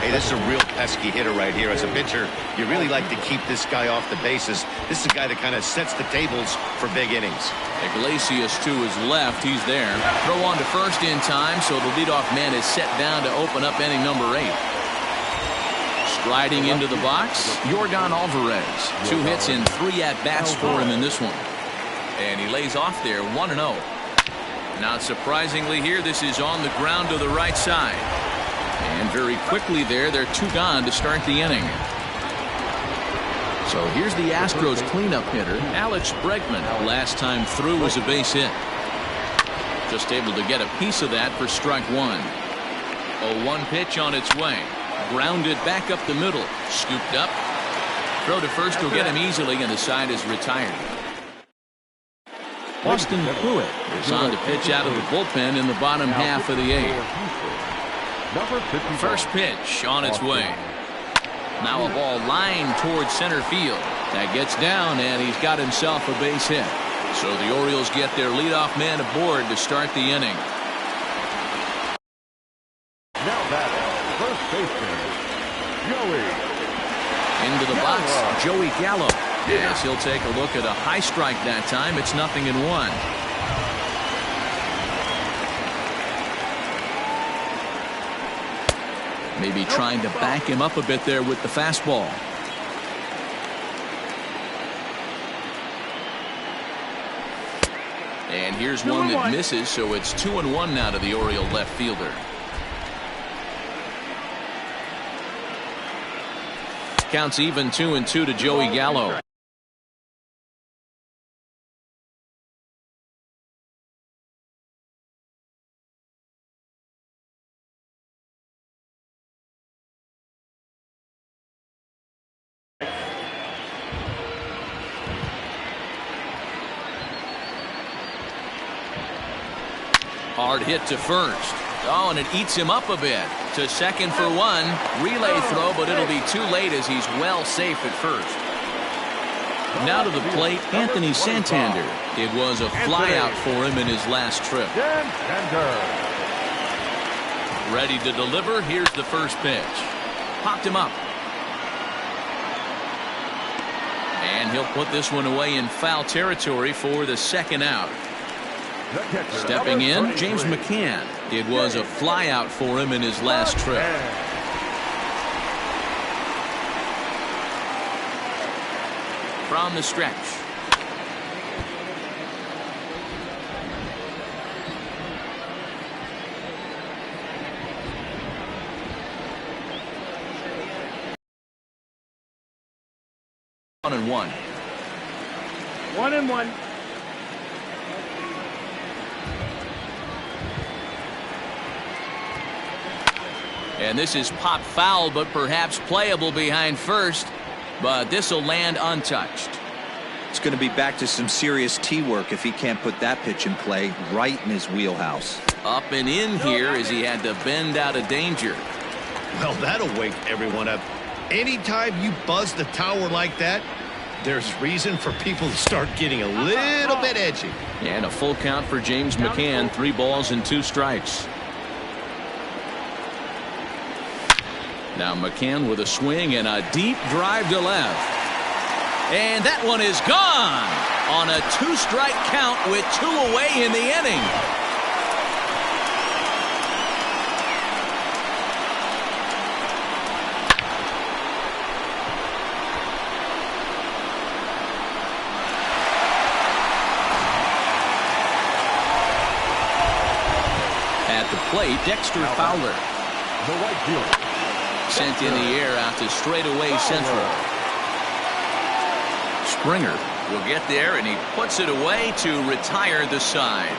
Hey, this is a real pesky hitter right here. As a pitcher, you really like to keep this guy off the bases. This is a guy that kind of sets the tables for big innings. Iglesias to his left. He's there. Throw on to first in time, so the leadoff man is set down to open up inning number 8. Striding into the box, Yordan Alvarez. 2 hits in 3 at-bats for him in this one. And he lays off there, 1-0. Not surprisingly here, this is on the ground to the right side. And very quickly there, they're 2 gone to start the inning. So here's the Astros cleanup hitter, Alex Bregman. Last time through was a base hit. Just able to get a piece of that for strike 1. A 1 pitch on its way. Grounded back up the middle. Scooped up. Throw to first will get him easily, and the side is retired. Austin Pruitt is on to pitch out of the bullpen in the bottom half of the 8th. First pitch on its way. Now a ball lined towards center field. That gets down, and he's got himself a base hit. So the Orioles get their leadoff man aboard to start the inning. Now batting, first baseman, Joey. Into the box, Joey Gallo. Yes, he'll take a look at a high strike that time. It's 0-1. Maybe trying to back him up a bit there with the fastball. And here's one that misses, so it's 2-1 now to the Oriole left fielder. Counts even 2-2 to Joey Gallo. Hard hit to first. Oh, and it eats him up a bit. To second for one. Relay throw, but it'll be too late as he's well safe at first. Now to the plate, Anthony Santander. It was a flyout for him in his last trip. Ready to deliver. Here's the first pitch. Popped him up. And he'll put this one away in foul territory for the second out. Stepping in, James McCann. It was a flyout for him in his last trip. From the stretch. One and one. 1-1. And this is pop foul, but perhaps playable behind first. But this will land untouched. It's going to be back to some serious tee work if he can't put that pitch in play right in his wheelhouse. Up and in here as he had to bend out of danger. Well, that'll wake everyone up. Anytime you buzz the tower like that, there's reason for people to start getting a little bit edgy. And a full count for James McCann. 3 balls and 2 strikes. Now McCann with a swing and a deep drive to left. And that one is gone on a 2-strike count with 2 away in the inning. At the plate, Dexter Fowler. The right fielder. Sent in the air out to straightaway central. Springer will get there, and he puts it away to retire the side.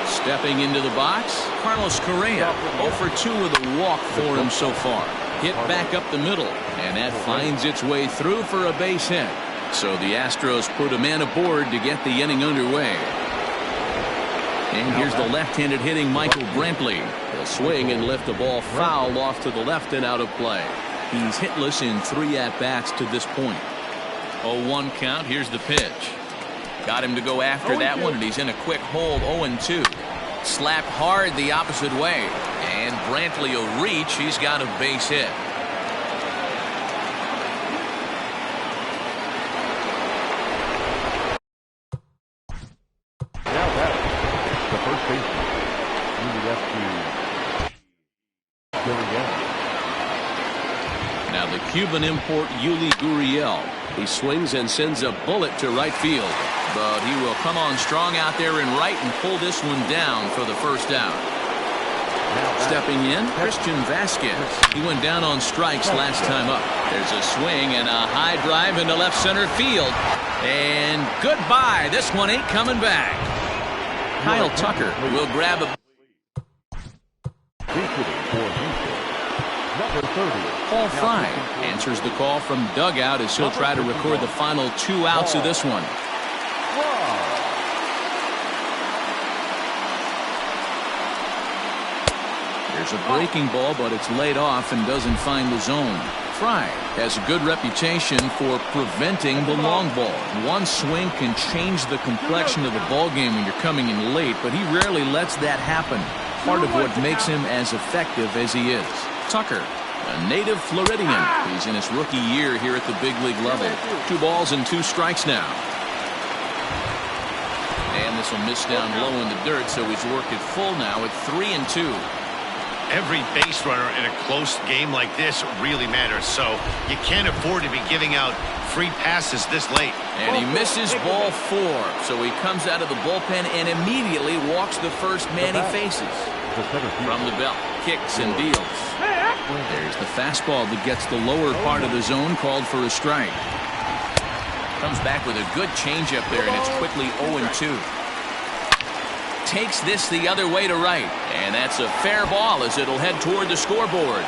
Stepping into the box, Carlos Correa. 0 for 2 with a walk for him so far. Hit back up the middle, and that finds its way through for a base hit. So the Astros put a man aboard to get the inning underway. And here's the left-handed hitting Michael Brantley. He'll swing and lift the ball foul off to the left and out of play. He's hitless in 3 at-bats to this point. 0-1 count. Here's the pitch. Got him to go after that one, and he's in a quick hold. 0-2. Slapped hard the opposite way. And Brantley will reach. He's got a base hit. Now the Cuban import Yuli Gurriel. He swings and sends a bullet to right field, but he will come on strong out there in right and pull this one down for the first out. Stepping in, Christian Vasquez. He went down on strikes last time up. There's a swing and a high drive into left center field, and goodbye. This one ain't coming back. Kyle Tucker will grab a Paul Fry answers the call from dugout as he'll try to record the final 2 outs of this one. There's a breaking ball, but it's laid off and doesn't find the zone. Fry has a good reputation for preventing the long ball. One swing can change the complexion of the ball game when you're coming in late, but he rarely lets that happen. Part of what makes him as effective as he is. Tucker, a native Floridian. He's in his rookie year here at the big league level. 2 balls and 2 strikes now. And this will miss down low in the dirt, so he's worked it full now at 3-2. Every base runner in a close game like this really matters, so you can't afford to be giving out free passes this late. And he misses ball 4, so he comes out of the bullpen and immediately walks the first man he faces. From the belt, kicks and deals. There's the fastball that gets the lower part of the zone, called for a strike. Comes back with a good changeup there, and it's quickly 0-2. Takes this the other way to right, and that's a fair ball as it'll head toward the scoreboard.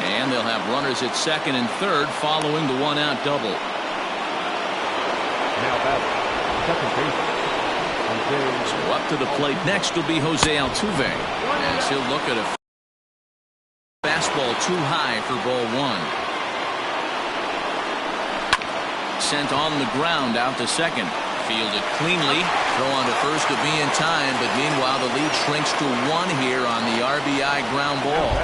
And they'll have runners at second and third following the one-out double. Now batting, second baseman. So up to the plate next will be Jose Altuve, as he'll look at a fastball too high for ball one. Sent on the ground out to second. Fielded cleanly. Throw on to first to be in time, but meanwhile the lead shrinks to 1 here on the RBI ground ball.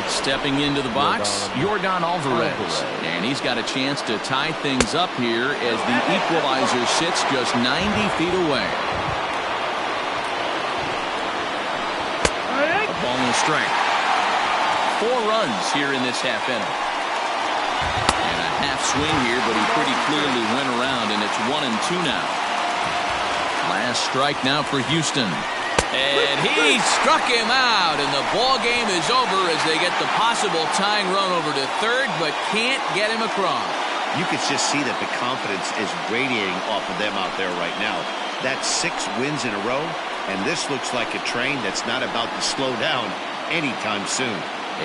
Stepping into the box, Yordan Alvarez. And he's got a chance to tie things up here as the equalizer sits just 90 feet away. A ball and a strike. 4 runs here in this half inning. And a half swing here, but he pretty clearly went around, and it's 1-2 now. Last strike now for Houston. And he struck him out, and the ball game is over as they get the possible tying run over to third, but can't get him across. You could just see that the confidence is radiating off of them out there right now. That's 6 wins in a row, and this looks like a train that's not about to slow down anytime soon.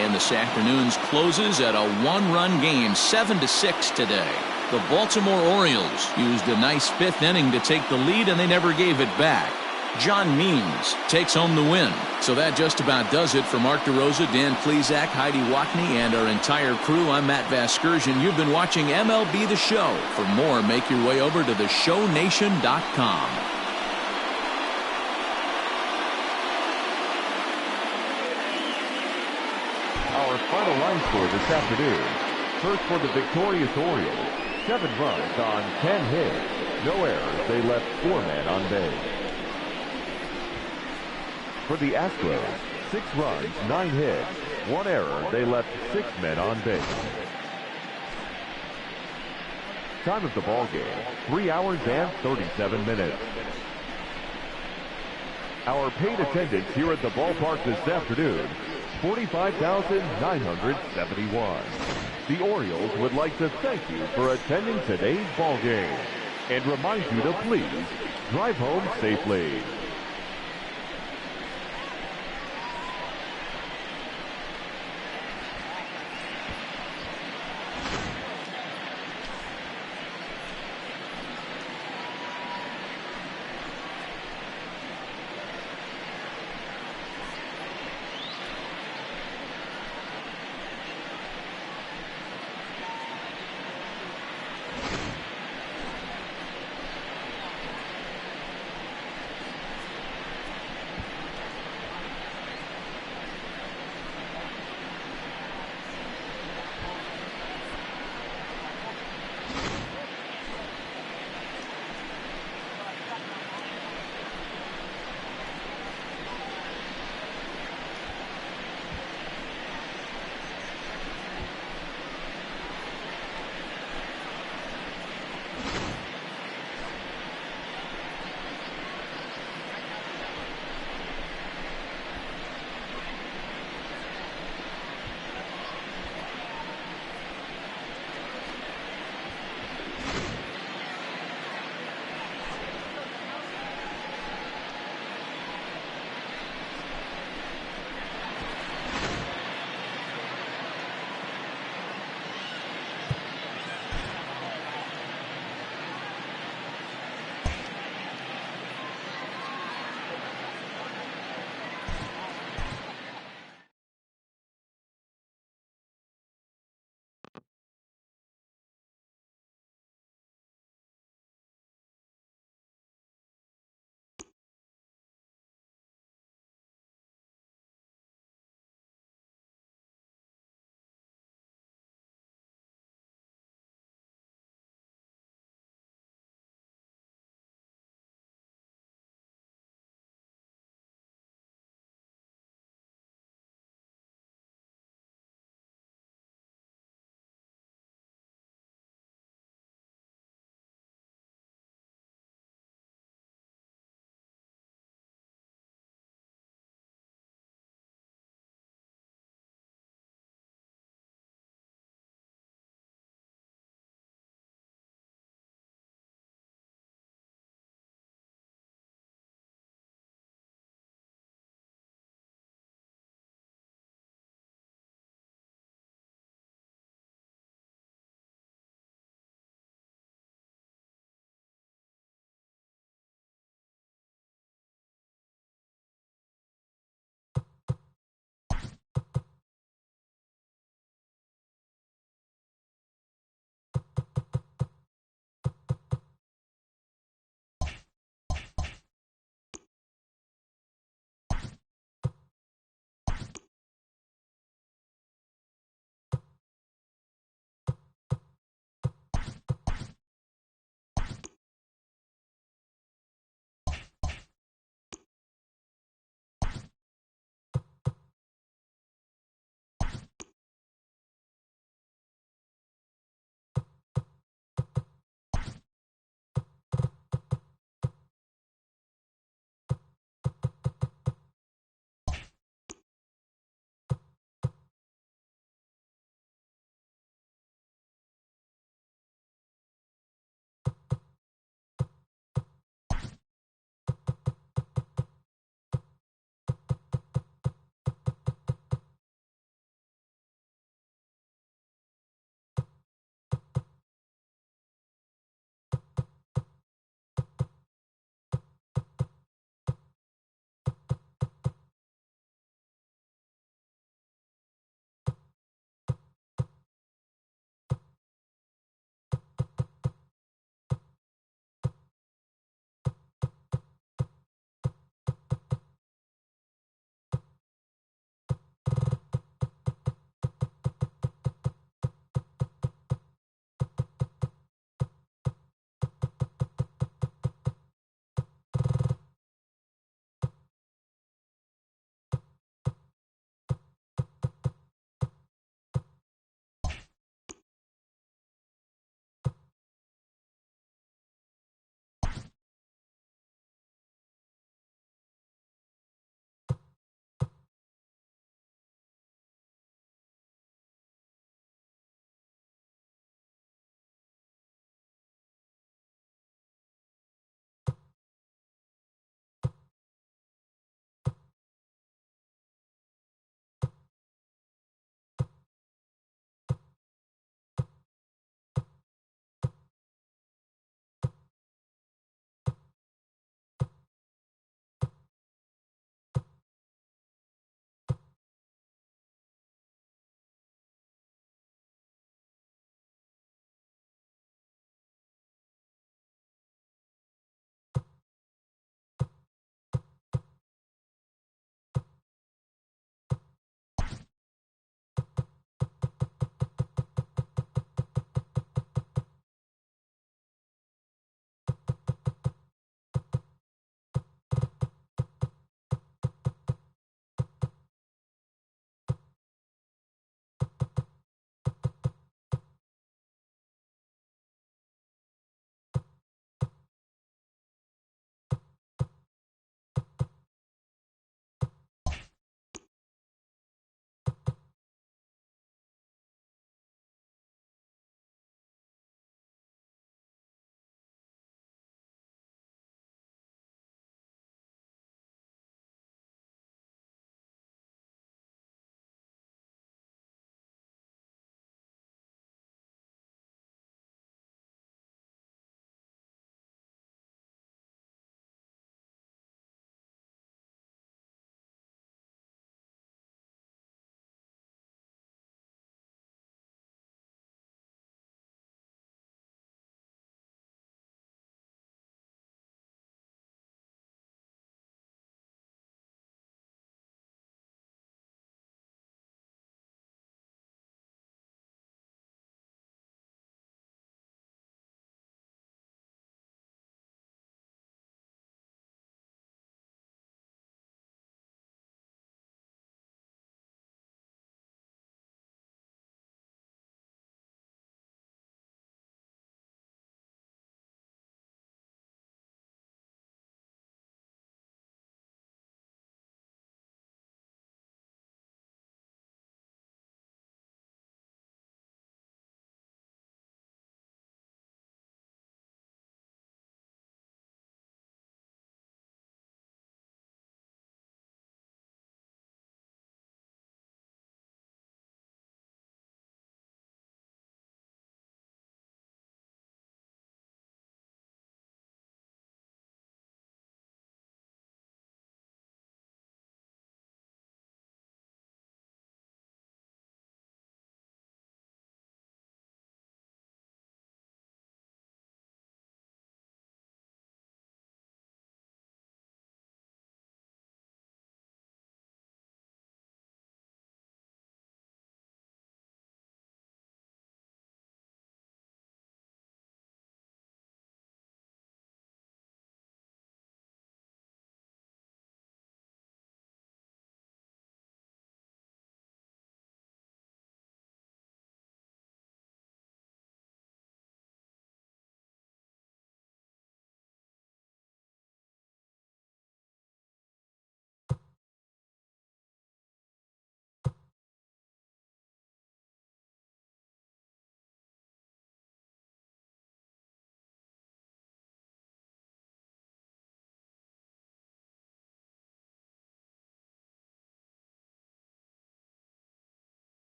And this afternoon's closes at a 1-run game, 7-6 today. The Baltimore Orioles used a nice 5th inning to take the lead, and they never gave it back. John Means takes home the win. So that just about does it for Mark DeRosa, Dan Plesac, Heidi Wackney, and our entire crew. I'm Matt Vasgersian. You've been watching MLB The Show. For more, make your way over to theshownation.com. Our final line score this afternoon. First for the victorious Orioles. 7 runs on 10 hits. No errors. They left 4 men on base. For the Astros, 6 runs, 9 hits, 1 error. They left 6 men on base. Time of the ball game, 3 hours and 37 minutes. Our paid attendance here at the ballpark this afternoon, 45,971. The Orioles would like to thank you for attending today's ball game and remind you to please drive home safely.